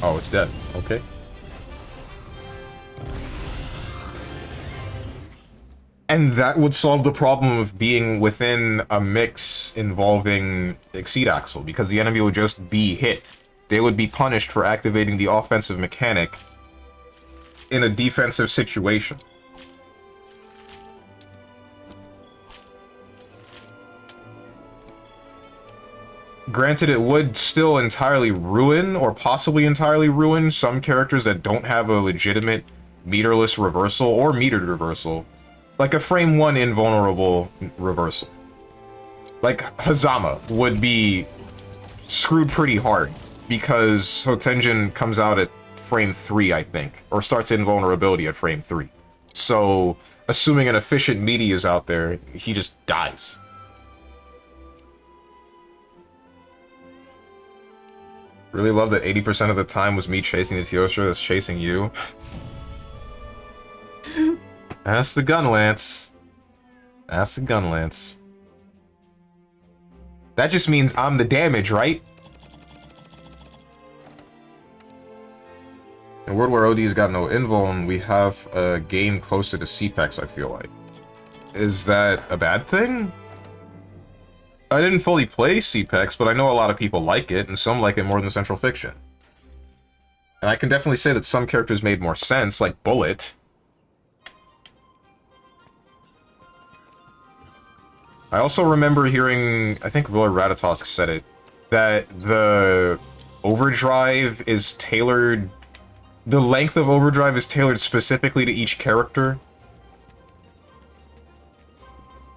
Oh, it's dead. Okay. And that would solve the problem of being within a mix involving Exceed Axle, because the enemy would just be hit. They would be punished for activating the offensive mechanic in a defensive situation. Granted, it would still entirely ruin, or possibly entirely ruin, some characters that don't have a legitimate meterless reversal or metered reversal. Like a frame 1 invulnerable reversal. Like Hazama would be screwed pretty hard, because Hotenjin comes out at frame 3, I think, or starts invulnerability at frame 3. So, assuming an efficient meaty is out there, he just dies. Really love that 80% of the time was me chasing the Teostra that's chasing you. That's the gunlance. That's the gunlance. That just means I'm the damage, right? In a world where OD's got no invuln, we have a game closer to CPEX, I feel like. Is that a bad thing? I didn't fully play CPEX, but I know a lot of people like it, and some like it more than Central Fiction. And I can definitely say that some characters made more sense, like Bullet. I also remember hearing, I think Willard Ratatosk said it, that the overdrive is tailored... The length of overdrive is tailored specifically to each character.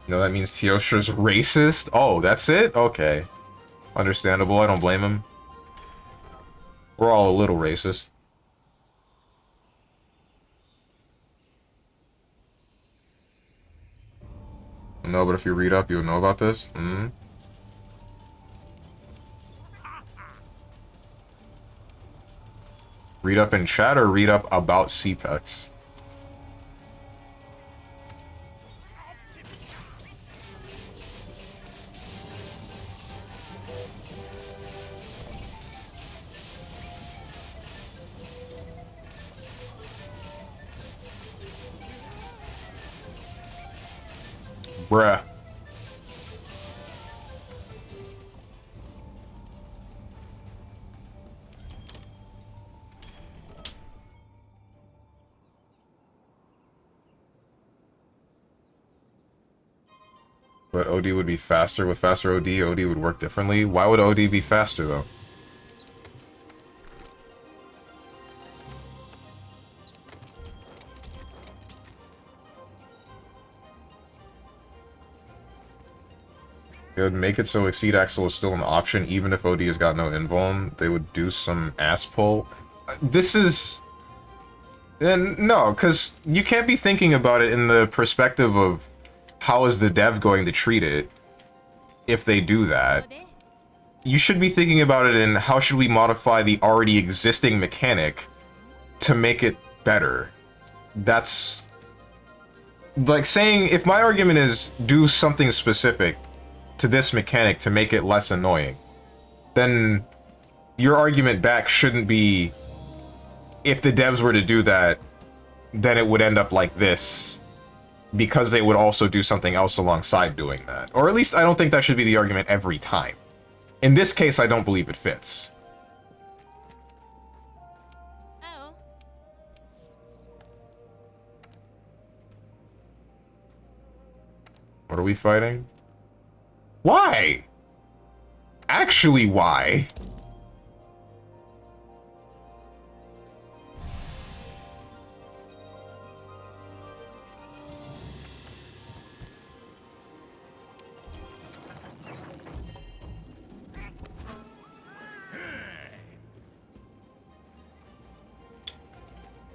You know, that means Teostra's racist? Oh, that's it? Okay. Understandable, I don't blame him. We're all a little racist. No, but if you read up, you'll know about this. Read up in chat or read up about CPEX? Bruh. But OD would be faster. With faster OD, OD would work differently. Why would OD be faster, though? It would make it so Exceed Axle is still an option, even if OD has got no invuln. They would do some ass pull. This is... And no, because you can't be thinking about it in the perspective of how is the dev going to treat it if they do that. You should be thinking about it in how should we modify the already existing mechanic to make it better. That's... Like saying, if my argument is do something specific to this mechanic to make it less annoying, then your argument back shouldn't be if the devs were to do that, then it would end up like this, because they would also do something else alongside doing that. Or at least I don't think that should be the argument every time. In this case, I don't believe it fits. Oh. What are we fighting? Why? Actually, why?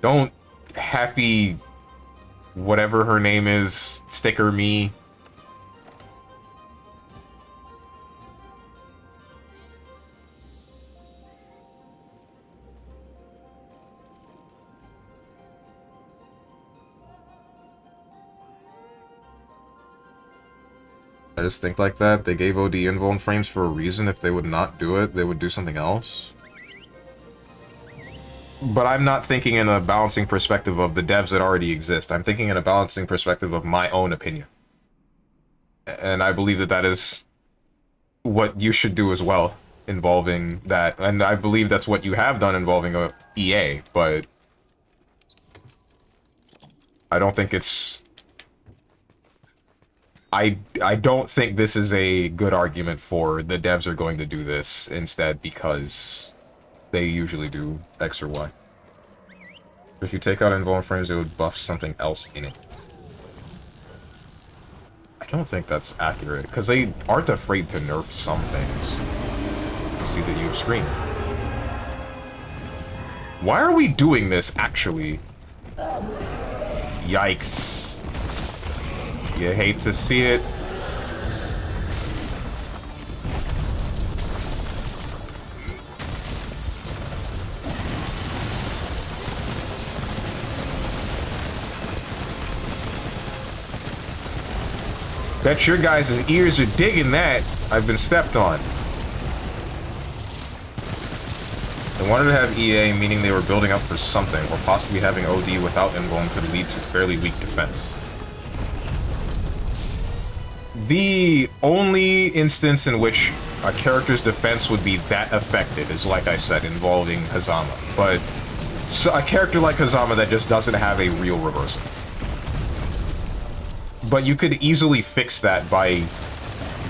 Don't happy whatever her name is sticker me. I just think like that. They gave OD invuln frames for a reason. If they would not do it, they would do something else. But I'm not thinking in a balancing perspective of the devs that already exist. I'm thinking in a balancing perspective of my own opinion. And I believe that that is what you should do as well, involving that. And I believe that's what you have done involving a EA, but I don't think it's... I don't think this is a good argument for the devs are going to do this instead because they usually do X or Y. If you take out invuln frames, it would buff something else in it. I don't think that's accurate, because they aren't afraid to nerf some things. See that you scream. Why are we doing this, actually? Yikes. You hate to see it. Bet your guys' ears are digging that. I've been stepped on. They wanted to have EA, meaning they were building up for something, or possibly having OD without invuln could lead to fairly weak defense. The only instance in which a character's defense would be that affected is, like I said, involving Hazama. But so a character like Hazama that just doesn't have a real reversal. But you could easily fix that by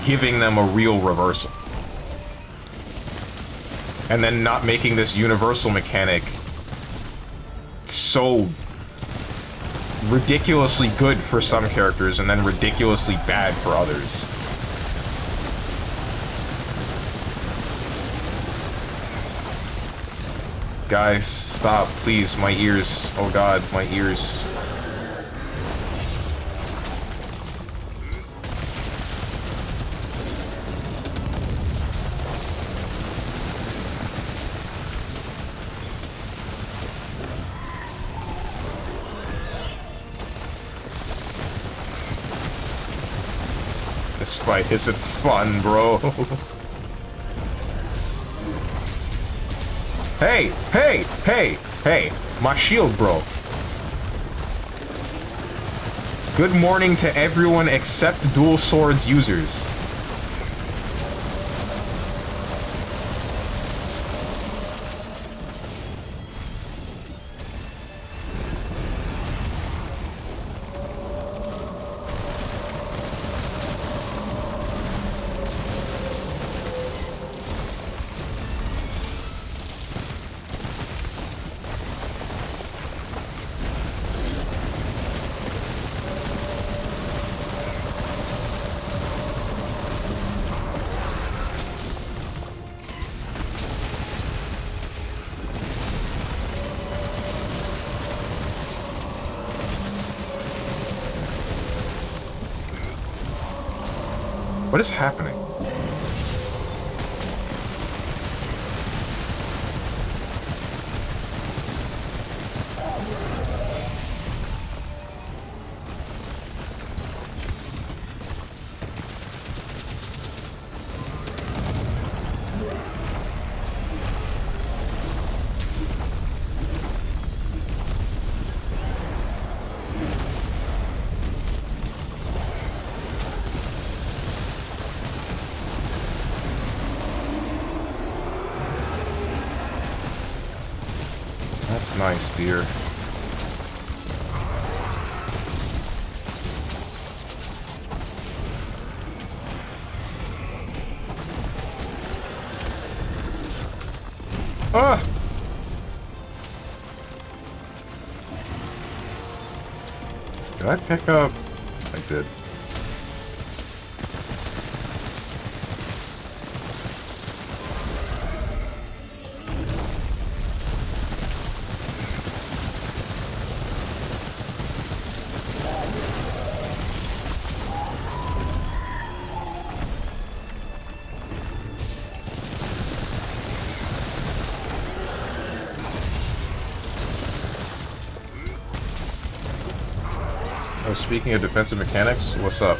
giving them a real reversal. And then not making this universal mechanic so ridiculously good for some characters and then ridiculously bad for others. Guys, stop, please. My ears. Oh god, my ears. This fight isn't fun, bro. Hey, hey, hey, hey, my shield, bro. Good morning to everyone except dual swords users. What is happening? That's nice, dear. Ah! Did I pick up? I did. Oh, speaking of defensive mechanics, what's up?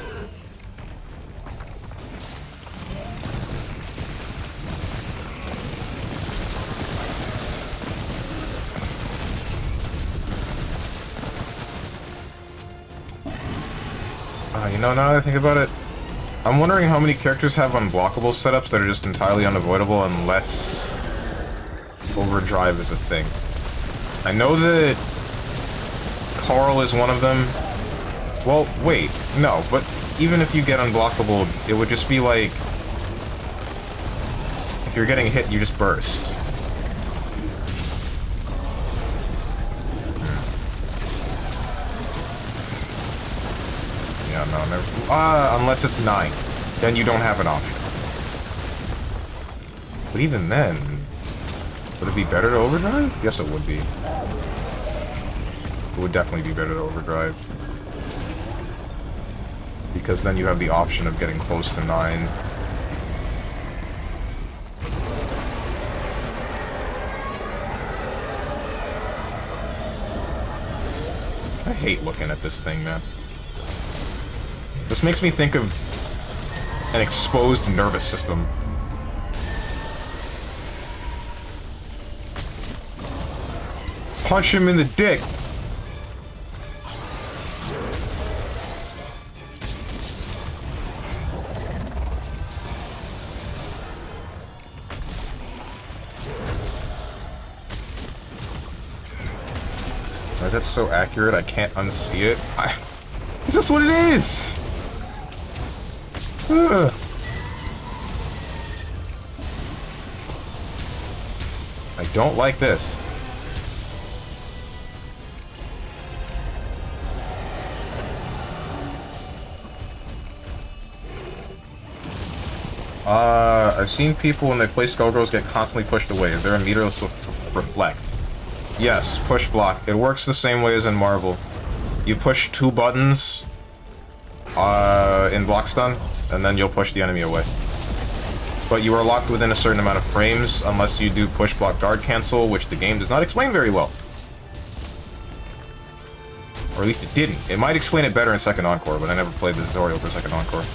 You know, now that I think about it, I'm wondering how many characters have unblockable setups that are just entirely unavoidable unless overdrive is a thing. I know that Carl is one of them. Well, wait, no, but even if you get unblockable, it would just be like, if you're getting hit, you just burst. Yeah, no, never. Unless it's 9. Then you don't have an option. But even then, would it be better to overdrive? Yes, it would be. It would definitely be better to overdrive. Because then you have the option of getting close to 9. I hate looking at this thing, man. This makes me think of an exposed nervous system. Punch him in the dick! That's so accurate, I can't unsee it. Is this what it is? Ugh. I don't like this. I've seen people when they play Skullgirls get constantly pushed away. Is there a meter to reflect? Yes, push block. It works the same way as in Marvel. You push 2 buttons in block stun, and then you'll push the enemy away. But you are locked within a certain amount of frames unless you do push block guard cancel, which the game does not explain very well. Or at least it didn't. It might explain it better in Second Encore, but I never played the tutorial for Second Encore.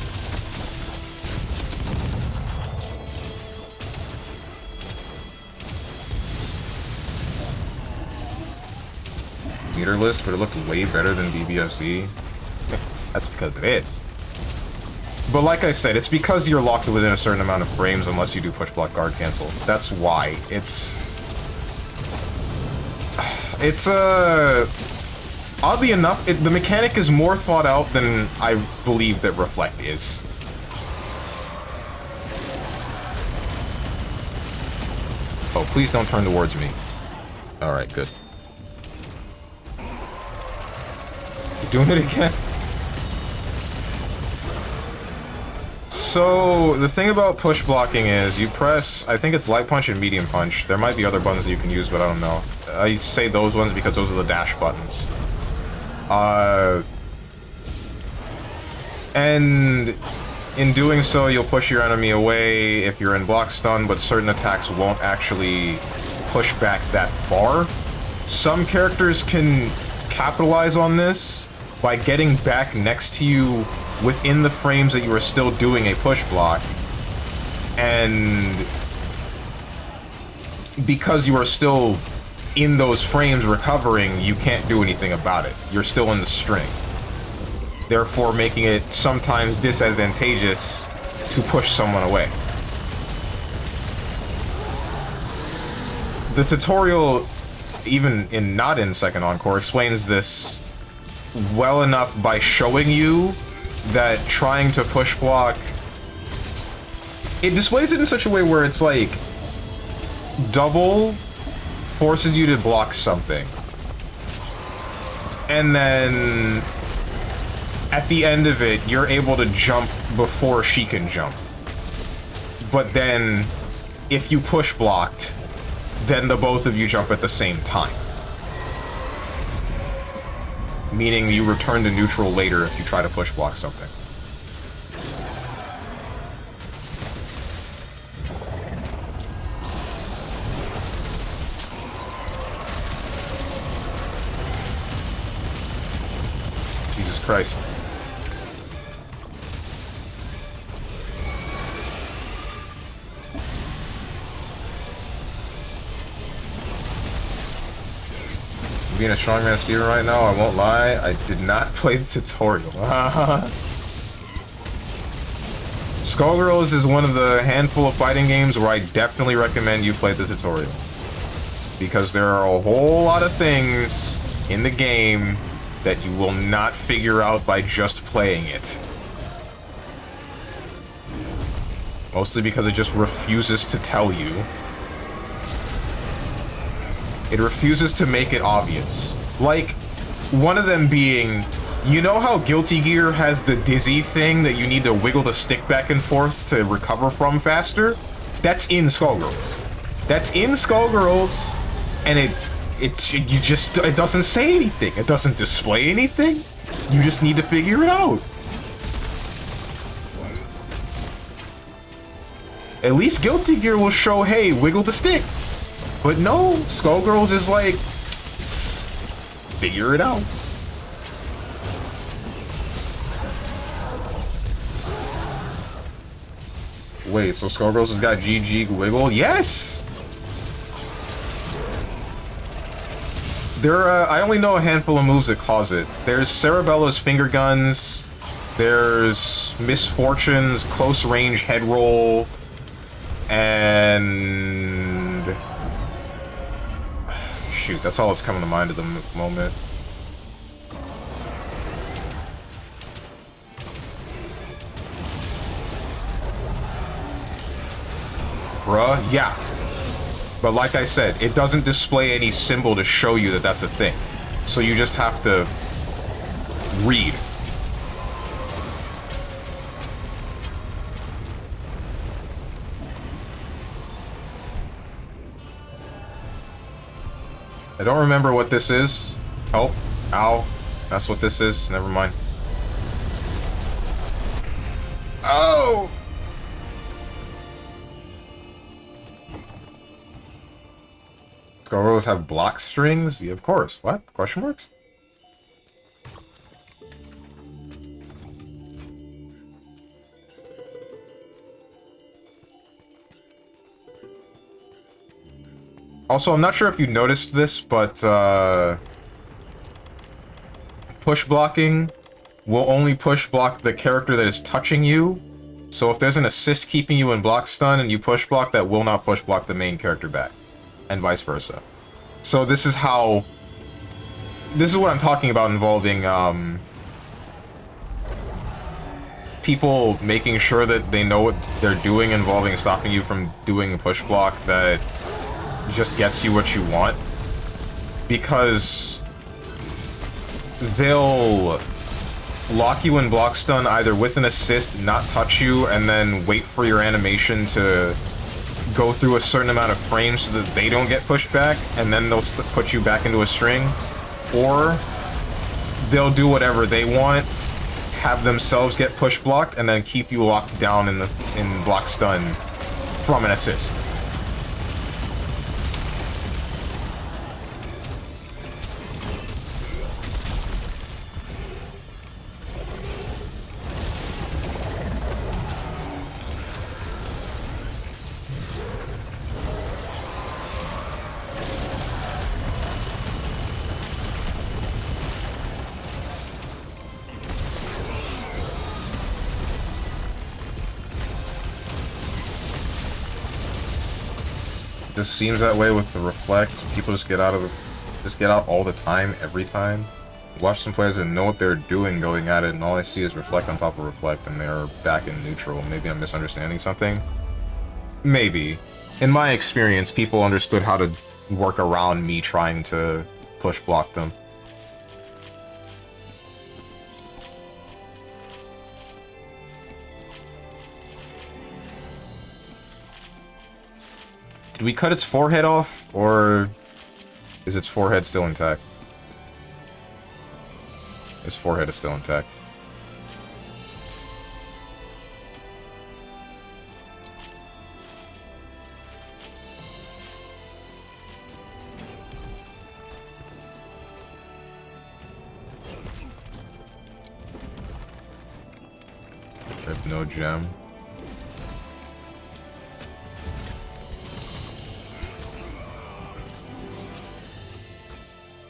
Meter list would look way better than BBFZ. That's because it is. But like I said, it's because you're locked within a certain amount of frames unless you do push block guard cancel. That's why. It's oddly enough, the mechanic is more thought out than I believe that Reflect is. Oh, please don't turn towards me. Alright, good. Doing it again. So, the thing about push blocking is you press, I think it's light punch and medium punch. There might be other buttons that you can use, but I don't know. I say those ones because those are the dash buttons. And In doing so, you'll push your enemy away if you're in block stun, but certain attacks won't actually push back that far. Some characters can capitalize on this by getting back next to you within the frames that you are still doing a push block. And because you are still in those frames recovering, you can't do anything about it. You're still in the string. Therefore making it sometimes disadvantageous to push someone away. The tutorial, even not in Second Encore, explains this well enough by showing you that trying to push block... It displays it in such a way where it's like... double forces you to block something. And then... at the end of it, you're able to jump before she can jump. But then, if you push blocked, then the both of you jump at the same time. Meaning you return to neutral later if you try to push block something. Jesus Christ. Being a StrongmanSteven right now, I won't lie, I did not play the tutorial. Skullgirls is one of the handful of fighting games where I definitely recommend you play the tutorial. Because there are a whole lot of things in the game that you will not figure out by just playing it. Mostly because it just refuses to tell you. It refuses to make it obvious. Like, one of them being, you know how Guilty Gear has the dizzy thing that you need to wiggle the stick back and forth to recover from faster? That's in Skullgirls. That's in Skullgirls, and it doesn't say anything. It doesn't display anything. You just need to figure it out. At least Guilty Gear will show, hey, wiggle the stick. But no, Skullgirls is like, figure it out. Wait, so Skullgirls has got GG wiggle? Yes! I only know a handful of moves that cause it. There's Cerebella's finger guns. There's Misfortune's close range head roll. And... shoot, that's all that's coming to mind at the moment. Bruh, yeah. But like I said, it doesn't display any symbol to show you that that's a thing. So you just have to read. I don't remember what this is. Oh, ow. That's what this is. Never mind. Oh! Skullgirls have block strings? Yeah, of course. What? Question marks? Also, I'm not sure if you noticed this, but push blocking will only push block the character that is touching you. So if there's an assist keeping you in block stun and you push block, that will not push block the main character back. And vice versa. So this is how... this is what I'm talking about involving people making sure that they know what they're doing, involving stopping you from doing a push block that just gets you what you want. Because they'll lock you in block stun either with an assist, not touch you, and then wait for your animation to go through a certain amount of frames so that they don't get pushed back, and then they'll put you back into a string. Or they'll do whatever they want, have themselves get push blocked, and then keep you locked down in block stun from an assist. Just seems that way with the reflect. People just get out all the time, every time. Watch some players that know what they're doing going at it, and all I see is reflect on top of reflect, and they're back in neutral. Maybe I'm misunderstanding something. Maybe. In my experience, people understood how to work around me trying to push block them. Did we cut its forehead off, or is its forehead still intact? Its forehead is still intact. I have no gem.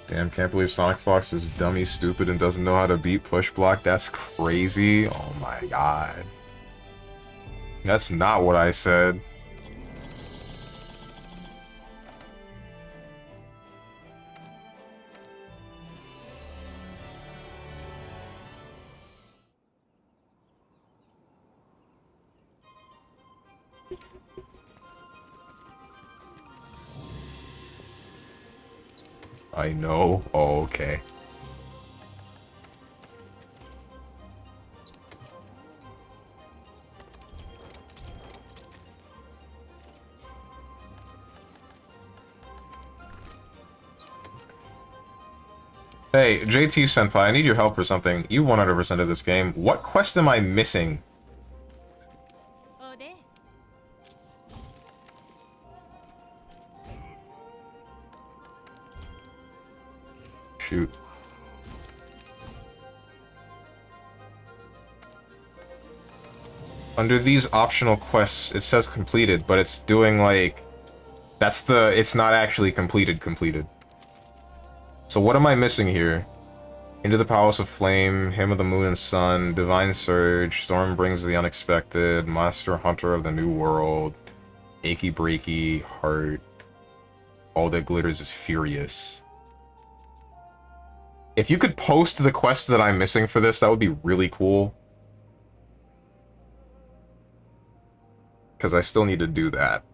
Damn, can't believe Sonic Fox is dummy stupid and doesn't know how to beat push block. That's crazy. Oh my god. That's not what I said. I know. Oh, okay. Hey, JT Senpai, I need your help for something. You 100% of this game. What quest am I missing? Shoot. Under these optional quests, it says completed, but it's doing like... it's not actually completed. So what am I missing here? Into the Palace of Flame, Hymn of the Moon and Sun, Divine Surge, Storm Brings the Unexpected, Master Hunter of the New World, Achy Breaky, Heart, All That Glitters is Furious. If you could post the quest that I'm missing for this, that would be really cool. Because I still need to do that.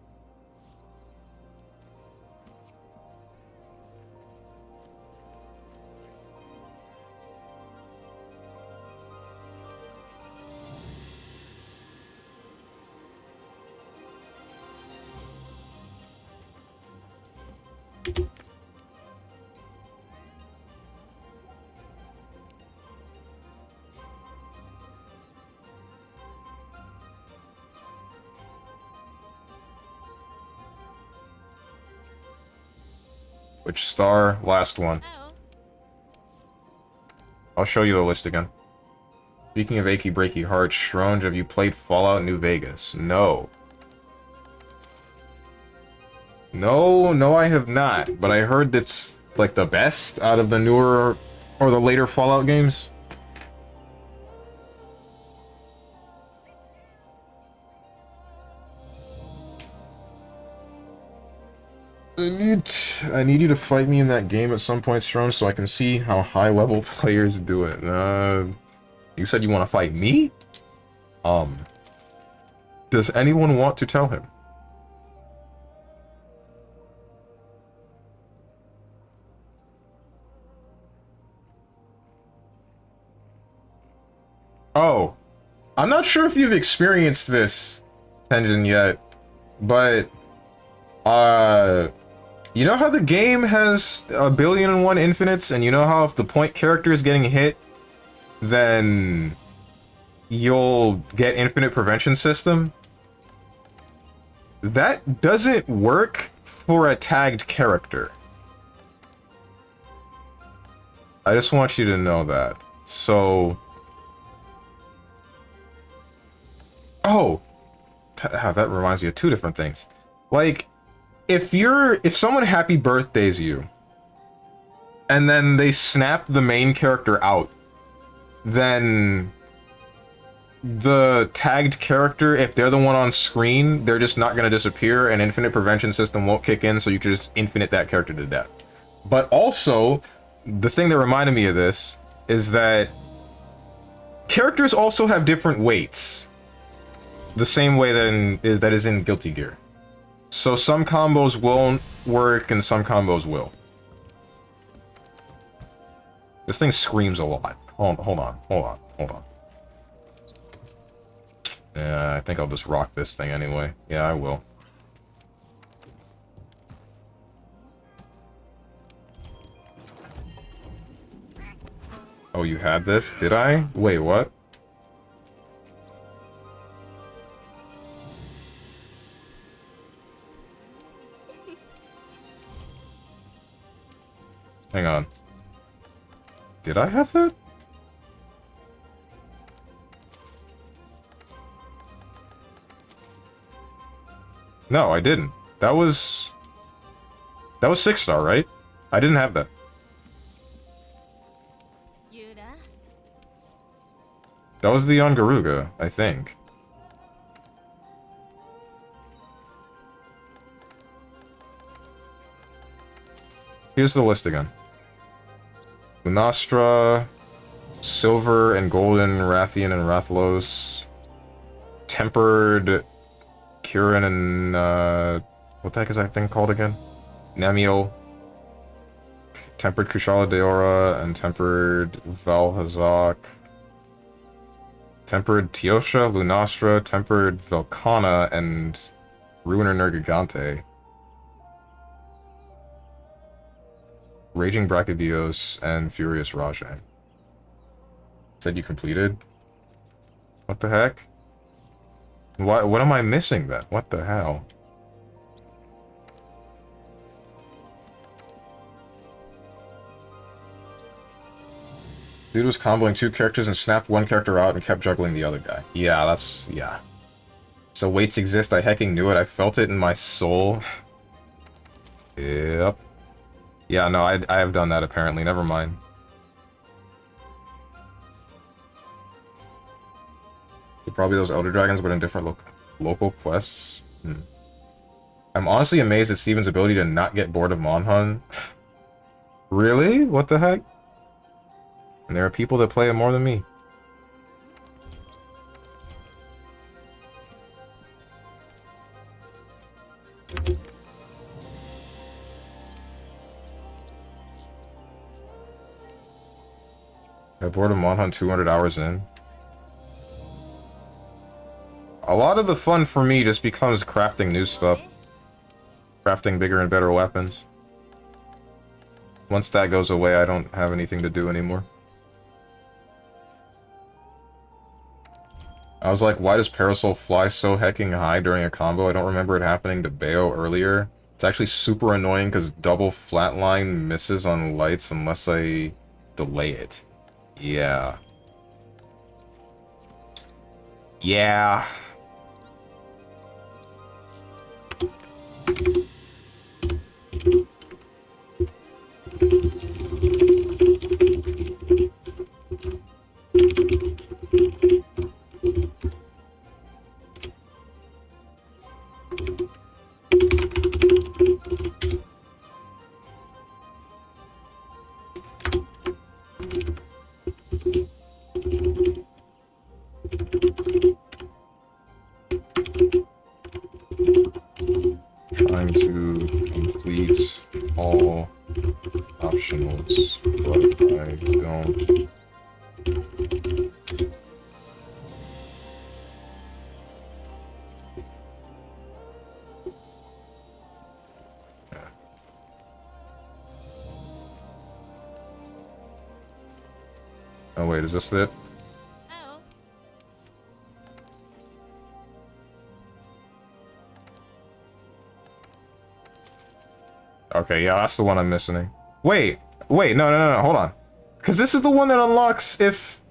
Which star? Last one. I'll show you the list again. Speaking of Achy Breaky Heart, Shronge, have you played Fallout New Vegas? No. No, I have not. But I heard that's, like, the best out of the newer, or the later Fallout games. I need you to fight me in that game at some point, Strong, so I can see how high-level players do it. You said you want to fight me? Does anyone want to tell him? Oh, I'm not sure if you've experienced this, Tenjin, yet, but, you know how the game has 1,000,000,001 infinites, and you know how if the point character is getting hit, then you'll get infinite prevention system. That doesn't work for a tagged character. I just want you to know that. So... Oh! That reminds me of two different things. Like, if someone happy birthdays you, and then they snap the main character out, then the tagged character, if they're the one on screen, they're just not going to disappear, and infinite prevention system won't kick in, so you can just infinite that character to death. But also, the thing that reminded me of this is that characters also have different weights. The same way that is in Guilty Gear. So some combos won't work and some combos will. This thing screams a lot. Hold on. Yeah, I think I'll just rock this thing anyway. Yeah, I will. Oh, you had this? Did I? Wait, what? Hang on. Did I have that? No, I didn't. That was 6-star, right? I didn't have that. That was the Garuga, I think. Here's the list again. Lunastra, Silver and Golden, Rathian and Rathlos, Tempered, Kirin and, what the heck is that thing called again? Namiel, Tempered Kushala Deora, and Tempered Valhazak, Tempered Teosha, Lunastra, Tempered Velkana, and Ruiner Nergigante. Raging Brachydios, and Furious Rajang. Said you completed? What the heck? What am I missing then? What the hell? Dude was comboing 2 characters and snapped 1 character out and kept juggling the other guy. Yeah, yeah. So weights exist, I hecking knew it, I felt it in my soul. Yep. Yeah, no, I have done that apparently, never mind. Probably those Elder Dragons, but in different local quests. I'm honestly amazed at Steven's ability to not get bored of Monhun. Really? What the heck? And there are people that play it more than me. I bored of Monhun 200 hours in. A lot of the fun for me just becomes crafting new stuff. Crafting bigger and better weapons. Once that goes away, I don't have anything to do anymore. I was like, why does Parasol fly so hecking high during a combo? I don't remember it happening to Bayo earlier. It's actually super annoying because double flatline misses on lights unless I delay it. Yeah. Yeah. Trying to complete all optionals, but I don't. Oh wait, is this it? Okay, yeah, that's the one I'm missing. Wait, no, hold on. Because this is the one that unlocks if...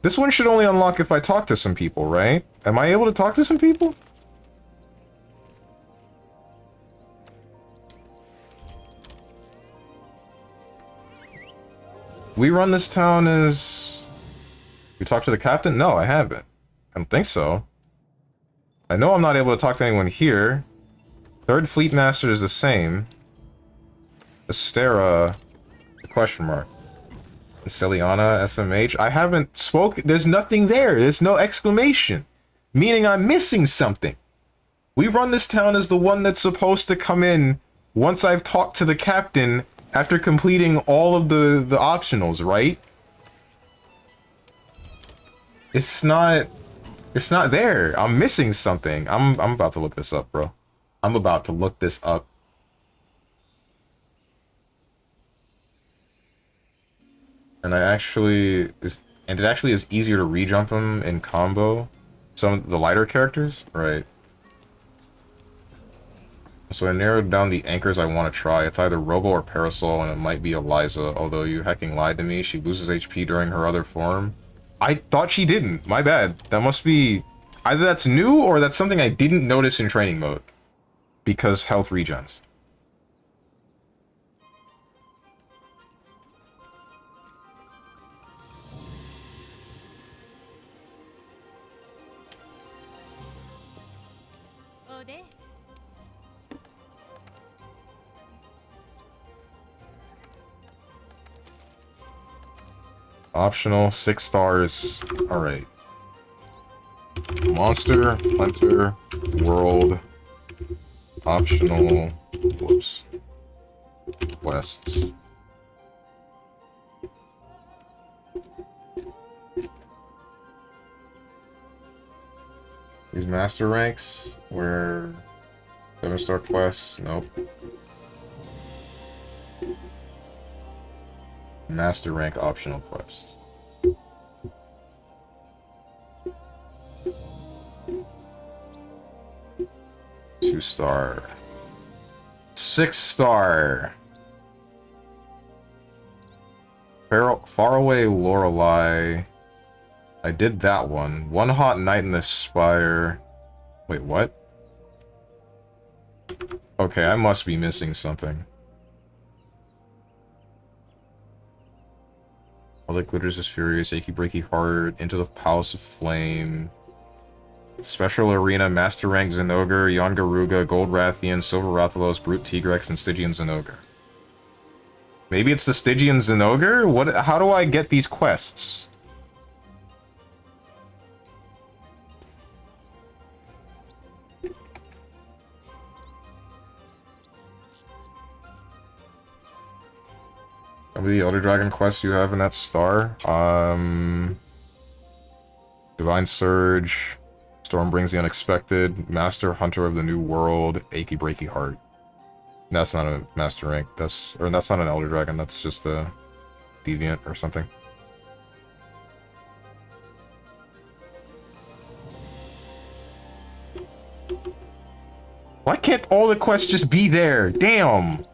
This one should only unlock if I talk to some people, right? Am I able to talk to some people? We run this town as... You talk to the captain? No, I haven't. I don't think so. I know I'm not able to talk to anyone here. Third Fleet Master is the same. Astera... Question mark. Celiana, SMH. I haven't spoken. There's nothing there. There's no exclamation. Meaning I'm missing something. We run this town as the one that's supposed to come in once I've talked to the captain after completing all of the optionals, right? It's not there. I'm missing something. I'm about to look this up, bro. I'm about to look this up. And it actually is easier to re-jump them in combo. Some of the lighter characters, right? So I narrowed down the anchors I want to try. It's either Robo or Parasol, and it might be Eliza. Although you hecking lied to me, she loses HP during her other form. I thought she didn't. My bad. That must be either that's new or that's something I didn't notice in training mode. Because health regens. Optional, 6 stars. Alright. Monster, Hunter, World, optional, whoops, quests. These master ranks where 7-star quests, nope. Master rank optional quests. Two-star. 6-star. Faraway Lorelei. I did that one. One Hot Night in the Spire. Wait, what? Okay, I must be missing something. All the glitters is furious, achy breaky heart, into the Palace of Flame. Special Arena, Master Rank Zenogre, Yongaruga, Gold Rathian, Silver Rathalos, Brute Tigrex, and Stygian Zenogre. Maybe it's the Stygian Zenogre? What? How do I get these quests? How many Elder Dragon quests you have in that star? Divine Surge, Storm Brings the Unexpected, Master Hunter of the New World, Achy Breaky Heart. That's not a Master Rank. That's not an Elder Dragon. That's just a Deviant or something. Why can't all the quests just be there? Damn!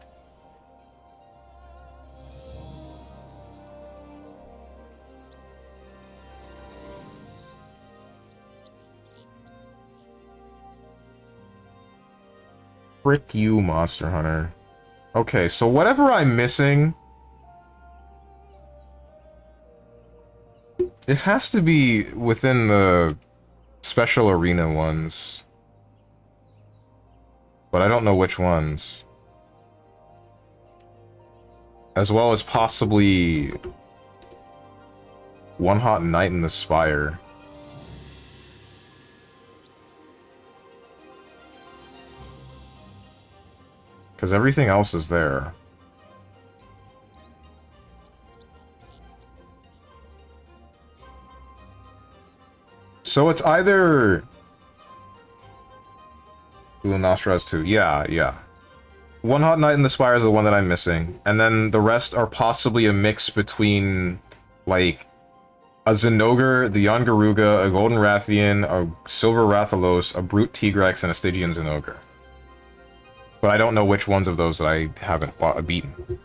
Frick you, Monster Hunter. Okay, so whatever I'm missing... It has to be within the special arena ones. But I don't know which ones. As well as possibly... One Hot Night in the Spire. Because everything else is there. So it's either... Nostras 2. Yeah. One Hot Night in the Spire is the one that I'm missing. And then the rest are possibly a mix between, like, a Zenogre, the Yongaruga, a Golden Rathian, a Silver Rathalos, a Brute Tigrex, and a Stygian Zenogre. But I don't know which ones of those that I haven't beaten.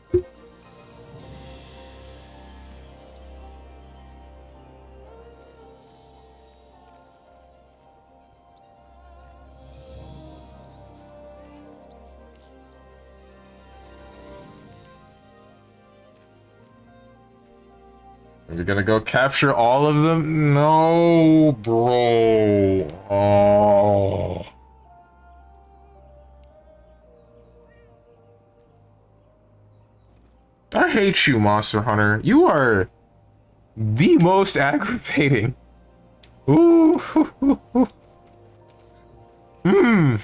You're gonna go capture all of them? No, bro. Oh. I hate you, Monster Hunter. You are the most aggravating. Ooh. Hmm.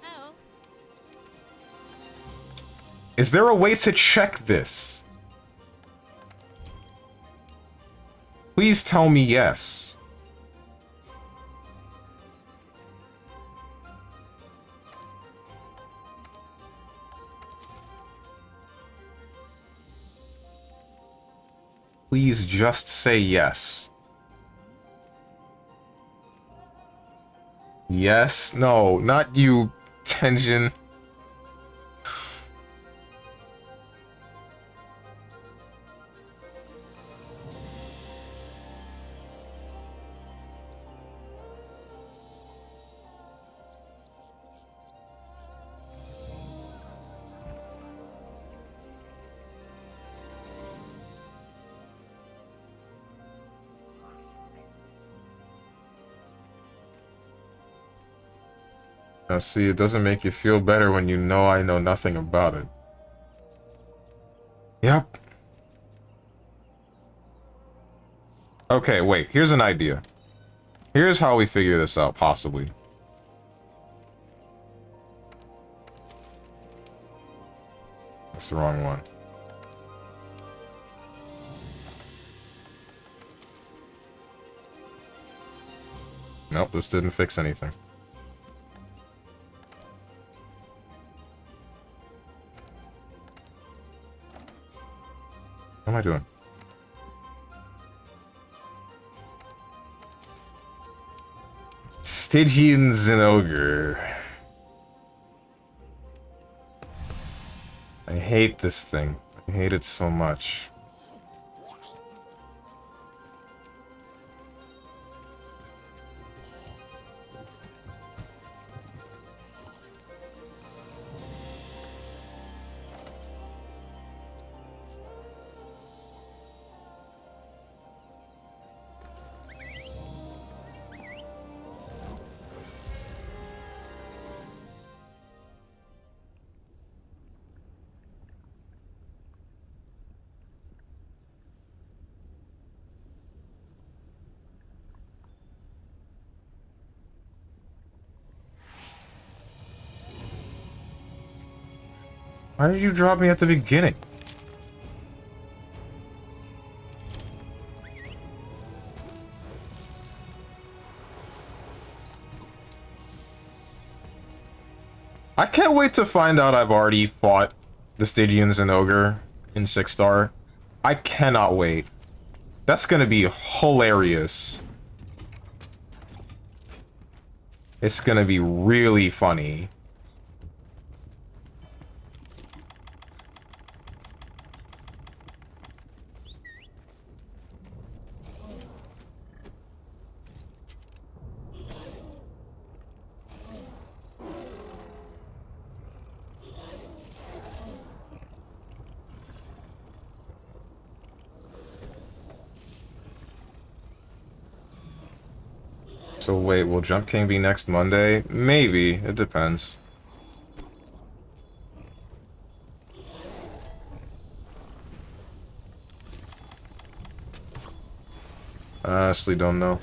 Oh. Is there a way to check this? Please tell me yes. Please just say yes. Yes? No, not you, Tenjin. Now see, it doesn't make you feel better when you know I know nothing about it. Yep. Okay, wait, here's an idea. Here's how we figure this out, possibly. That's the wrong one. Nope, this didn't fix anything. What am I doing? Stygians and Ogre. I hate this thing. I hate it so much. Why did you drop me at the beginning? I can't wait to find out I've already fought the Stygians and Ogre in 6-star. I cannot wait. That's gonna be hilarious. It's gonna be really funny. So wait, will Jump King be next Monday? Maybe. It depends. I honestly don't know.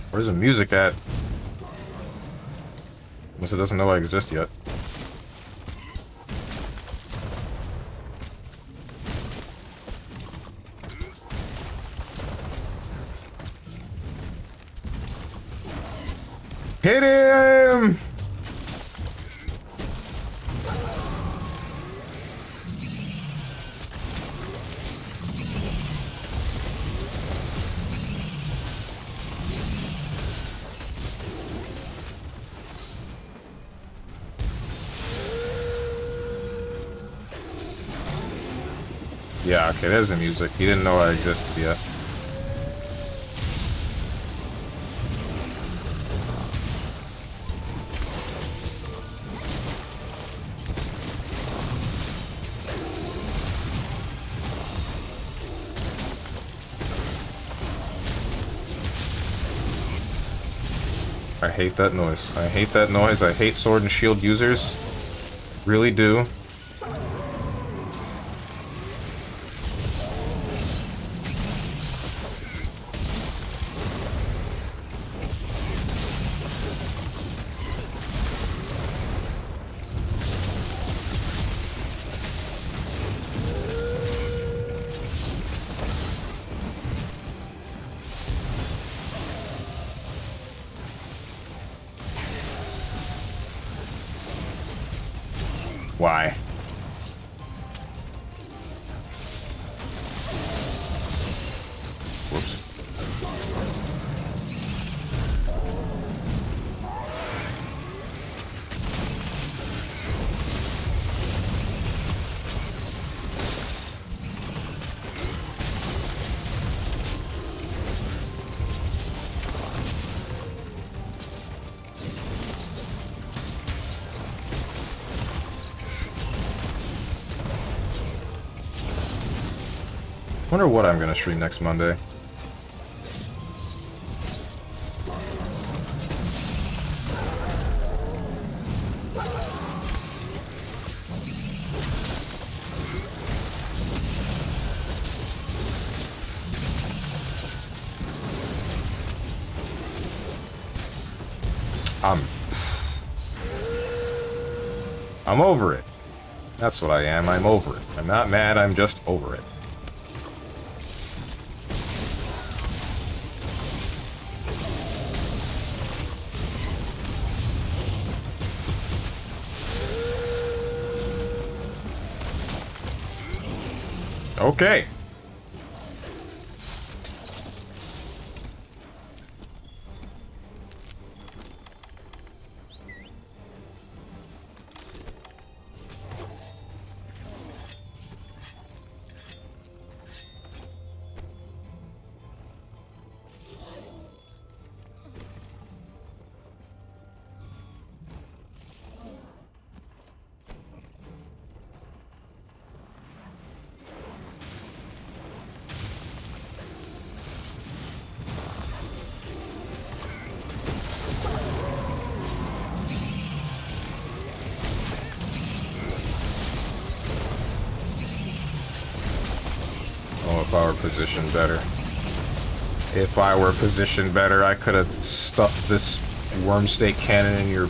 Where's the music at? Unless it doesn't know I exist yet. Hit him! Yeah, okay, there's the music. He didn't know I existed yet. I hate that noise. I hate that noise. I hate sword and shield users. Really do. Why? Whoops. Wonder what I'm gonna stream next Monday. I'm over it. That's what I am. I'm over it. I'm not mad. I'm just over it. Okay. If I were positioned better. If I were positioned better, I could have stuffed this worm stake cannon in your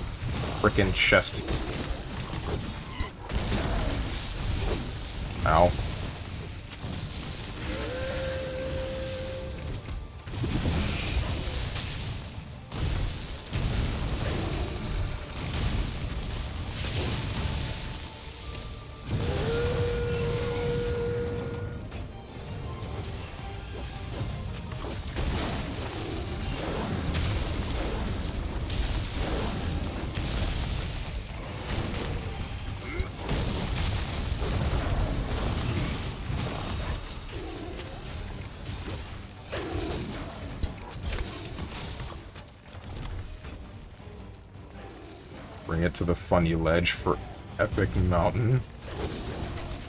frickin' chest. Ow. Bring it to the funny ledge for epic mountain.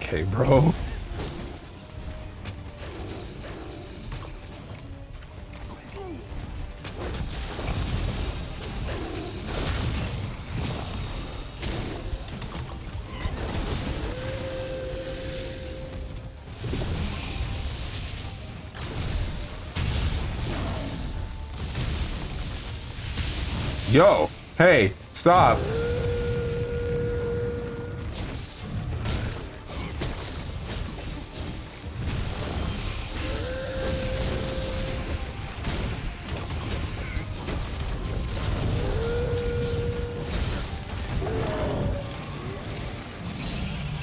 Okay, bro. Yo, hey, stop.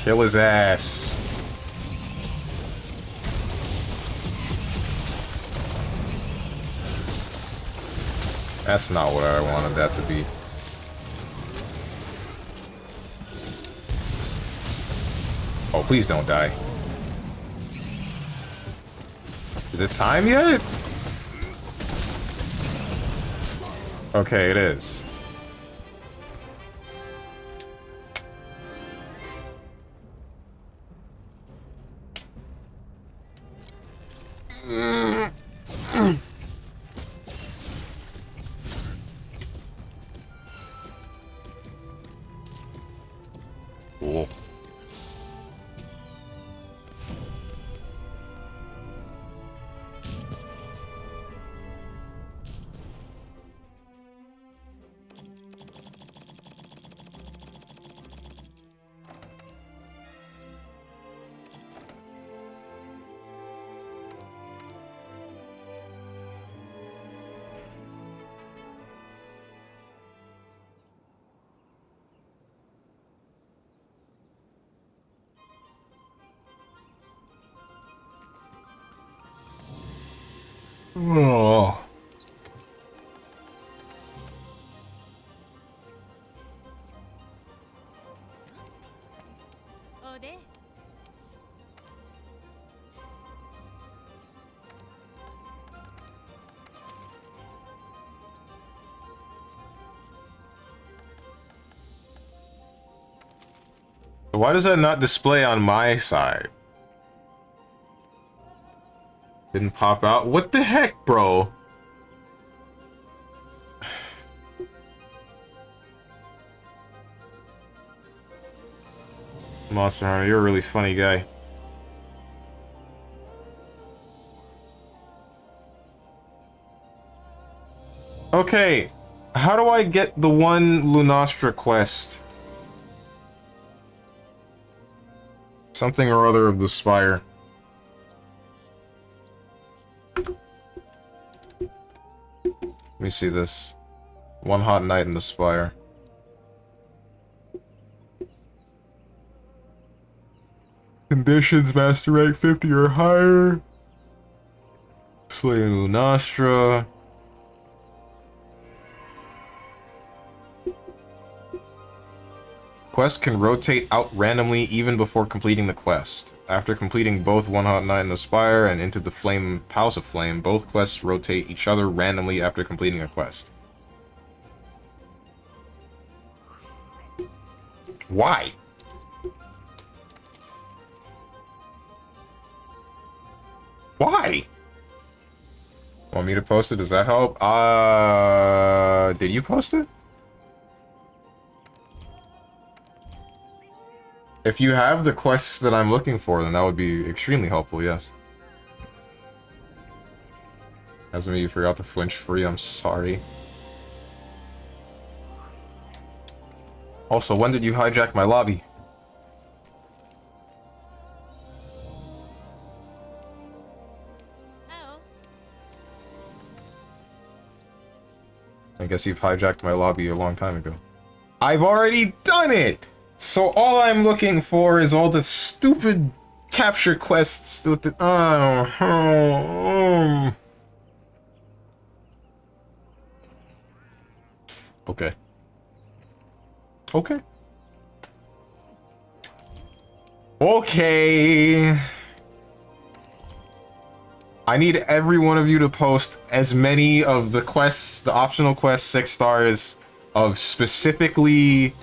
Kill his ass. That's not what I wanted that to be. Oh, please don't die. Is it time yet? Okay, it is. Cool. Oh. 어디? Why does that not display on my side? Didn't pop out? What the heck, bro? Monster Hunter, you're a really funny guy. Okay, how do I get the one Lunastra quest? Something or other of the Spire. Let me see this. One hot night in the Spire. Conditions, master rank 50 or higher. Slaying Lunastra. Quest can rotate out randomly even before completing the quest. After completing both One Hot Night in the Spire and Into the Flame House of Flame, both quests rotate each other randomly after completing a quest. Why? Why? Want me to post it? Does that help? Did you post it? If you have the quests that I'm looking for, then that would be extremely helpful, yes. As me, you forgot to flinch free, I'm sorry. Also, when did you hijack my lobby? Oh. I guess you've hijacked my lobby a long time ago. I've already done it! So all I'm looking for is all the stupid capture quests with the... Okay. Okay. Okay. I need every one of you to post as many of the quests, the optional quests, 6 stars, of specifically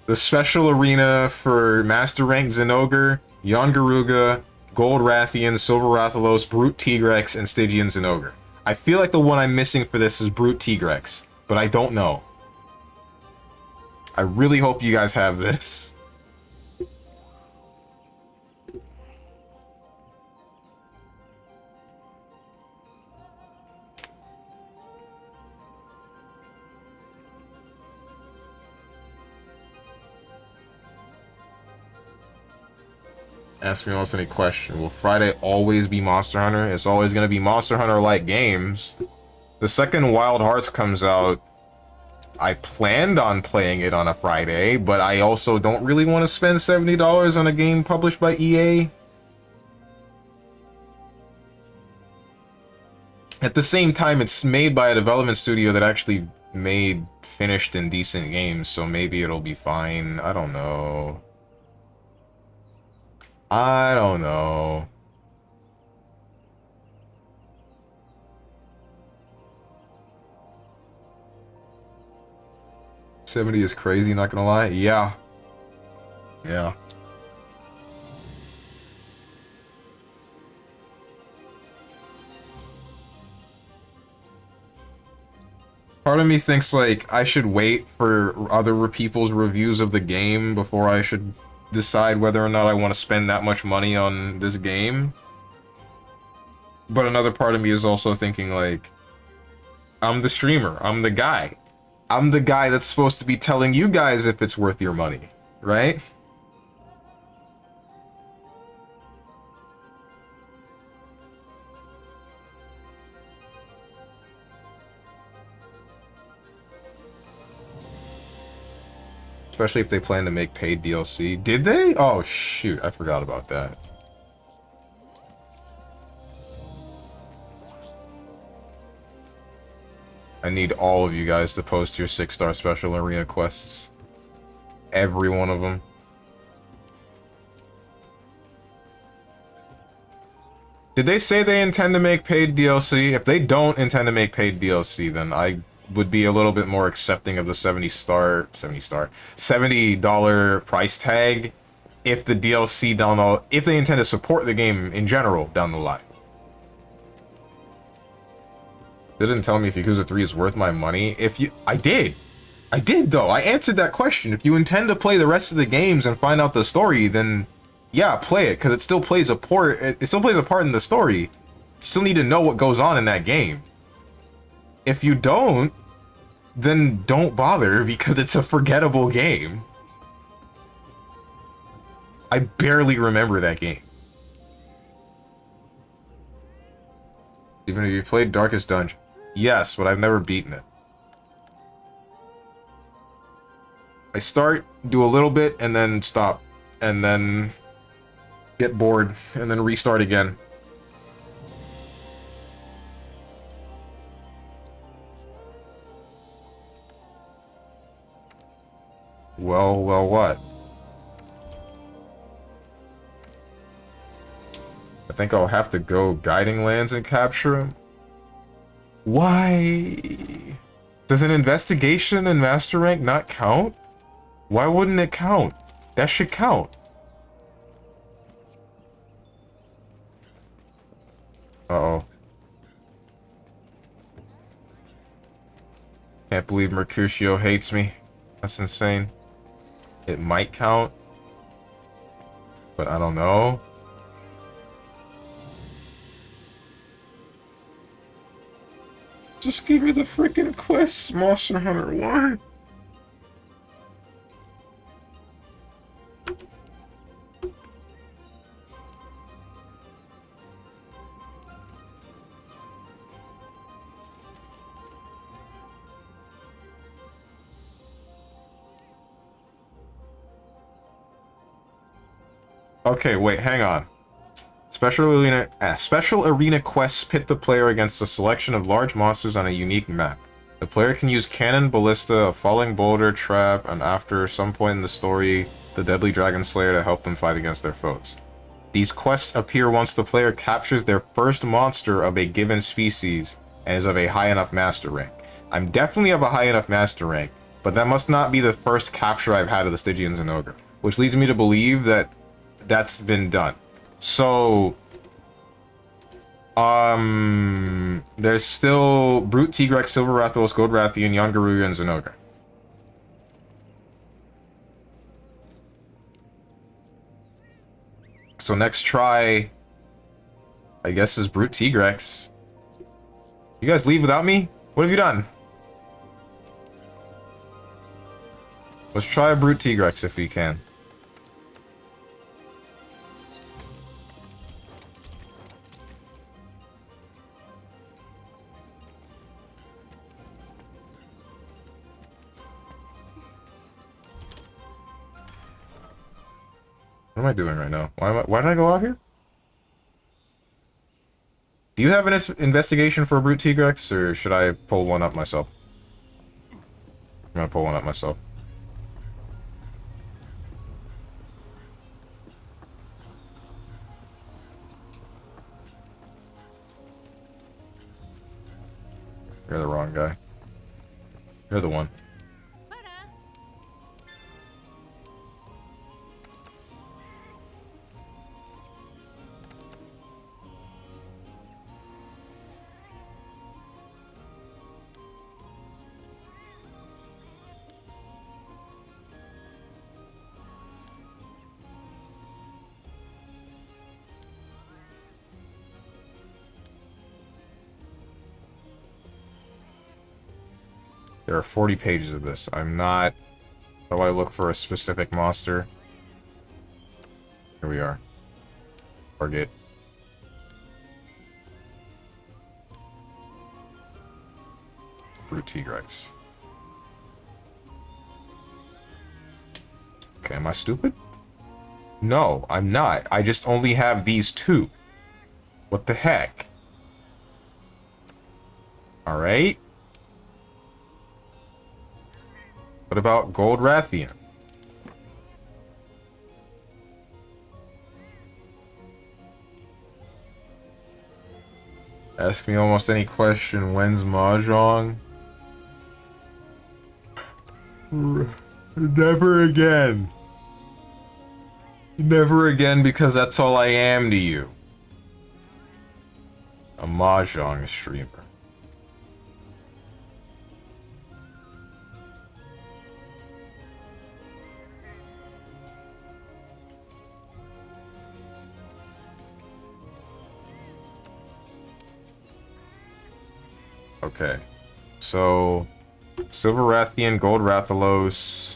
the special arena for Master Rank Zenogre, Yongaruga, Gold Rathian, Silver Rathalos, Brute Tigrex, and Stygian Zenogre. I feel like the one I'm missing for this is Brute Tigrex, but I don't know. I really hope you guys have this. Ask me almost any question. Will Friday always be Monster Hunter? It's always going to be Monster Hunter-like games. The second Wild Hearts comes out, I planned on playing it on a Friday, but I also don't really want to spend $70 on a game published by EA. At the same time, it's made by a development studio that actually made finished and decent games, so maybe it'll be fine. I don't know. I don't know. $70 is crazy, not gonna lie. Yeah. Yeah. Part of me thinks, like, I should wait for other people's reviews of the game before I should decide whether or not I want to spend that much money on this game. But another part of me is also thinking, like, I'm the streamer. I'm the guy. I'm the guy that's supposed to be telling you guys if it's worth your money, right? Especially if they plan to make paid DLC. Did they? Oh, shoot. I forgot about that. I need all of you guys to post your 6-star special arena quests. Every one of them. Did they say they intend to make paid DLC? If they don't intend to make paid DLC, then I would be a little bit more accepting of the $70 price tag if the DLC if they intend to support the game in general down the line. They didn't tell me if Yakuza 3 is worth my money. I did though. I answered that question. If you intend to play the rest of the games and find out the story, then yeah, play it, because it still plays a part. It still plays a part in the story. You still need to know what goes on in that game. If you don't, then don't bother, because it's a forgettable game. I barely remember that game. Even if you played Darkest Dungeon. Yes, but I've never beaten it. I start, do a little bit, and then stop. And then get bored, and then restart again. Well, what? I think I'll have to go guiding lands and capture him. Why? Does an investigation in Master Rank not count? Why wouldn't it count? That should count. Uh-oh. Can't believe Mercutio hates me. That's insane. It might count, but I don't know. Just give me the freaking quest, Monster Hunter. Why? Okay, wait, hang on. Special arena quests pit the player against a selection of large monsters on a unique map. The player can use cannon, ballista, a falling boulder, trap, and after some point in the story, the deadly dragon slayer to help them fight against their foes. These quests appear once the player captures their first monster of a given species and is of a high enough master rank. I'm definitely of a high enough master rank, but that must not be the first capture I've had of the Stygians and Ogre, which leads me to believe that that's been done. So, there's still Brute Tigrex, Silver Rathalos, Gold Rathian, Yangaruya, and Zenogre. So next try, I guess, is Brute Tigrex. You guys leave without me? What have you done? Let's try a Brute Tigrex if we can. What am I doing right now? Why did I go out here? Do you have an investigation for a brute T-Rex, or should I pull one up myself? I'm gonna pull one up myself. You're the wrong guy. You're the one. Para. There are 40 pages of this. I'm not... How do I look for a specific monster? Here we are. Target. Brute T-Rex. Okay, am I stupid? No, I'm not. I just only have these two. What the heck? Alright. What about Gold Rathian? Ask me almost any question. When's Mahjong? Never again. Never again, because that's all I am to you. A Mahjong streamer. Okay. So, Silver Rathian, Gold Rathalos,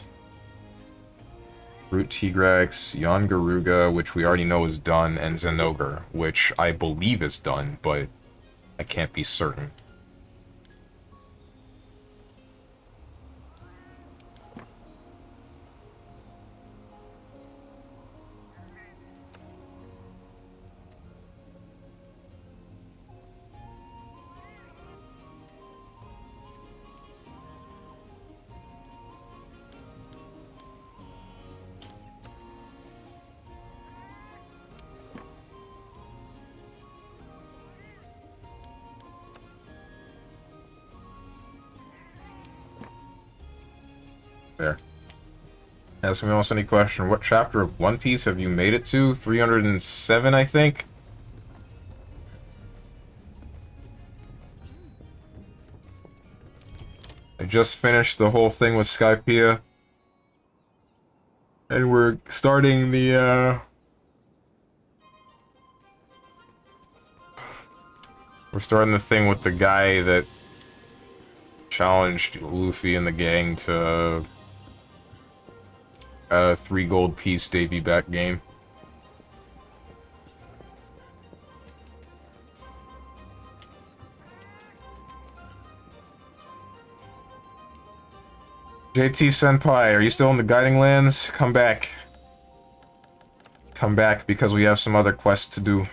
Brute Tigrex, Yon Garuga, which we already know is done, and Zenogre, which I believe is done, but I can't be certain. There. Ask me almost any question. What chapter of One Piece have you made it to? 307, I think? I just finished the whole thing with Skypiea. And we're starting the, We're starting the thing with the guy that challenged Luffy and the gang to a 3 gold piece Davy back game. JT Senpai, are you still in the Guiding Lands? Come back. Come back, because we have some other quests to do.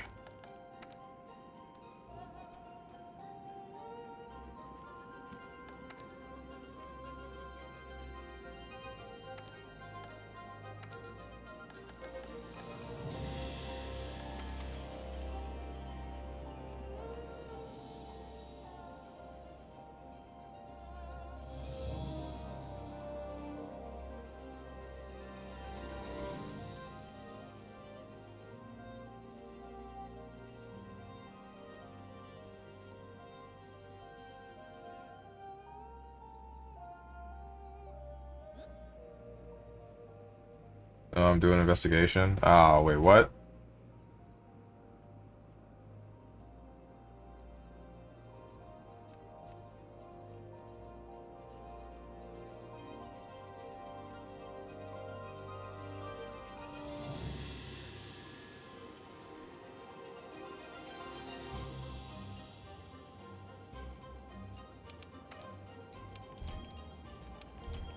Oh, I'm doing an investigation. Oh, wait, what?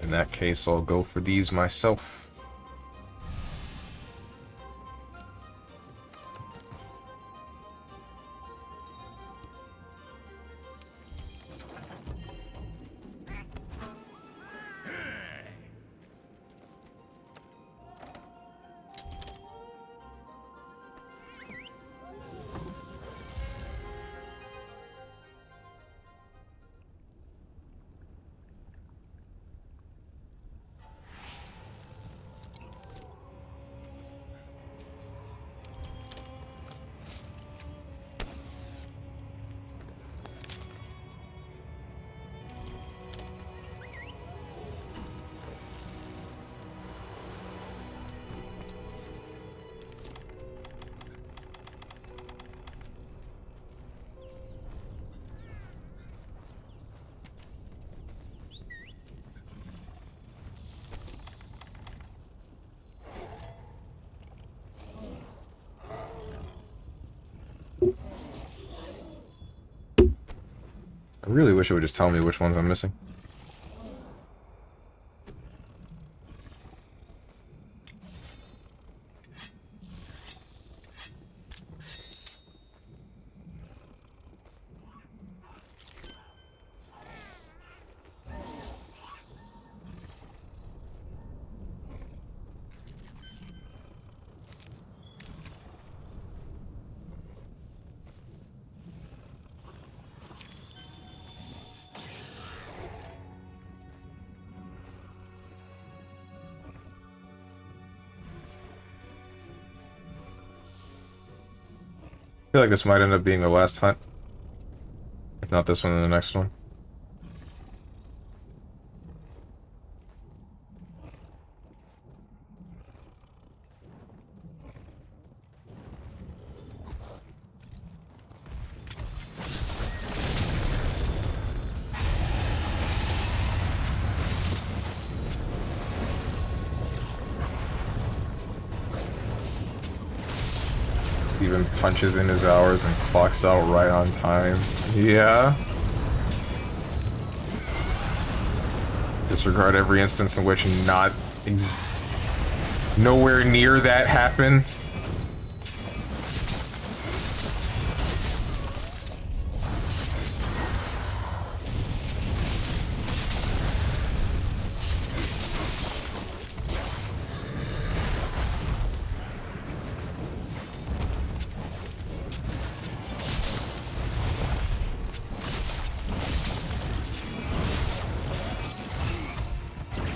In that case, I'll go for these myself. I really wish it would just tell me which ones I'm missing. I feel like this might end up being the last hunt. If not this one, then the next one. Steven punches in his hours and clocks out right on time. Yeah. Disregard every instance in which nowhere near that happened.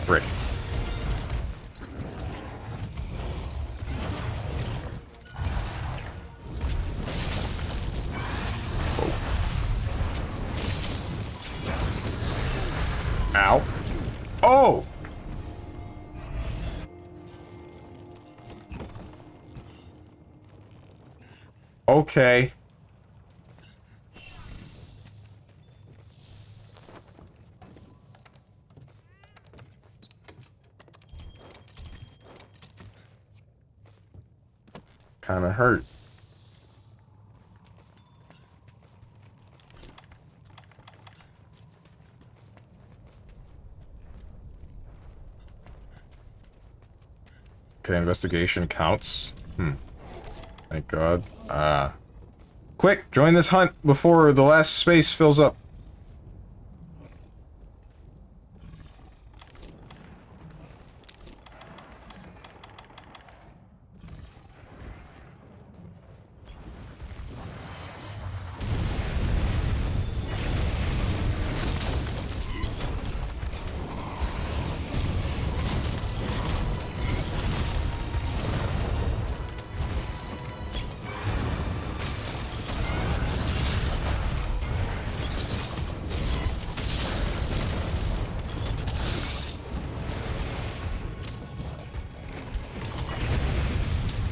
Frick. Ow. Oh! Okay. Kinda hurt. Okay, investigation counts. Thank God. Quick, join this hunt before the last space fills up.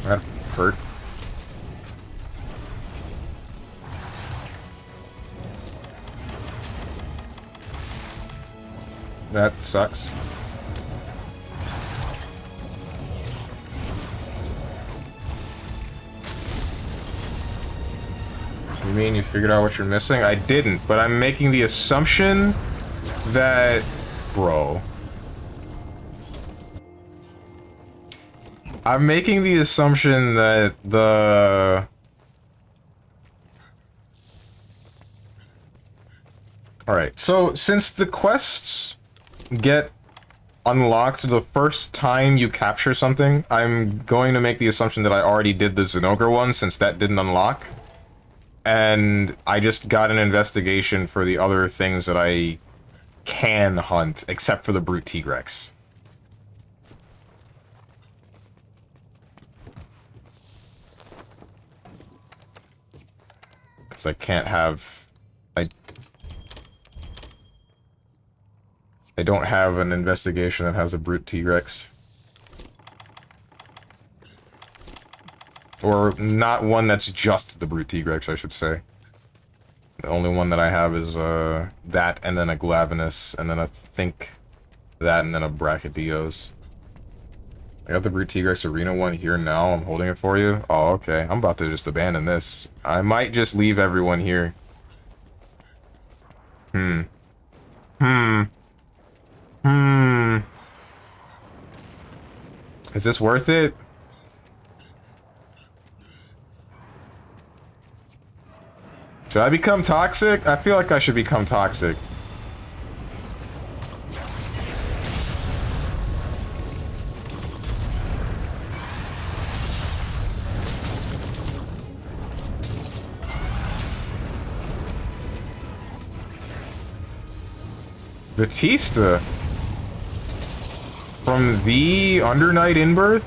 That hurt. That sucks. You mean you figured out what you're missing? I didn't, but I'm making the assumption that... Bro. I'm making the assumption that the... Alright, so since the quests get unlocked the first time you capture something, I'm going to make the assumption that I already did the Zinogre one since that didn't unlock. And I just got an investigation for the other things that I can hunt, except for the Brute T-Rex. Because I can't have... I don't have an investigation that has a Brute T-Rex. Or not one that's just the Brute T-Rex, I should say. The only one that I have is that, and then a Glavenus, and then I think that, and then a Brachydios. I got the Brute T-Rex Arena one here now. I'm holding it for you. Oh, okay. I'm about to just abandon this. I might just leave everyone here. Hmm. Hmm. Hmm. Is this worth it? Should I become toxic? I feel like I should become toxic. Batista. From the Undernight Inbirth?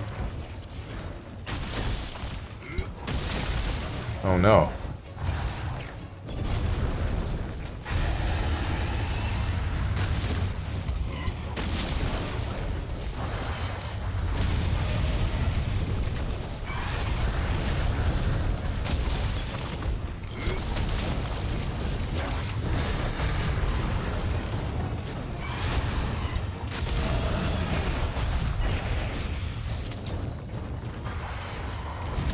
Oh no.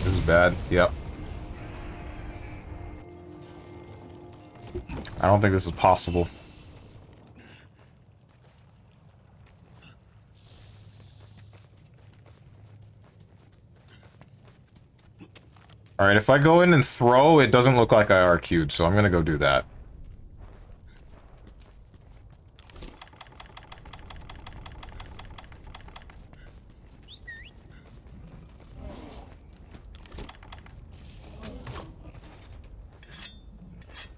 This is bad. Yep. I don't think this is possible. Alright, if I go in and throw, it doesn't look like I RQ'd, so I'm gonna go do that.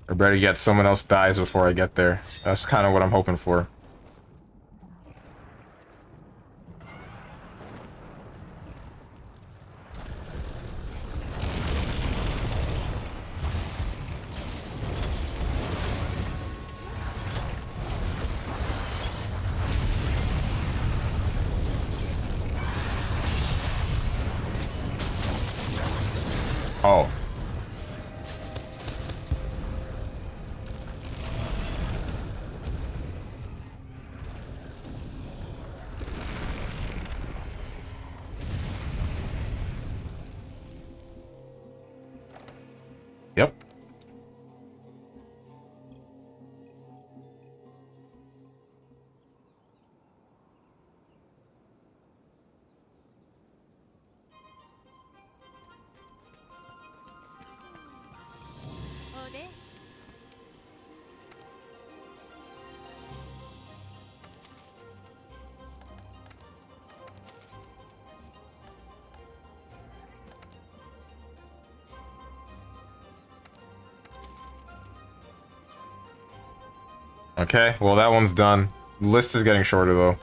Or better yet, someone else dies before I get there. That's kind of what I'm hoping for. Oh. Yep. Oh, there. Okay, well that one's done. The list is getting shorter though.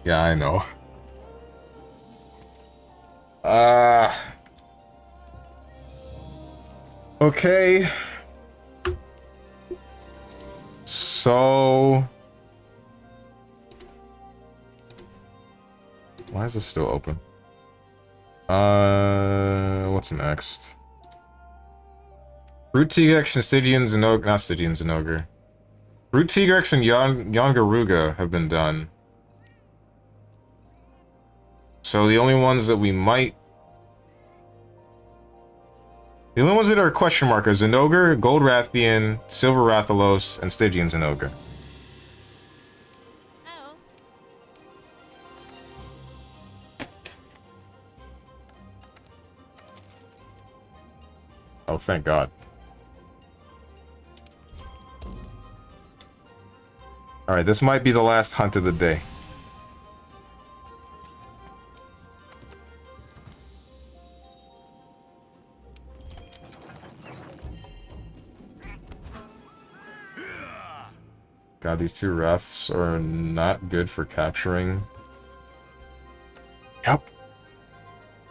Yeah, I know. Okay. So... Why is this still open? What's next? Root Tigrex and Stygians and Ogre... Not Stygians and Ogre. Root Tigrex and Yongaruga have been done. So the only ones that we might... The only ones that are question mark are Zinogre, Gold Rathian, Silver Rathalos, and Stygian Zinogre. Oh. Oh, thank God. Alright, this might be the last hunt of the day. God, these two Wraths are not good for capturing. Yep.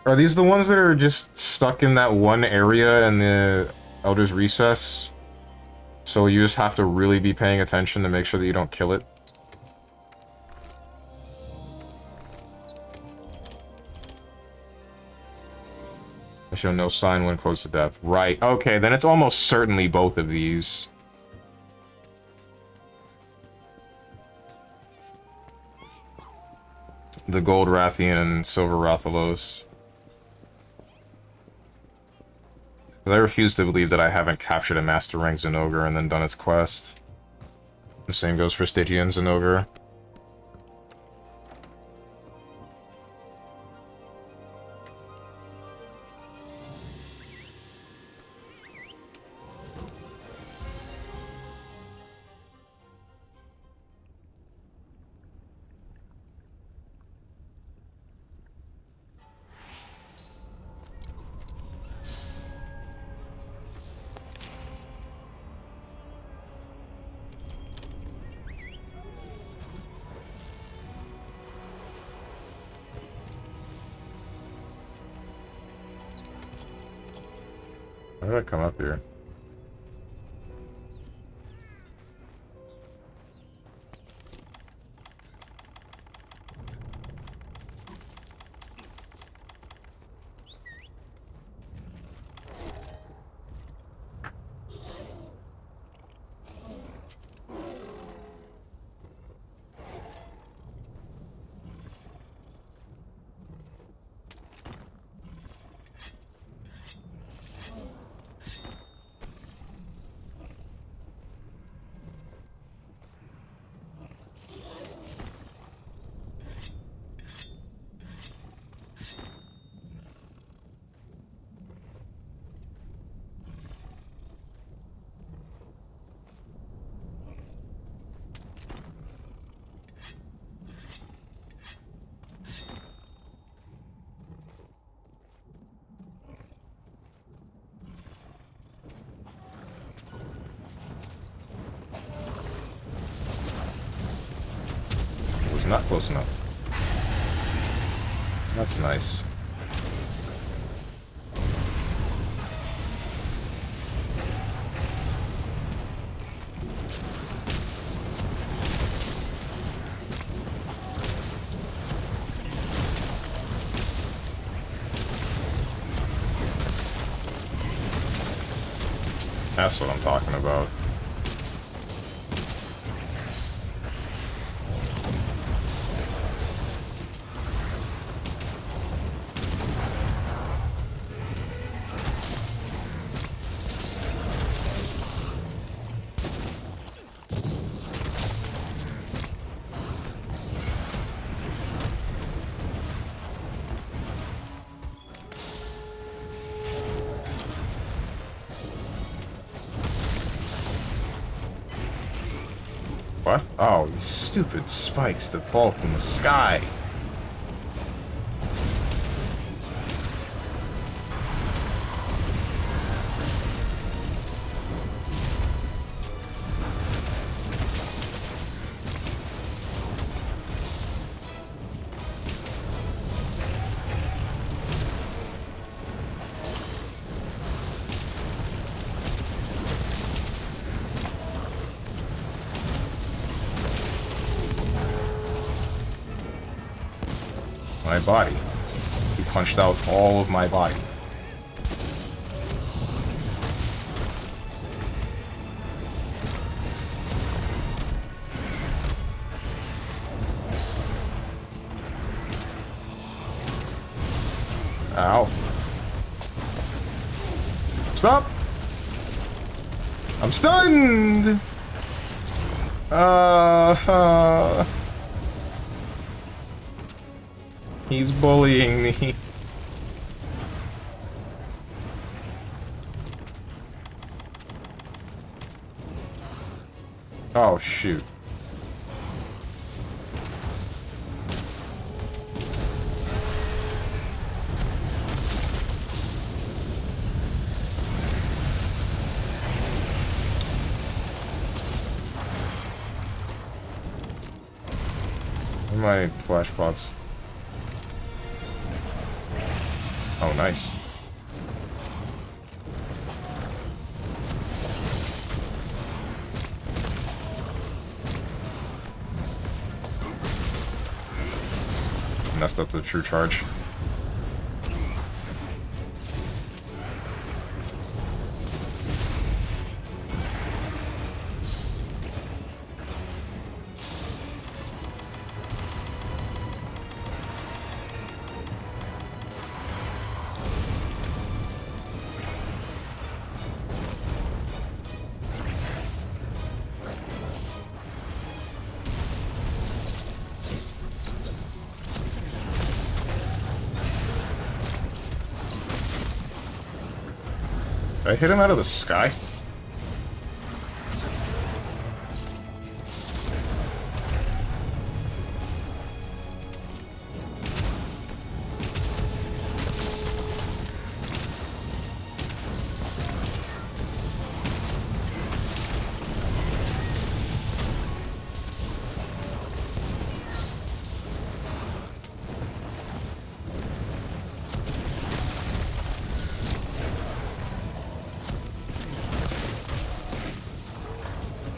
Are these the ones that are just stuck in that one area in the Elder's Recess? So you just have to really be paying attention to make sure that you don't kill it? I show no sign when close to death. Right. Okay, then it's almost certainly both of these. The Gold Rathian and Silver Rathalos. I refuse to believe that I haven't captured a Master Rank Zinogre and then done its quest. The same goes for Stygian Zinogre. How did I come up here? Not close enough. That's nice. That's what I'm talking about. What? Oh, these stupid spikes that fall from the sky. My body. He punched out all of my body. Ow. Stop! I'm stunned! He's bullying me. Oh, shoot. Where are my flash pots? Oh, nice. Messed up the true charge. Did I hit him out of the sky?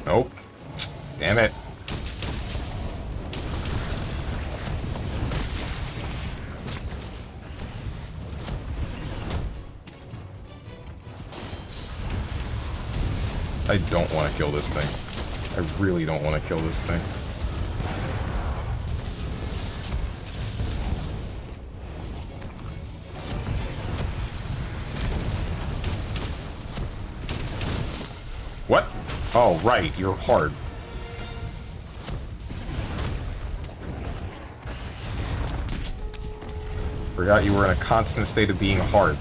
Nope. Damn it. I don't want to kill this thing. I really don't want to kill this thing. What? Oh, right, you're hard. Forgot you were in a constant state of being hard.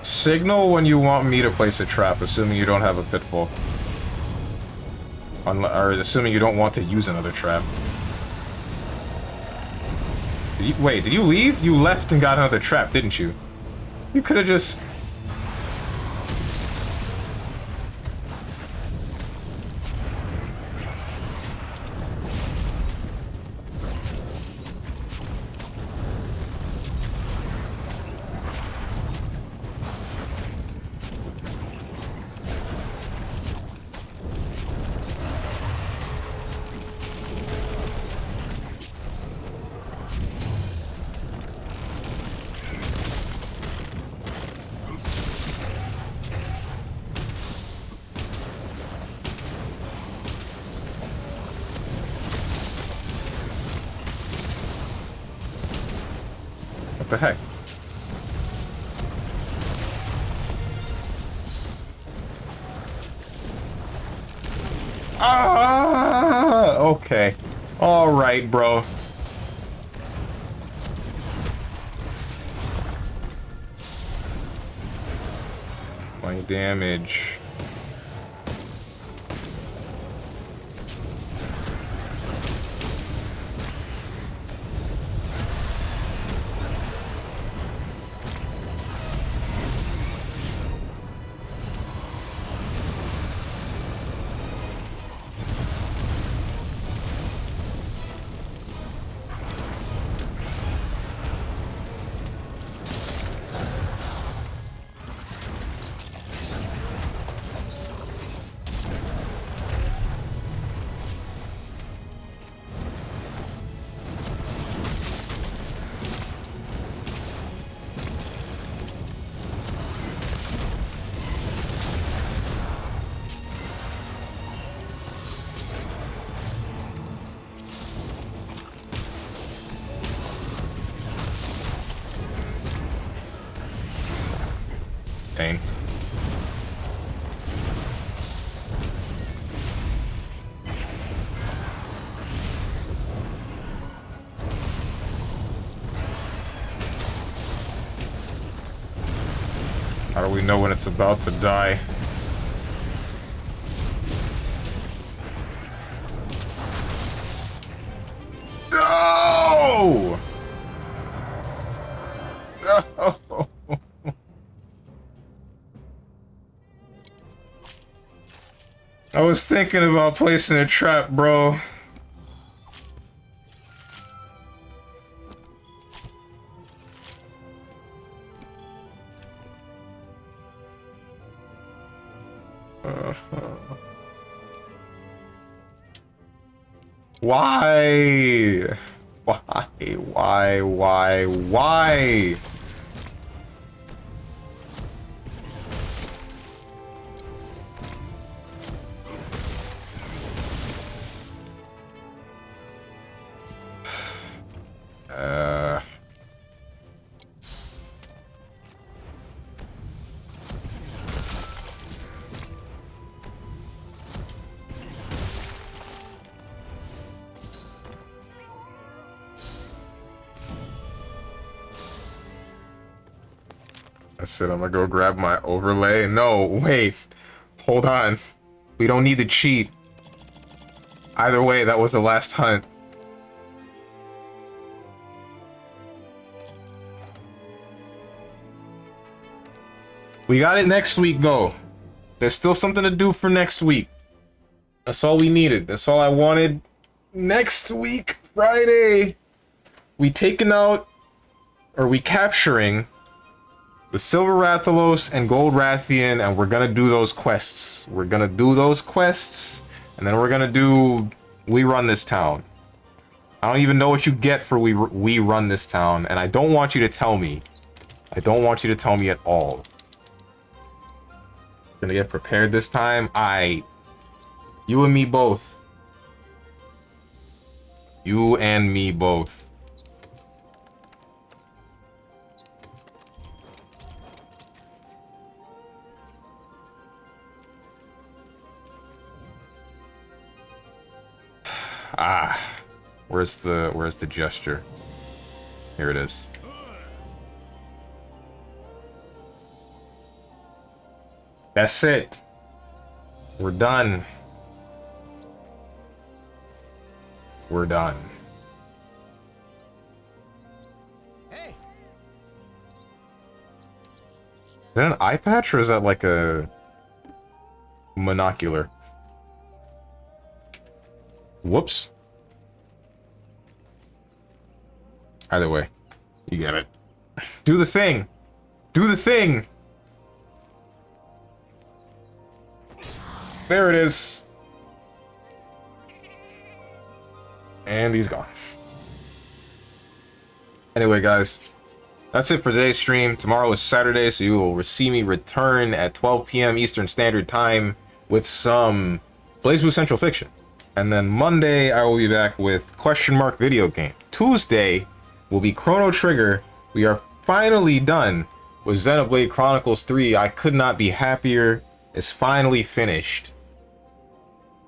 Signal when you want me to place a trap, assuming you don't have a pitfall. Or assuming you don't want to use another trap. Wait, did you leave? You left and got another trap, didn't you? You could have just... What the heck? Ah! Okay. Alright, bro. My damage. Pain. How do we know when it's about to die? No! No! I was thinking about placing a trap, bro. Why? Why? Uh... I said I'm gonna go grab my overlay. No, wait. Hold on. We don't need to cheat. Either way, that was the last hunt. We got it next week, though. There's still something to do for next week. That's all we needed. That's all I wanted. Next week, Friday, we taking out, or we capturing the Silver Rathalos and Gold Rathian, and we're gonna do those quests. We're gonna do those quests, and then we're gonna do We Run This Town. I don't even know what you get for we Run This Town, and I don't want you to tell me. I don't want you to tell me at all. Gonna get prepared this time. You and me both. You and me both. Where's the gesture? Here it is. That's it. We're done. We're done. Hey. Is that an eye patch or is that like a monocular? Whoops. Either way, you get it. Do the thing. Do the thing. There it is. And he's gone. Anyway, guys, that's it for today's stream. Tomorrow is Saturday, so you will see me return at 12 p.m. Eastern Standard Time with some Blaze Blue Central Fiction. And then Monday, I will be back with Question Mark Video Game. Tuesday will be Chrono Trigger. We are finally done with Xenoblade Chronicles 3. I could not be happier. It's finally finished.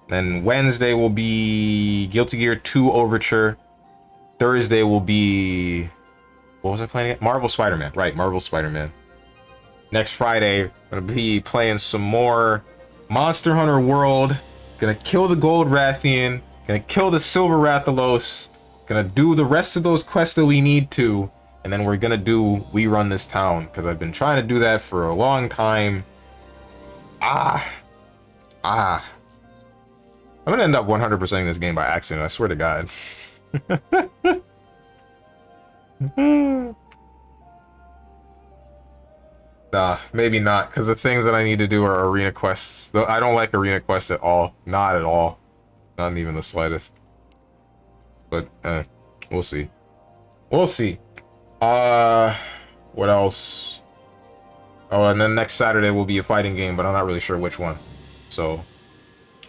Then Wednesday will be Guilty Gear 2 Overture. Thursday will be... What was I playing again? Marvel Spider-Man. Right, Marvel Spider-Man. Next Friday, I'm going to be playing some more Monster Hunter World. Gonna kill the Gold Rathian. Gonna kill the Silver Rathalos. Gonna do the rest of those quests that we need to. And then we're gonna do We Run This Town. Because I've been trying to do that for a long time. I'm gonna end up 100%ing this game by accident, I swear to God. Nah, maybe not, because the things that I need to do are arena quests. Though I don't like arena quests at all. Not at all. Not even the slightest. But, we'll see. We'll see. What else? Oh, and then next Saturday will be a fighting game, but I'm not really sure which one. So,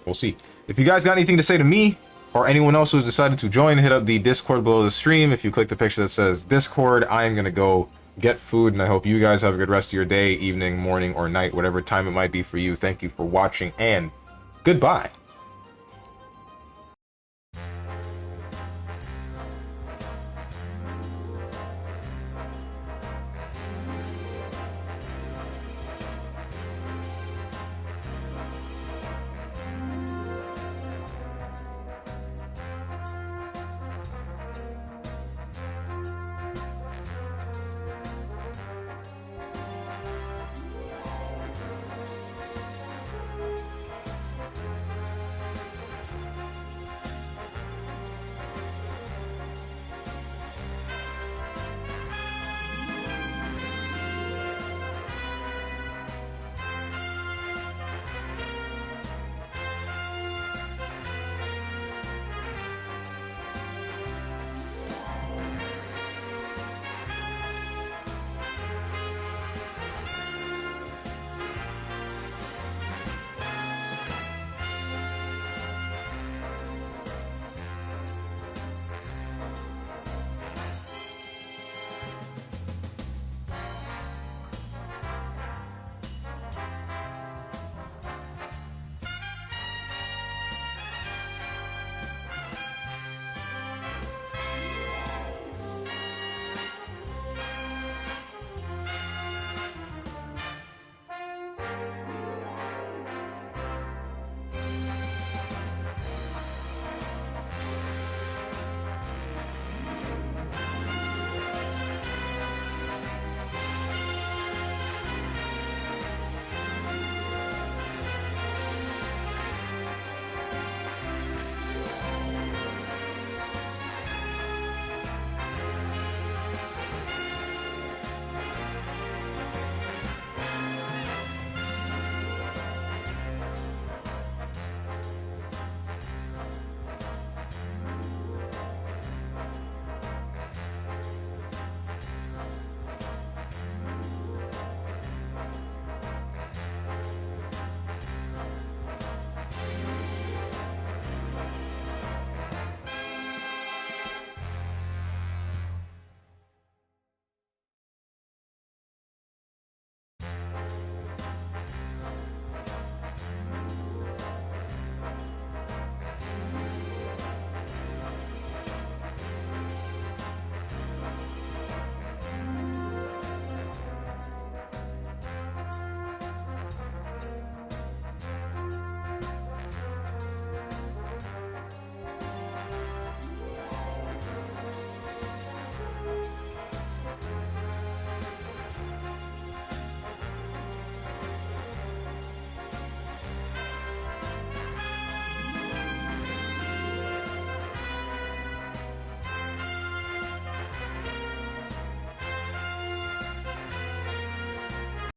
we'll see. If you guys got anything to say to me, or anyone else who's decided to join, hit up the Discord below the stream. If you click the picture that says Discord, I am gonna go get food, and I hope you guys have a good rest of your day, evening, morning, or night, whatever time it might be for you. Thank you for watching, and goodbye.